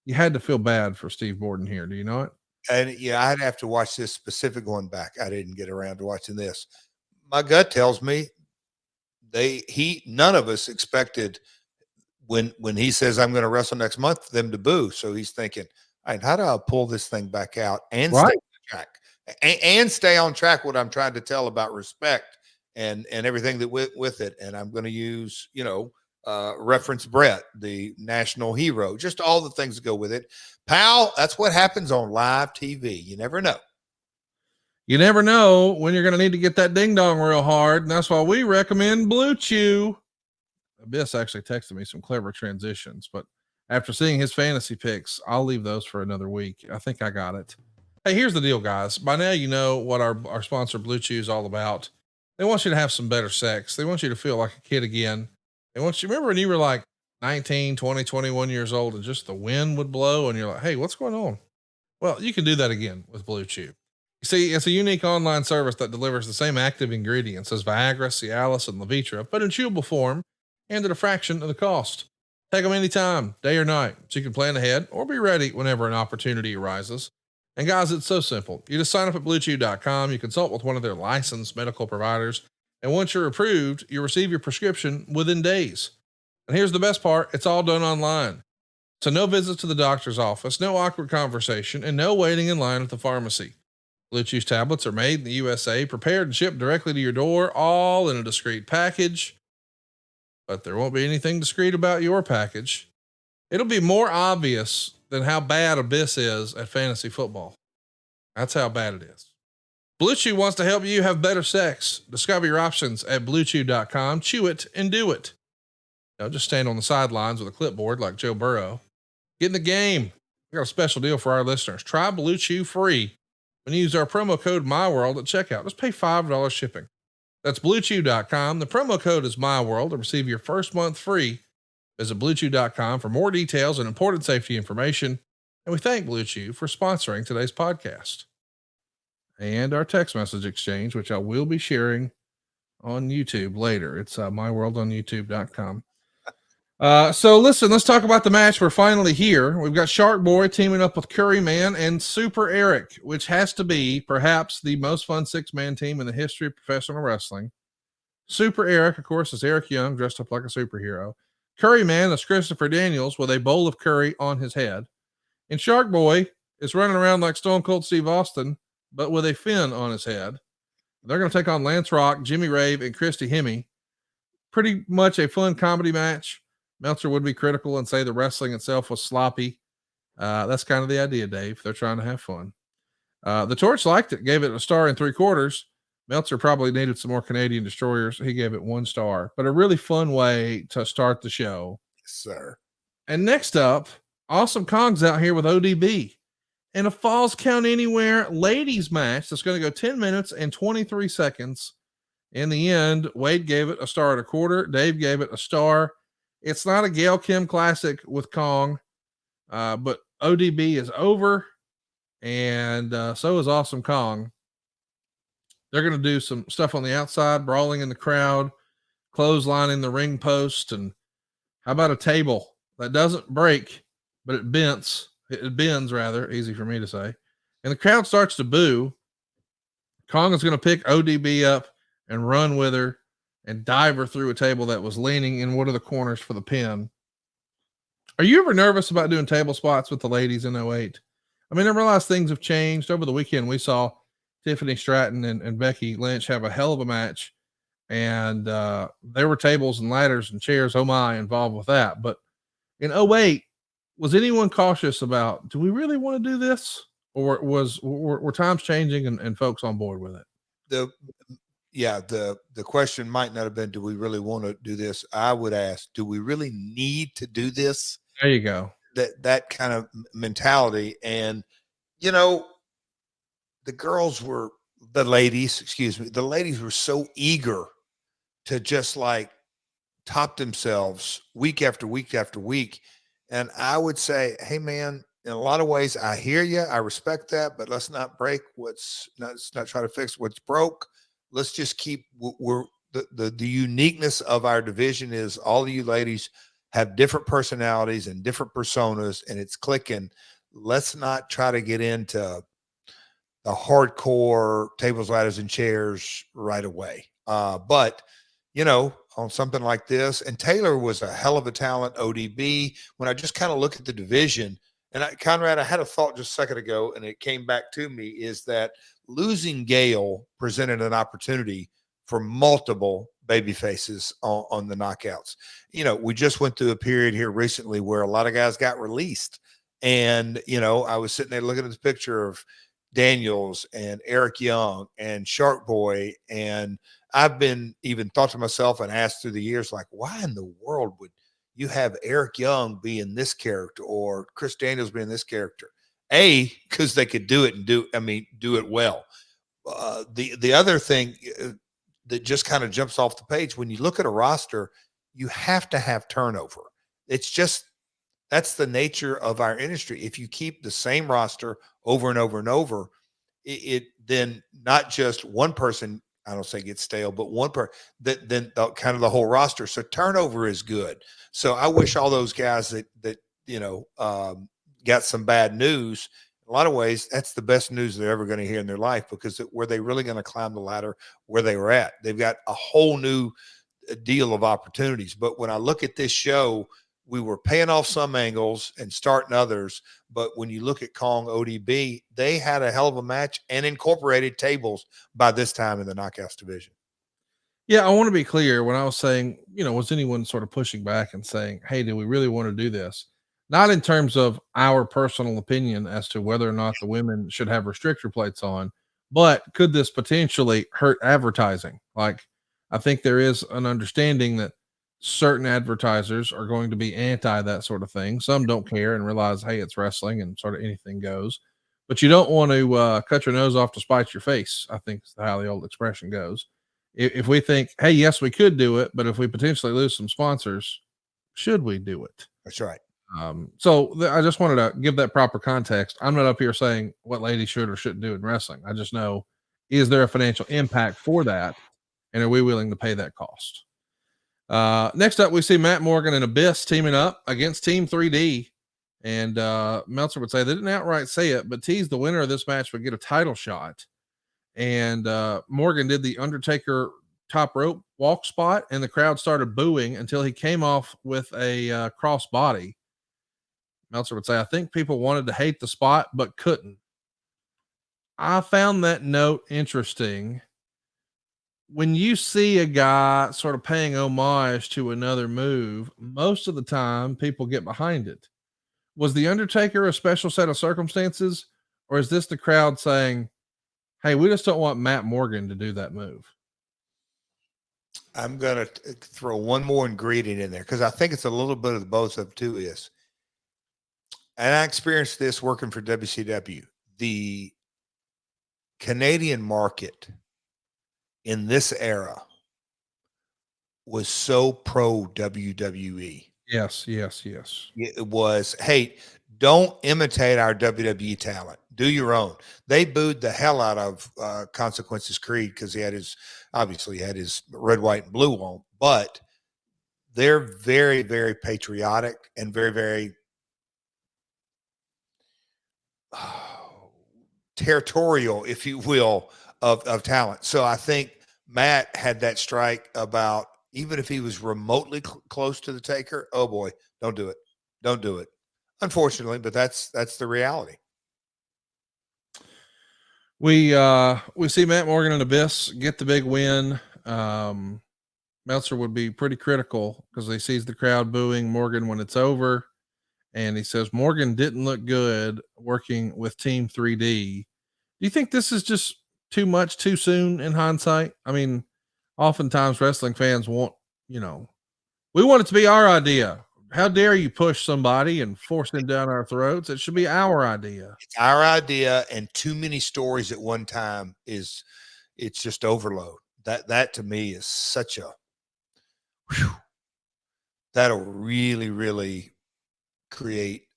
You had to feel bad for Steve Borden here. Do you know it? And yeah, I'd have to watch this specific one back. I didn't get around to watching this. My gut tells me none of us expected when he says I'm going to wrestle next month, them to boo. So he's thinking, all right, how do I pull this thing back out and stay on track and stay on track? What I'm trying to tell about respect and everything that with it. And I'm going to use, reference Bret, the national hero, just all the things that go with it. Pal, that's what happens on live TV. You never know. You never know when you're going to need to get that ding dong real hard. And that's why we recommend Blue Chew. Abyss actually texted me some clever transitions, but after seeing his fantasy picks, I'll leave those for another week. I think I got it. Hey, here's the deal, guys. By now, you know what our sponsor Blue Chew is all about. They want you to have some better sex. They want you to feel like a kid again. They want you, remember when you were like 19, 20, 21 years old and just the wind would blow and you're like, hey, what's going on? Well, you can do that again with Blue Chew. You see, it's a unique online service that delivers the same active ingredients as Viagra, Cialis, and Levitra, but in chewable form and at a fraction of the cost. Take them anytime, day or night, so you can plan ahead or be ready whenever an opportunity arises. And guys, it's so simple. You just sign up at BlueChew.com. You consult with one of their licensed medical providers. And once you're approved, you'll receive your prescription within days. And here's the best part. It's all done online. So no visits to the doctor's office, no awkward conversation, and no waiting in line at the pharmacy. Blue Chew's tablets are made in the USA, prepared and shipped directly to your door, all in a discreet package. But there won't be anything discreet about your package. It'll be more obvious than how bad Abyss is at fantasy football. That's how bad it is. Blue Chew wants to help you have better sex. Discover your options at BlueChew.com. Chew it and do it. Don't just stand on the sidelines with a clipboard like Joe Burrow. Get in the game. We got a special deal for our listeners. Try Blue Chew free when you use our promo code MyWorld at checkout. Just pay $5 shipping. That's BlueChew.com. The promo code is MyWorld to receive your first month free. Visit BlueChew.com for more details and important safety information. And we thank Blue Chew for sponsoring today's podcast. And our text message exchange, which I will be sharing on YouTube later. It's myworldonyoutube.com. So listen, let's talk about the match. We're finally here. We've got Shark Boy teaming up with Curry Man and Super Eric, which has to be perhaps the most fun 6-man team in the history of professional wrestling. Super Eric, of course, is Eric Young dressed up like a superhero. Curry Man is Christopher Daniels with a bowl of curry on his head. And Shark Boy is running around like Stone Cold Steve Austin, but with a fin on his head. They're going to take on Lance Rock, Jimmy Rave, and Christy Hemme. Pretty much a fun comedy match. Meltzer would be critical and say the wrestling itself was sloppy. That's kind of the idea, Dave. They're trying to have fun. The Torch liked it, gave it a star and 3/4. Meltzer probably needed some more Canadian destroyers. He gave it 1 star, but a really fun way to start the show. Yes, sir. And next up, Awesome Kong's out here with ODB in a Falls Count Anywhere ladies match that's going to go 10 minutes and 23 seconds. In the end, Wade gave it a star and 1/4. Dave gave it a star. It's not a Gail Kim classic with Kong, but ODB is over, and so is Awesome Kong. They're going to do some stuff on the outside, brawling in the crowd, clotheslining the ring post, and how about a table that doesn't break, but it bends. It bends, rather, easy for me to say. And the crowd starts to boo. Kong is going to pick ODB up and run with her and dive her through a table that was leaning in one of the corners for the pin. Are you ever nervous about doing table spots with the ladies in 08? I mean, I realize things have changed. Over the weekend, we saw Tiffany Stratton and Becky Lynch have a hell of a match, and there were tables and ladders and chairs, oh my, involved with that. But in 08, was anyone cautious about, do we really want to do this? Or were times changing and folks on board with it? The question might not have been, do we really want to do this? I would ask, do we really need to do this? There you go. That kind of mentality. And, the ladies were so eager to just like top themselves week after week after week. And I would say, hey man, in a lot of ways, I hear you. I respect that, but let's not break let's not try to fix what's broke. Let's just keep the uniqueness of our division is all of you ladies have different personalities and different personas, and it's clicking. Let's not try to get into the hardcore tables, ladders, and chairs right away. But on something like this, and Taylor was a hell of a talent, ODB. When I just kind of look at the division, and Conrad, I had a thought just a second ago, and it came back to me, is that losing Gail presented an opportunity for multiple baby faces on the knockouts. We just went through a period here recently where a lot of guys got released. And, I was sitting there looking at the picture of Daniels and Eric Young and Shark Boy. And I've been even thought to myself and asked through the years, like, why in the world would you have Eric Young be in this character or Chris Daniels be in this character? Because they could do it and do it well. The other thing that just kind of jumps off the page, when you look at a roster, you have to have turnover. It's just, that's the nature of our industry. If you keep the same roster over and over and over, it then not just one person, I don't say gets stale, but one person, then kind of the whole roster. So turnover is good. So I wish all those guys that got some bad news, in a lot of ways, that's the best news they're ever going to hear in their life, because were they really going to climb the ladder where they were at? They've got a whole new deal of opportunities. But when I look at this show, we were paying off some angles and starting others. But when you look at Kong ODB, they had a hell of a match and incorporated tables by this time in the knockouts division. Yeah, I want to be clear. When I was saying, was anyone sort of pushing back and saying, hey, do we really want to do this? Not in terms of our personal opinion as to whether or not the women should have restrictor plates on, but could this potentially hurt advertising? Like, I think there is an understanding that certain advertisers are going to be anti that sort of thing. Some don't care and realize, hey, it's wrestling and sort of anything goes. But you don't want to cut your nose off to spite your face, I think is how the old expression goes. If we think, hey, yes, we could do it, but if we potentially lose some sponsors, should we do it? That's right. So I just wanted to give that proper context. I'm not up here saying what ladies should or shouldn't do in wrestling. I just know, is there a financial impact for that? And are we willing to pay that cost? Next up, we see Matt Morgan and Abyss teaming up against Team 3D. And Meltzer would say they didn't outright say it, but teased the winner of this match would get a title shot. And Morgan did the Undertaker top rope walk spot, and the crowd started booing until he came off with a cross body. Meltzer would say, I think people wanted to hate the spot, but couldn't. I found that note interesting. When you see a guy sort of paying homage to another move, most of the time people get behind it. Was the Undertaker a special set of circumstances, Or is this the crowd saying, hey, we just don't want Matt Morgan to do that move? I'm going to throw one more ingredient in there because I think it's a little bit of the both of two is. And I experienced this working for WCW. The Canadian market in this era was so pro WWE. Yes. It was, hey, don't imitate our WWE talent. Do your own. They booed the hell out of Consequences Creed because he had his red, white, and blue on. But they're very, very patriotic and very, very territorial, if you will, of talent. So I think Matt had that strike about even if he was remotely close to the Taker. Oh boy, don't do it. Unfortunately, but that's the reality. We see Matt Morgan and Abyss get the big win. Meltzer would be pretty critical because he sees the crowd booing Morgan when it's over. And he says Morgan didn't look good working with Team 3D. Do you think this is just too much too soon in hindsight? I mean, oftentimes wrestling fans want, we want it to be our idea. How dare you push somebody and force them down our throats? It should be our idea. It's our idea, and too many stories at one time it's just overload. That to me is such a that'll really, really create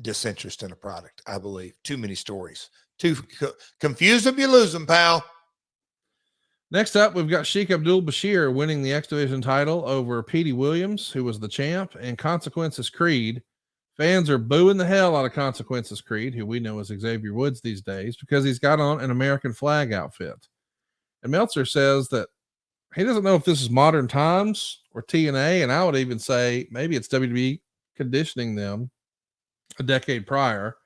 disinterest in a product. I believe too many stories. Too confuse them, you lose them, pal. Next up, we've got Sheik Abdul Bashir winning the X Division title over Petey Williams, who was the champ, and Consequences Creed. Fans are booing the hell out of Consequences Creed, who we know as Xavier Woods these days, because he's got on an American flag outfit. And Meltzer says that he doesn't know if this is modern times or TNA, and I would even say maybe it's WWE conditioning them a decade prior.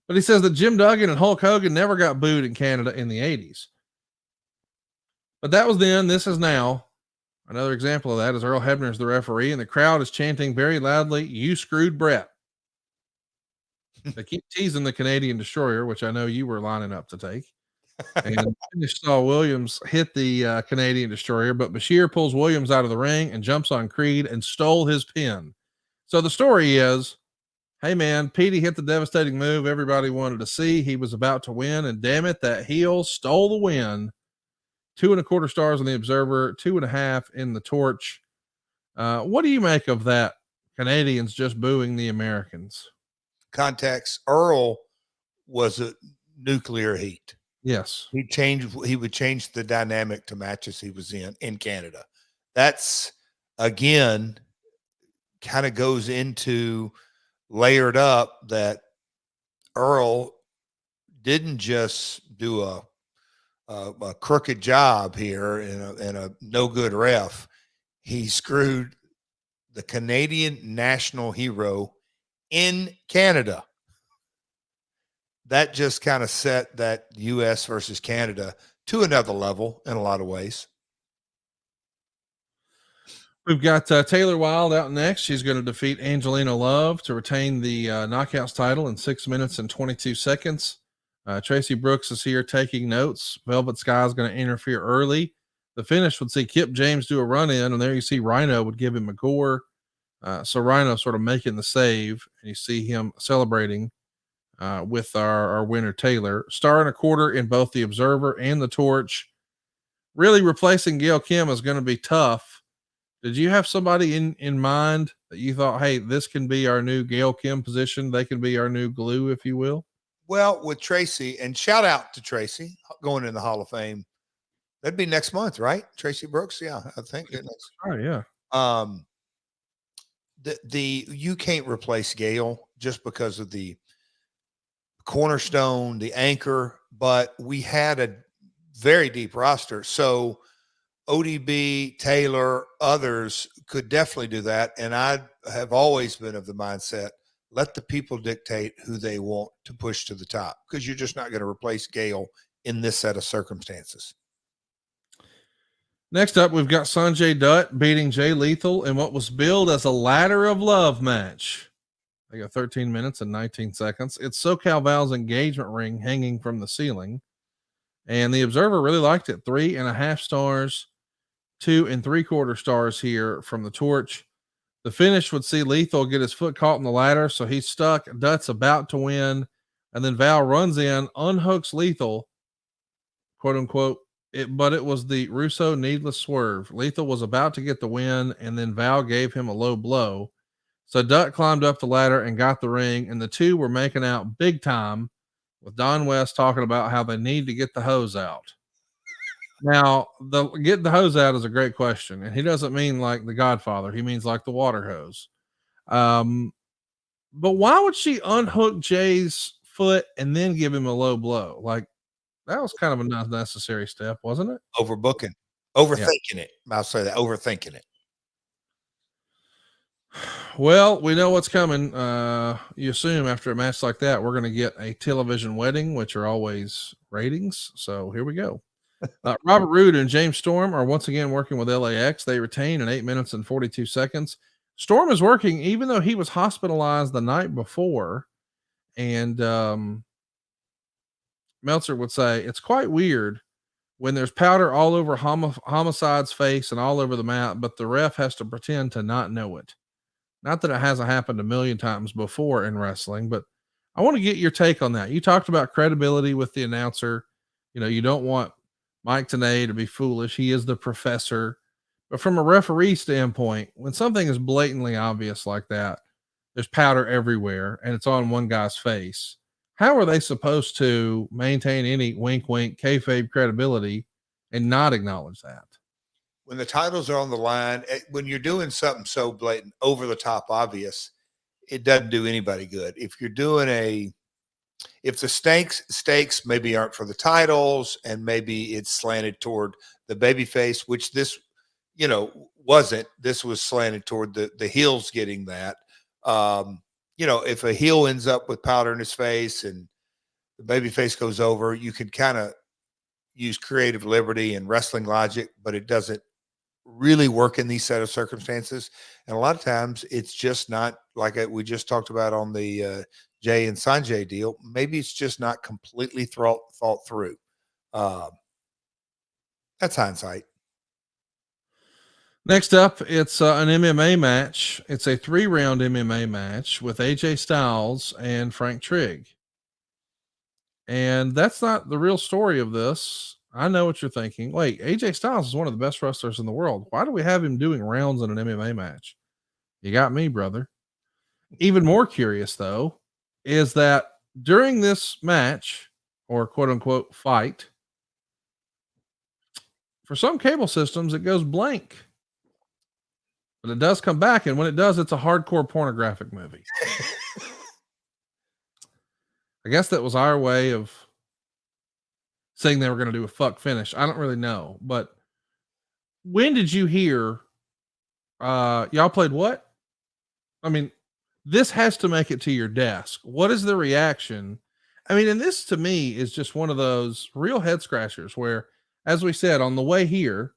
But he says that Jim Duggan and Hulk Hogan never got booed in Canada in the 80s. But that was then, this is now. Another example of that is Earl Hebner is the referee, and the crowd is chanting very loudly, "You screwed Brett." They keep teasing the Canadian Destroyer, which I know you were lining up to take. And finish saw Williams hit the Canadian Destroyer, but Bashir pulls Williams out of the ring and jumps on Creed and stole his pin. So the story is, hey man, Petey hit the devastating move everybody wanted to see. He was about to win, and damn it, that heel stole the win. 2.25 stars on the Observer, 2.5 in the Torch. What do you make of that? Canadians just booing the Americans. Context: Earl was a nuclear heat. Yes, he would change the dynamic to matches he was in Canada. That's again kind of goes into layered up that Earl didn't just do a crooked job here and a no good ref. He screwed the Canadian national hero in Canada. That just kind of set that US versus Canada to another level in a lot of ways. We've got Taylor Wilde out next. She's going to defeat Angelina Love to retain the Knockouts title in 6 minutes and 22 seconds. Tracy Brooks is here taking notes. Velvet Sky is going to interfere early. The finish would see Kip James do a run in, and there you see Rhino would give him a gore. So Rhino sort of making the save, and you see him celebrating with our winner Taylor. 1.25 in both the Observer and the Torch. Really replacing Gail Kim is going to be tough. Did you have somebody in mind that you thought, hey, this can be our new Gail Kim position? They can be our new glue, if you will. Well, with Tracy, and shout out to Tracy going in the Hall of Fame. That'd be next month, right? Tracy Brooks. Yeah, I think. Oh yeah. You can't replace Gail just because of the cornerstone, the anchor, but we had a very deep roster. So ODB, Taylor, others could definitely do that. And I have always been of the mindset, let the people dictate who they want to push to the top, because you're just not going to replace Gail in this set of circumstances. Next up, we've got Sanjay Dutt beating Jay Lethal in what was billed as a ladder of love match. They go 13 minutes and 19 seconds. It's SoCal Val's engagement ring hanging from the ceiling. And the Observer really liked it. 3.5 stars, 2 3/4 stars here from the Torch. The finish would see Lethal get his foot caught in the ladder, so he's stuck. Dutt's about to win. And then Val runs in, unhooks Lethal, quote unquote. But it was the Russo needless swerve. Lethal was about to get the win, and then Val gave him a low blow. So Dutt climbed up the ladder and got the ring, and the two were making out big time, with Don West talking about how they need to get the hose out. Now, the getting the hose out is a great question, and he doesn't mean like the Godfather. He means like the water hose. But why would she unhook Jay's foot and then give him a low blow? Like, that was kind of an unnecessary step, wasn't it? Overthinking it. I'll say that, overthinking it. Well, we know what's coming. You assume after a match like that, we're going to get a television wedding, which are always ratings. So here we go. Robert Roode and James Storm are once again working with LAX. They retain in 8 minutes and 42 seconds. Storm is working even though he was hospitalized the night before. And Meltzer would say it's quite weird when there's powder all over Homicide's face and all over the mat, but the ref has to pretend to not know it. Not that it hasn't happened a million times before in wrestling, but I want to get your take on that. You talked about credibility with the announcer. You know, you don't want Mike Tenay to be foolish. He is the professor. But from a referee standpoint, when something is blatantly obvious like that, there's powder everywhere and it's on one guy's face. How are they supposed to maintain any wink, wink, kayfabe credibility and not acknowledge that? When the titles are on the line, when you're doing something so blatant, over the top obvious, it doesn't do anybody good. If you're doing if the stakes maybe aren't for the titles and maybe it's slanted toward the babyface, which this, wasn't. This was slanted toward the heels getting that. If a heel ends up with powder in his face and the babyface goes over, you could kind of use creative liberty and wrestling logic, but it doesn't really work in these set of circumstances. And a lot of times it's just not like we just talked about on the Jay and Sanjay deal. Maybe it's just not completely thought through. That's hindsight. Next up, it's an MMA match. It's a 3-round MMA match with AJ Styles and Frank Trigg. And that's not the real story of this. I know what you're thinking. Wait, AJ Styles is one of the best wrestlers in the world. Why do we have him doing rounds in an MMA match? You got me, brother. Even more curious, though, is that during this match, or quote unquote fight, for some cable systems, it goes blank. But it does come back, and when it does, it's a hardcore pornographic movie. I guess that was our way of saying they were going to do a fuck finish. I don't really know, but when did you hear y'all played what? I mean, this has to make it to your desk. What is the reaction? I mean, and this to me is just one of those real head scratchers where, as we said, on the way here,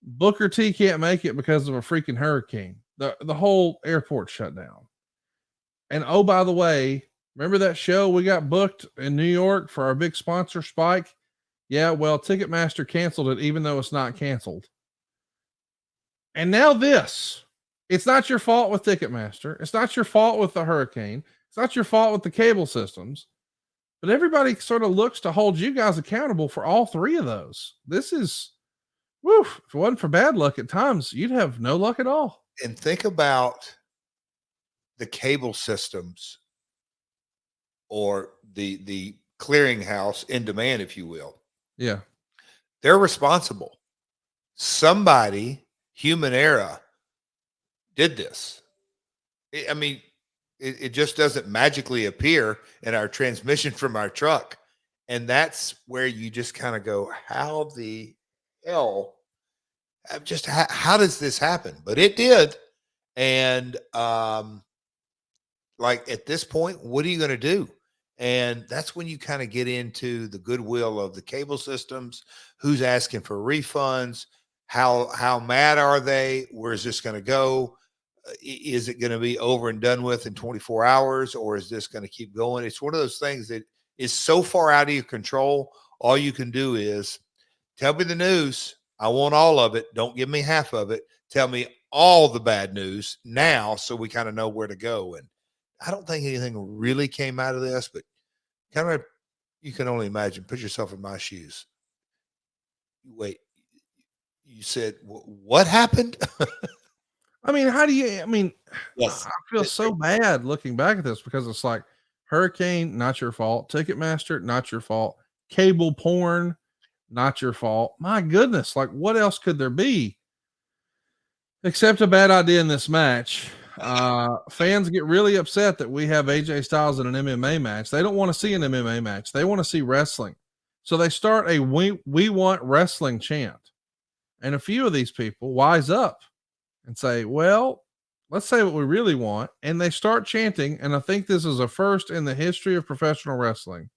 Booker T can't make it because of a freaking hurricane. The whole airport shut down. And oh, by the way, remember that show we got booked in New York for our big sponsor, Spike? Yeah, well, Ticketmaster canceled it, even though it's not canceled. And now this. It's not your fault with Ticketmaster. It's not your fault with the hurricane. It's not your fault with the cable systems. But everybody sort of looks to hold you guys accountable for all three of those. This is, woof. If it wasn't for bad luck at times, you'd have no luck at all. And think about the cable systems or the clearinghouse in demand, if you will. Yeah. They're responsible. Somebody, human error, did this. I mean, it just doesn't magically appear in our transmission from our truck. And that's where you just kind of go, how the hell, how does this happen? But it did. And like at this point, what are you going to do? And that's when you kind of get into the goodwill of the cable systems, who's asking for refunds, how mad are they? Where's this going to go? is it going to be over and done with in 24 hours, or is this going to keep going? It's one of those things that is so far out of your control. All you can do is tell me the news. I want all of it. Don't give me half of it. Tell me all the bad news now so we kind of know where to go. And I don't think anything really came out of this, but kind of you can only imagine. Put yourself in my shoes. Wait, you said what happened? I mean, Yes. I feel so bad looking back at this because it's like hurricane, not your fault. Ticketmaster, not your fault. Cable porn, not your fault. My goodness, like what else could there be except a bad idea in this match? Fans get really upset that we have AJ Styles in an MMA match. They don't want to see an MMA match. They want to see wrestling. So they start a we want wrestling chant. And a few of these people wise up and say, well, let's say what we really want. And they start chanting. And I think this is a first in the history of professional wrestling.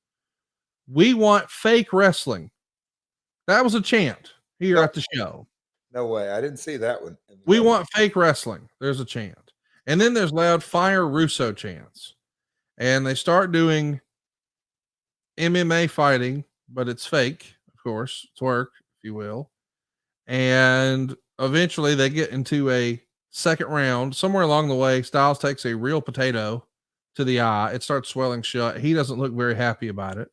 We want fake wrestling. That was a chant here at the show. No way. I didn't see that one. We want fake wrestling. There's a chant. And then there's loud fire Russo chants. And they start doing MMA fighting, but it's fake, of course. It's work, if you will. And eventually they get into a second round. Somewhere along the way, Styles takes a real potato to the eye. It starts swelling shut. He doesn't look very happy about it.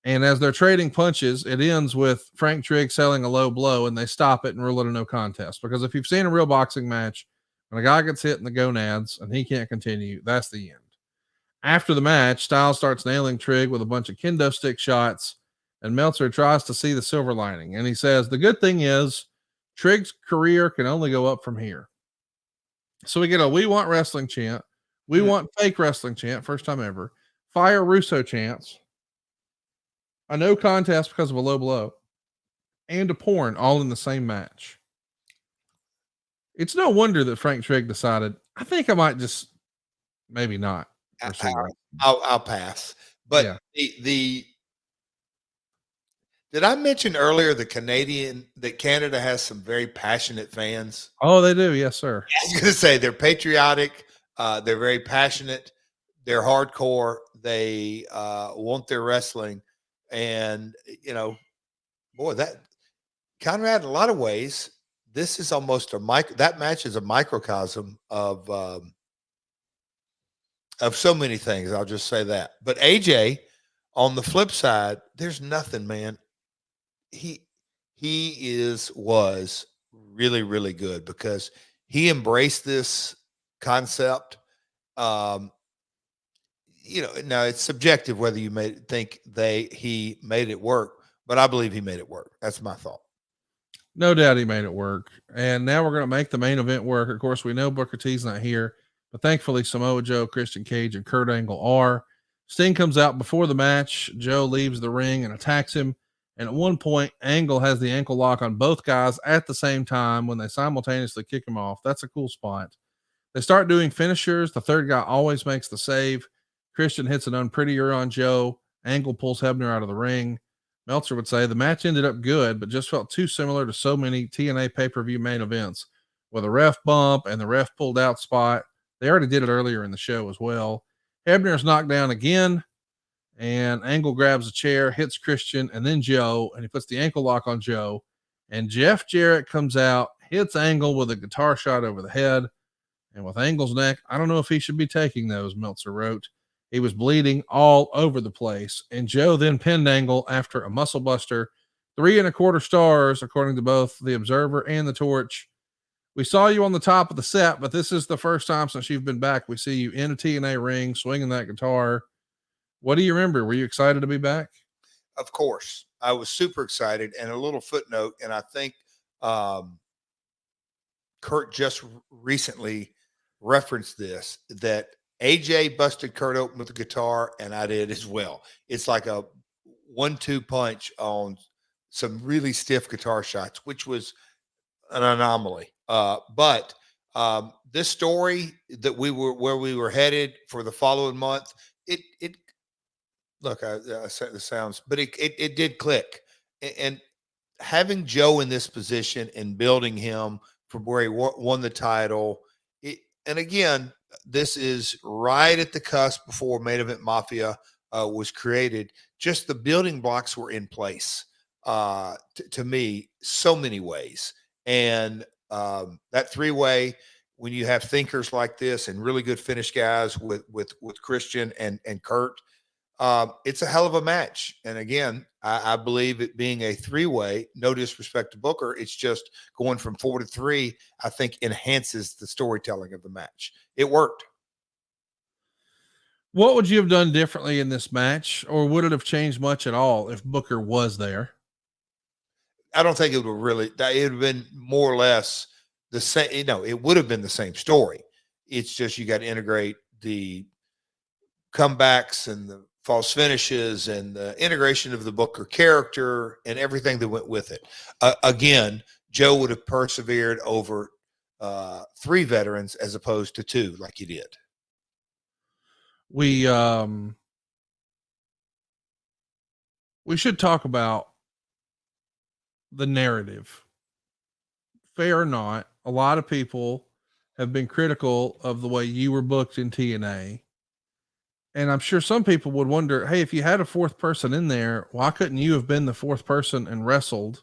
And as they're trading punches, it ends with Frank Trigg selling a low blow, and they stop it and rule it a no contest. Because if you've seen a real boxing match, when a guy gets hit in the gonads and he can't continue, that's the end. After the match, Styles starts nailing Trigg with a bunch of kendo stick shots, and Meltzer tries to see the silver lining. And he says, the good thing is Trigg's career can only go up from here. So we get a we want wrestling chant. We want fake wrestling chant, first time ever. Fire Russo chants. A no contest because of a low blow. And a porn all in the same match. It's no wonder that Frank Trigg decided, I think I might just maybe not. I'll pass. But Yeah. Did I mention earlier that Canada has some very passionate fans? Oh, they do. Yes, sir. I was going to say they're patriotic. They're very passionate. They're hardcore. They want their wrestling. And, boy, that Conrad, in a lot of ways, this is almost that match is a microcosm of so many things. I'll just say that. But AJ, on the flip side, there's nothing, man. He was really, really good because he embraced this concept. Now it's subjective whether you he made it work, but I believe he made it work. That's my thought. No doubt he made it work. And now we're going to make the main event work. Of course, we know Booker T's not here, but thankfully Samoa Joe, Christian Cage, and Kurt Angle are. Sting comes out before the match. Joe leaves the ring and attacks him. And at one point, Angle has the ankle lock on both guys at the same time when they simultaneously kick him off. That's a cool spot. They start doing finishers. The third guy always makes the save. Christian hits an unprettier on Joe. Angle pulls Hebner out of the ring. Meltzer would say the match ended up good, but just felt too similar to so many TNA pay-per-view main events with a ref bump and the ref pulled out spot. They already did it earlier in the show as well. Hebner's knocked down again, and Angle grabs a chair, hits Christian, and then Joe, and he puts the ankle lock on Joe. And Jeff Jarrett comes out, hits Angle with a guitar shot over the head. And with Angle's neck, I don't know if he should be taking those, Meltzer wrote. He was bleeding all over the place. And Joe then pinned Angle after a muscle buster. 3 1/4 stars, according to both the Observer and the Torch. We saw you on the top of the set, but this is the first time since you've been back we see you in a TNA ring swinging that guitar. What do you remember? Were you excited to be back? Of course. I was super excited. And a little footnote, and I think Kurt just recently referenced this, that AJ busted Kurt open with the guitar, and I did as well. It's like a 1-2 punch on some really stiff guitar shots, which was an anomaly. But this story that where we were headed for the following month, it look, I said the sounds, but it did click. And having Joe in this position and building him from where he won the title and again, this is right at the cusp before Main Event Mafia was created. Just the building blocks were in place to me, so many ways. And that three-way, when you have thinkers like this and really good finish guys with Christian and Kurt, it's a hell of a match. And again, I believe it being a three-way, no disrespect to Booker, it's just going from 4 to 3, I think enhances the storytelling of the match. It worked. What would you have done differently in this match, or would it have changed much at all if Booker was there? I don't think it would really, it would have been more or less the same. It would have been the same story. It's just you got to integrate the comebacks and the false finishes and the integration of the Booker character and everything that went with it. Again, Joe would have persevered over 3 veterans as opposed to 2 like he did. We should talk about the narrative. Fair or not, a lot of people have been critical of the way you were booked in TNA. And I'm sure some people would wonder, hey, if you had a 4th person in there, why couldn't you have been the 4th person and wrestled?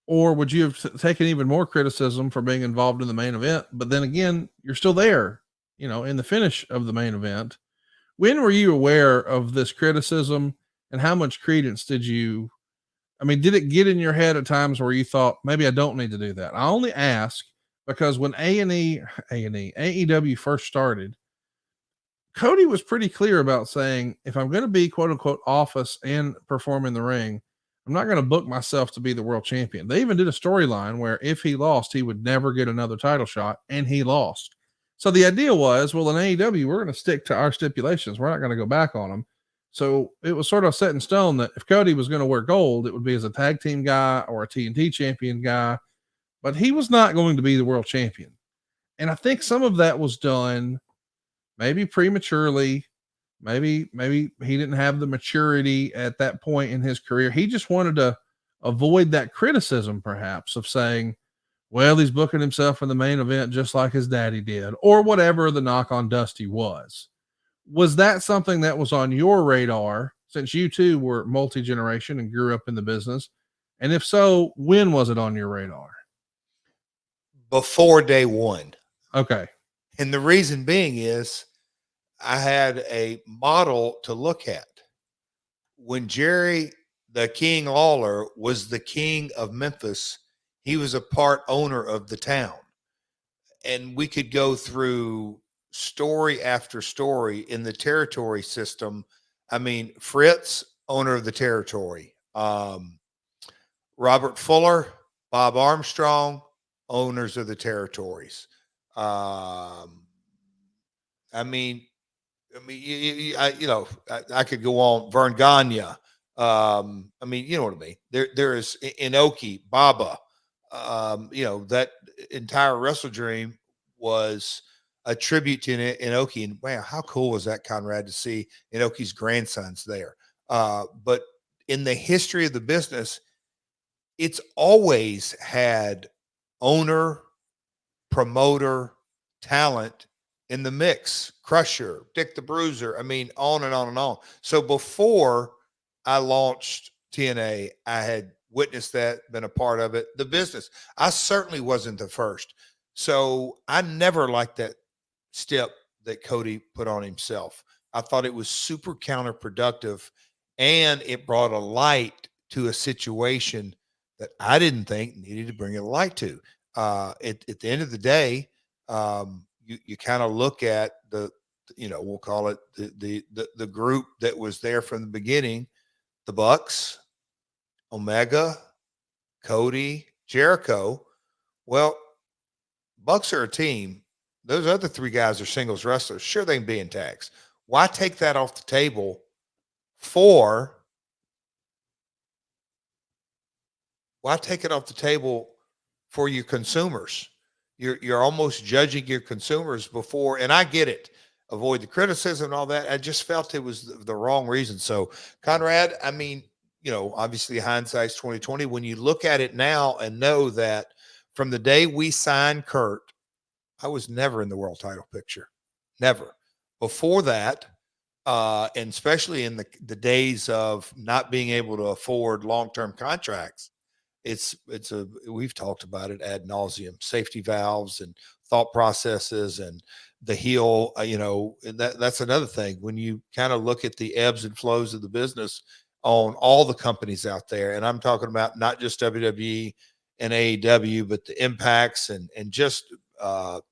Or would you have taken even more criticism for being involved in the main event? But then again, you're still there, in the finish of the main event. When were you aware of this criticism, and how much credence did did it get in your head at times where you thought, maybe I don't need to do that? I only ask because when AEW first started, Cody was pretty clear about saying, if I'm going to be quote unquote office and perform in the ring, I'm not going to book myself to be the world champion. They even did a storyline where if he lost, he would never get another title shot, and he lost. So the idea was, well, in AEW, we're going to stick to our stipulations. We're not going to go back on them. So it was sort of set in stone that if Cody was going to wear gold, it would be as a tag team guy or a TNT champion guy, but he was not going to be the world champion. And I think some of that was done maybe prematurely. Maybe he didn't have the maturity at that point in his career. He just wanted to avoid that criticism, perhaps, of saying, well, he's booking himself in the main event just like his daddy did, or whatever the knock on Dusty was. Was that something that was on your radar, since you too were multi-generation and grew up in the business? And if so, when was it on your radar? Before day 1. Okay. And the reason being is I had a model to look at. When Jerry the King Lawler was the king of Memphis, he was a part owner of the town. And we could go through story after story in the territory system. Fritz, owner of the territory. Robert Fuller, Bob Armstrong, owners of the territories. I could go on. Vern Gagne. You know what I mean? There is Inoki, Baba. That entire Wrestle Dream was a tribute to Inoki. And wow, how cool was that, Conrad, to see Inoki's grandsons there? But in the history of the business, it's always had owner, promoter, talent in the mix. Crusher, Dick the Bruiser. On and on and on. So before I launched TNA, I had witnessed that, been a part of it. The business, I certainly wasn't the first. So I never liked that step that Cody put on himself. I thought it was super counterproductive, and it brought a light to a situation that I didn't think needed to bring a light to. At the end of the day, you kind of look at we'll call it the group that was there from the beginning, the Bucks, Omega, Cody, Jericho. Well, Bucks are a team. Those other 3 guys are singles wrestlers. Sure, they can be in tags. Why take that off the table for your consumers? You're almost judging your consumers before, and I get it. Avoid the criticism and all that. I just felt it was the wrong reason. So, Conrad, obviously hindsight's 2020. When you look at it now and know that from the day we signed Kurt I was never in the world title picture. Never. Before that, and especially in the days of not being able to afford long-term contracts, we've talked about it ad nauseum, safety valves and thought processes and the heel, and that's another thing. When you kind of look at the ebbs and flows of the business on all the companies out there, and I'm talking about not just WWE and AEW, but the impacts and just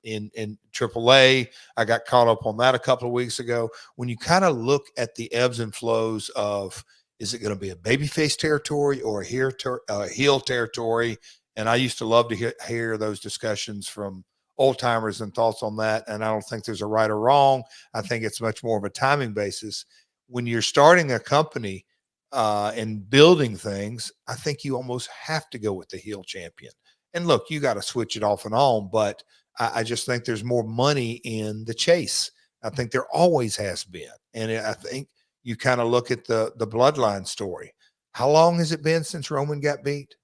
in AAA. I got caught up on that a couple of weeks ago. When you kind of look at the ebbs and flows of, is it going to be a babyface territory or a heel territory? And I used to love to hear those discussions from old timers and thoughts on that. And I don't think there's a right or wrong. I think it's much more of a timing basis. When you're starting a company and building things, I think you almost have to go with the heel champion. And look, you got to switch it off and on, but I just think there's more money in the chase. I think there always has been. And I think you kind of look at the bloodline story. How long has it been since Roman got beat?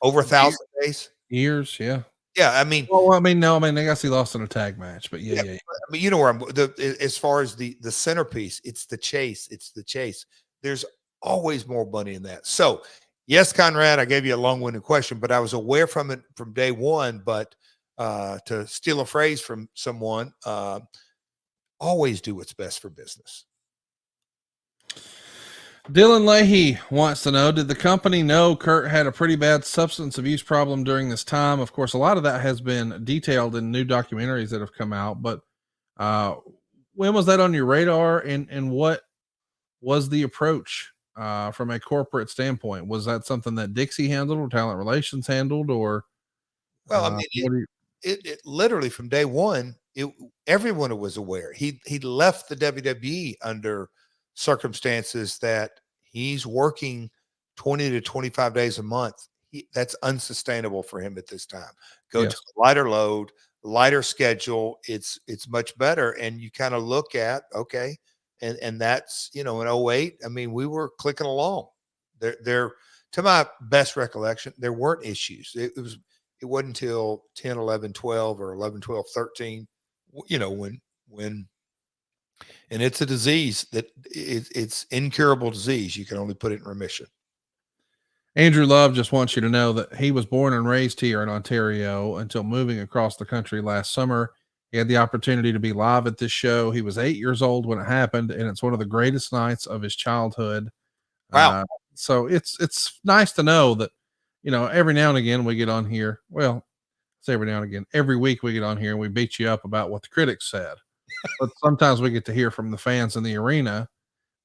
Over 1,000 days? Years, yeah. Yeah, I mean, I guess he lost in a tag match, but yeah. I mean, you know where as far as the centerpiece, it's the chase. It's the chase. There's always more money in that. So, yes, Conrad, I gave you a long-winded question, but I was aware from it from day one. But to steal a phrase from someone, always do what's best for business. Dylan Leahy wants to know, did the company know Kurt had a pretty bad substance abuse problem during this time? Of course, a lot of that has been detailed in new documentaries that have come out, but when was that on your radar, and what was the approach from a corporate standpoint? Was that something that Dixie handled or talent relations handled, or? Well, I mean, it literally from day one, everyone was aware. He left the WWE under circumstances that he's working 20 to 25 days a month. That's unsustainable for him at this time. Go to a lighter load, lighter schedule. It's much better. And you kind of look at, okay. And that's, in 08, I mean, we were clicking along there. To my best recollection, there weren't issues. It wasn't until 10, 11, 12 or 11, 12, 13, when and it's a disease that it's incurable disease. You can only put it in remission. Andrew Love just wants you to know that he was born and raised here in Ontario until moving across the country last summer. He had the opportunity to be live at this show. He was 8 years old when it happened, and it's one of the greatest nights of his childhood. Wow. So it's nice to know that, every now and again we get on here. Well, say every now and again, every week we get on here and we beat you up about what the critics said. But sometimes we get to hear from the fans in the arena,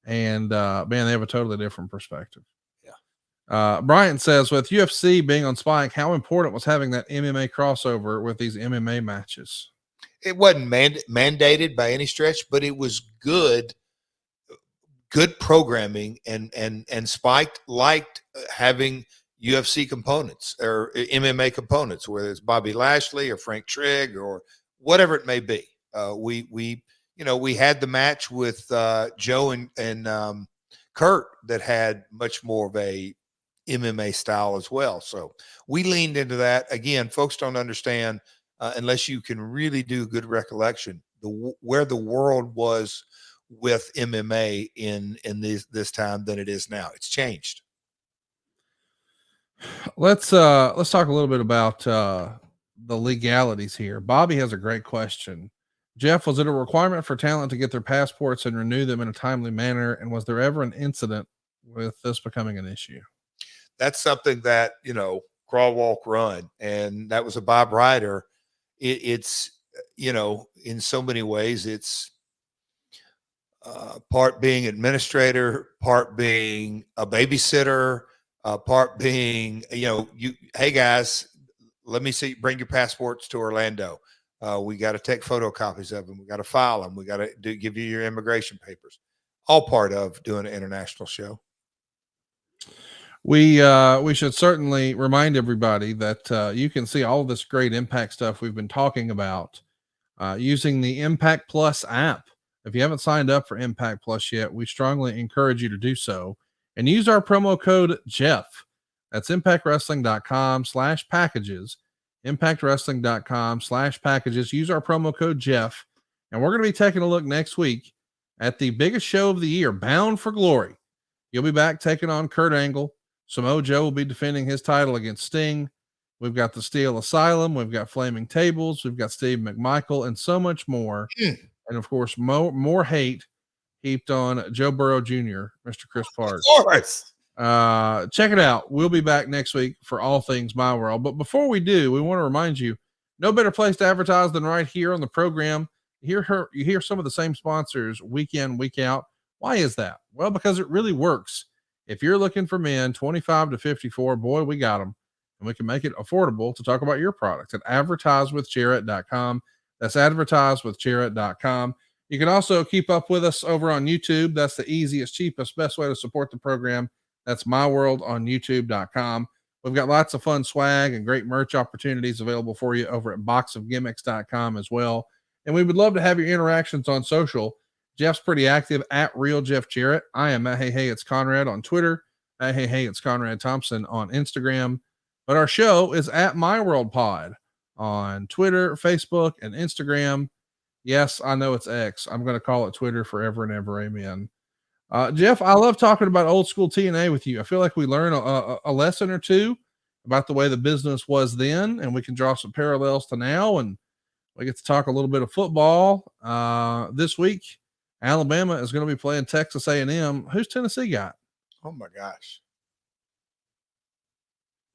and man, they have a totally different perspective. Yeah. Bryant says, with UFC being on Spike, how important was having that MMA crossover with these MMA matches? It wasn't mandated by any stretch, but it was good programming, and Spike liked having UFC components or MMA components, whether it's Bobby Lashley or Frank Trigg or whatever it may be. We had the match with Joe and Kurt that had much more of a MMA style as well. So we leaned into that. Again, folks don't understand unless you can really do good recollection where the world was with MMA in this time than it is now. It's changed. Let's talk a little bit about the legalities here. Bobby has a great question. Jeff, was it a requirement for talent to get their passports and renew them in a timely manner? And was there ever an incident with this becoming an issue? That's something that, crawl, walk, run. And that was a Bob Ryder. It's, in so many ways, it's part being administrator, part being a babysitter, part being, hey guys, let me see, bring your passports to Orlando. We got to take photocopies of them. We got to file them. We got to give you your immigration papers. All part of doing an international show. We should certainly remind everybody that you can see all of this great Impact stuff we've been talking about using the Impact Plus app. If you haven't signed up for Impact Plus yet, we strongly encourage you to do so and use our promo code Jeff. That's impactwrestling.com/packages. impactwrestling.com/packages. Use our promo code Jeff. And we're going to be taking a look next week at the biggest show of the year, Bound for Glory. You'll be back taking on Kurt Angle. Samoa Joe will be defending his title against Sting. We've got the Steel Asylum. We've got Flaming Tables. We've got Steve McMichael and so much more. And of course, more hate heaped on Joe Burrow Jr., Mr. Chris Park. Of course. Check it out. We'll be back next week for all things My World. But before we do, we want to remind you, no better place to advertise than right here on the program. You hear some of the same sponsors week in, week out. Why is that? Well, because it really works. If you're looking for men 25 to 54, boy, we got them. And we can make it affordable to talk about your product at advertisewithJArrett.com. That's advertisewithJArrett.com. You can also keep up with us over on YouTube. That's the easiest, cheapest, best way to support the program. That's My World on YouTube.com. We've got lots of fun swag and great merch opportunities available for you over at boxofgimmicks.com as well. And we would love to have your interactions on social. Jeff's pretty active at Real Jeff Jarrett. I am at Hey, it's Conrad on Twitter. At Hey, it's Conrad Thompson on Instagram. But our show is at My World Pod on Twitter, Facebook, and Instagram. Yes, I know it's X. I'm going to call it Twitter forever and ever. Amen. Jeff, I love talking about old school TNA with you. I feel like we learn a lesson or two about the way the business was then, and we can draw some parallels to now. And we get to talk a little bit of football. This week, Alabama is going to be playing Texas A&M. Who's Tennessee got? Oh my gosh.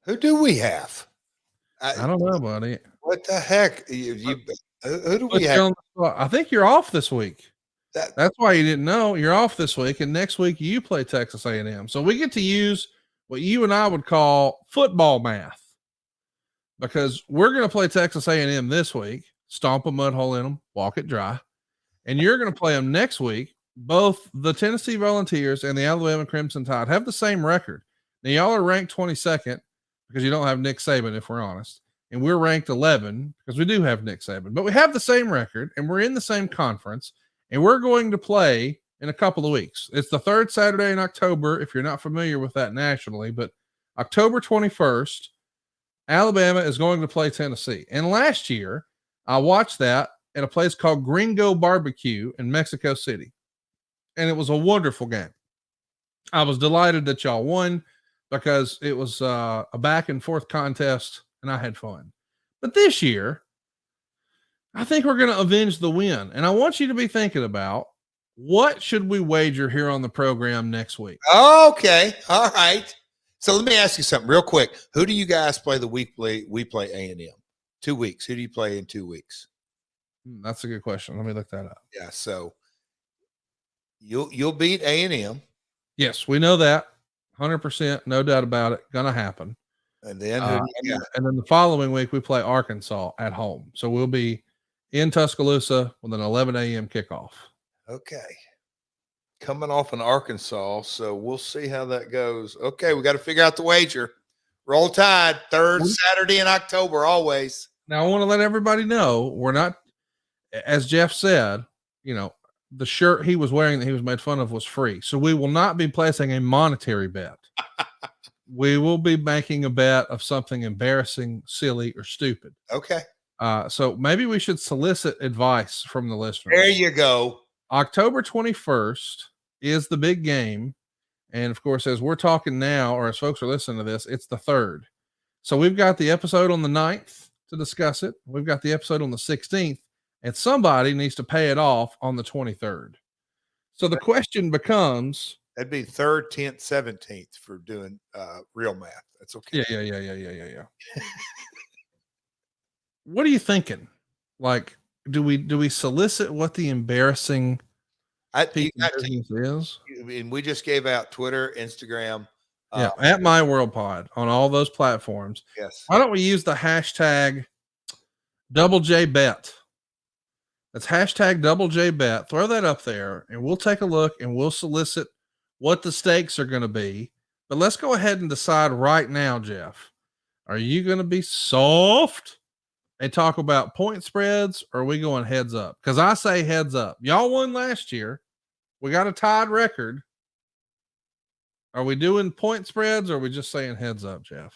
Who do we have? I don't know, buddy. What the heck? Who do we have? I think you're off this week. That's why you didn't know. You're off this week, and next week you play Texas A&M. So we get to use what you and I would call football math, because we're going to play Texas A&M this week, stomp a mud hole in them, walk it dry, and you're going to play them next week. Both the Tennessee Volunteers and the Alabama Crimson Tide have the same record. Now, y'all are ranked 22nd because you don't have Nick Saban, if we're honest, and we're ranked 11 because we do have Nick Saban, but we have the same record, and we're in the same conference. And we're going to play in a couple of weeks. It's the third Saturday in October, if you're not familiar with that nationally, but October 21st, Alabama is going to play Tennessee. And last year, I watched that at a place called Gringo Barbecue in Mexico City. And it was a wonderful game. I was delighted that y'all won because it was a back and forth contest, and I had fun. But this year, I think we're going to avenge the win. And I want you to be thinking about, what should we wager here on the program next week? Okay. All right. So let me ask you something real quick. Who do you guys play the week we play A&M? 2 weeks. Who do you play in 2 weeks? That's a good question. Let me look that up. Yeah. So you'll beat A&M. Yes, we know that. 100%. No doubt about it. Going to happen. And then and then the following week we play Arkansas at home. So we'll be in Tuscaloosa with an 11 a.m. kickoff. Okay. Coming off in Arkansas, so we'll see how that goes. Okay, we got to figure out the wager. Roll Tide, third Saturday in October, always. Now, I want to let everybody know we're not, as Jeff said, the shirt he was wearing that he was made fun of was free. So we will not be placing a monetary bet. We will be making a bet of something embarrassing, silly, or stupid. Okay. So maybe we should solicit advice from the listeners. There you go. October 21st is the big game. And of course, as we're talking now, or as folks are listening to this, it's the 3rd. So we've got the episode on the 9th to discuss it. We've got the episode on the 16th, and somebody needs to pay it off on the 23rd. So the question becomes, that'd be 3rd, 10th, 17th for doing real math. That's okay. Yeah. What are you thinking? Like, do we solicit what the embarrassing is? And we just gave out Twitter, Instagram. At My World Pod on all those platforms. Yes. Why don't we use the hashtag Double J Bet? That's hashtag Double J Bet. Throw that up there, and we'll take a look and we'll solicit what the stakes are going to be. But let's go ahead and decide right now, Jeff. Are you going to be soft and talk about point spreads, or are we going heads up? Because I say heads up. Y'all won last year. We got a tied record. Are we doing point spreads, or are we just saying heads up, Jeff?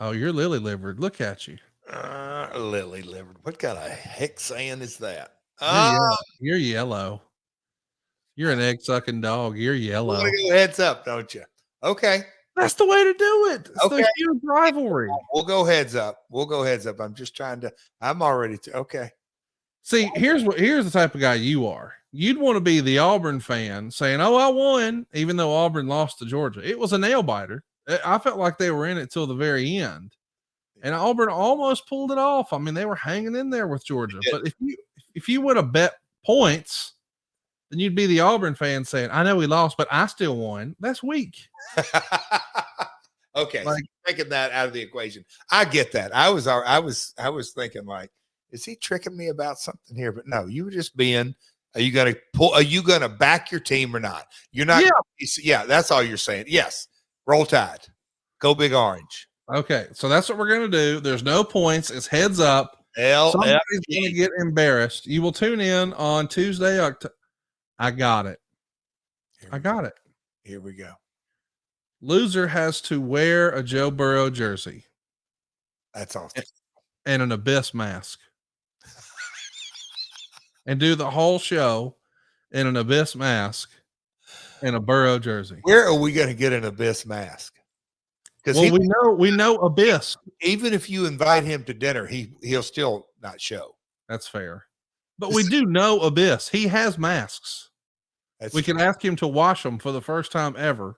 Oh, you're lily livered. Look at you. Lily livered. What kind of heck saying is that? You're yellow. You're an egg sucking dog. You're yellow. You want to go heads up, don't you? Okay. That's the way to do it. It's Okay. the huge rivalry. We'll go heads up. I'm just trying to. I'm already. Okay. See, here's the type of guy you are. You'd want to be the Auburn fan saying, "Oh, I won," even though Auburn lost to Georgia. It was a nail biter. I felt like they were in it till the very end, and Auburn almost pulled it off. I mean, they were hanging in there with Georgia. But if you would have bet points, then you'd be the Auburn fan saying, "I know we lost, but I still won." That's weak. Okay, so taking that out of the equation, I get that. I was thinking like, is he tricking me about something here? But no, you were just being. Are you gonna back your team or not? You're not. Yeah, that's all you're saying. Yes, roll Tide, go Big Orange. Okay, so that's what we're gonna do. There's no points. It's heads up. Somebody's gonna get embarrassed. You will tune in on Tuesday. I got it. Here we go. Loser has to wear a Joe Burrow jersey. That's awesome. And an Abyss mask. And do the whole show in an Abyss mask and a Burrow jersey. Where are we going to get an Abyss mask? Because we know Abyss. Even if you invite him to dinner, he'll still not show. That's fair. But we do know Abyss. He has masks. We can ask him to wash them for the first time ever.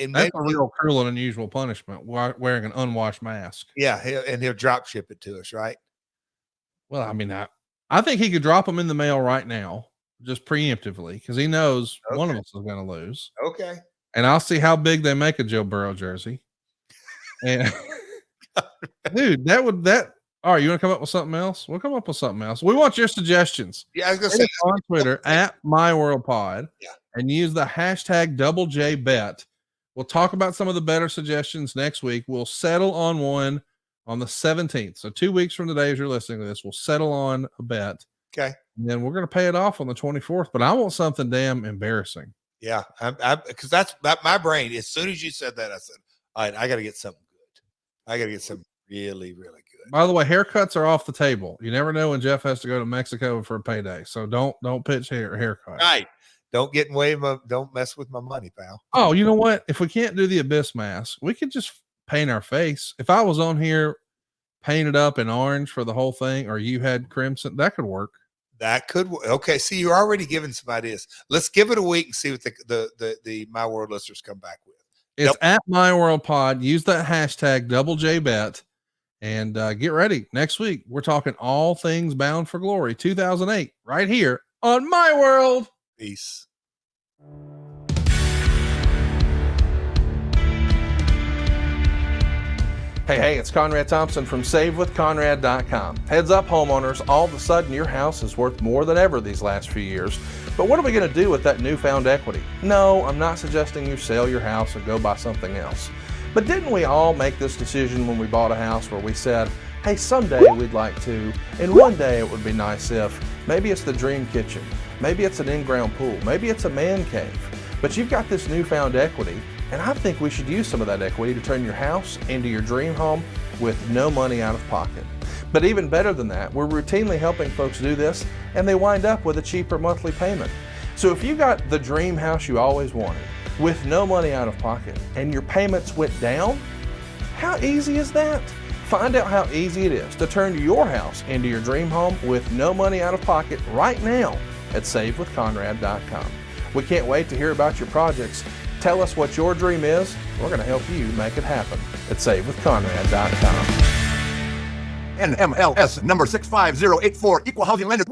And that's a real cruel and unusual punishment, wearing an unwashed mask. Yeah, he'll drop ship it to us, right? Well, I mean, I think he could drop them in the mail right now, just preemptively, because he knows one of us is going to lose. Okay. And I'll see how big they make a Joe Burrow jersey. And dude, all right, you want to come up with something else? We'll come up with something else. We want your suggestions. Yeah, I was going to say on Twitter at MyWorldPod and use the hashtag #JBet. We'll talk about some of the better suggestions next week. We'll settle on one on the 17th. So 2 weeks from today, as you're listening to this, we'll settle on a bet. Okay. And then we're going to pay it off on the 24th, but I want something damn embarrassing. Yeah. Because that's my brain. As soon as you said that, I said, all right, I got to get something good. I got to get something really, really good. By the way, haircuts are off the table. You never know when Jeff has to go to Mexico for a payday. So don't pitch haircut. Right. Don't mess with my money, pal. Oh, you know what? If we can't do the Abyss mask, we could just paint our face. If I was on here painted up in orange for the whole thing, or you had crimson, that could work. That could work. Okay. See, you're already giving some ideas. Let's give it a week and see what the My World listeners come back with. It's at MyWorldPod. Use that hashtag #JBet and get ready. Next week, we're talking all things Bound for Glory 2008 right here on My World. Peace. Hey, it's Conrad Thompson from SaveWithConrad.com. Heads up, homeowners, all of a sudden your house is worth more than ever these last few years. But what are we going to do with that newfound equity? No, I'm not suggesting you sell your house and go buy something else. But didn't we all make this decision when we bought a house where we said, hey, someday we'd like to, and one day it would be nice if, maybe it's the dream kitchen, maybe it's an in-ground pool, maybe it's a man cave. But you've got this newfound equity, and I think we should use some of that equity to turn your house into your dream home with no money out of pocket. But even better than that, we're routinely helping folks do this, and they wind up with a cheaper monthly payment. So if you got the dream house you always wanted, with no money out of pocket, and your payments went down, how easy is that? Find out how easy it is to turn your house into your dream home with no money out of pocket right now at SaveWithConrad.com. We can't wait to hear about your projects. Tell us what your dream is. We're going to help you make it happen at SaveWithConrad.com. NMLS number 65084, Equal Housing Lender.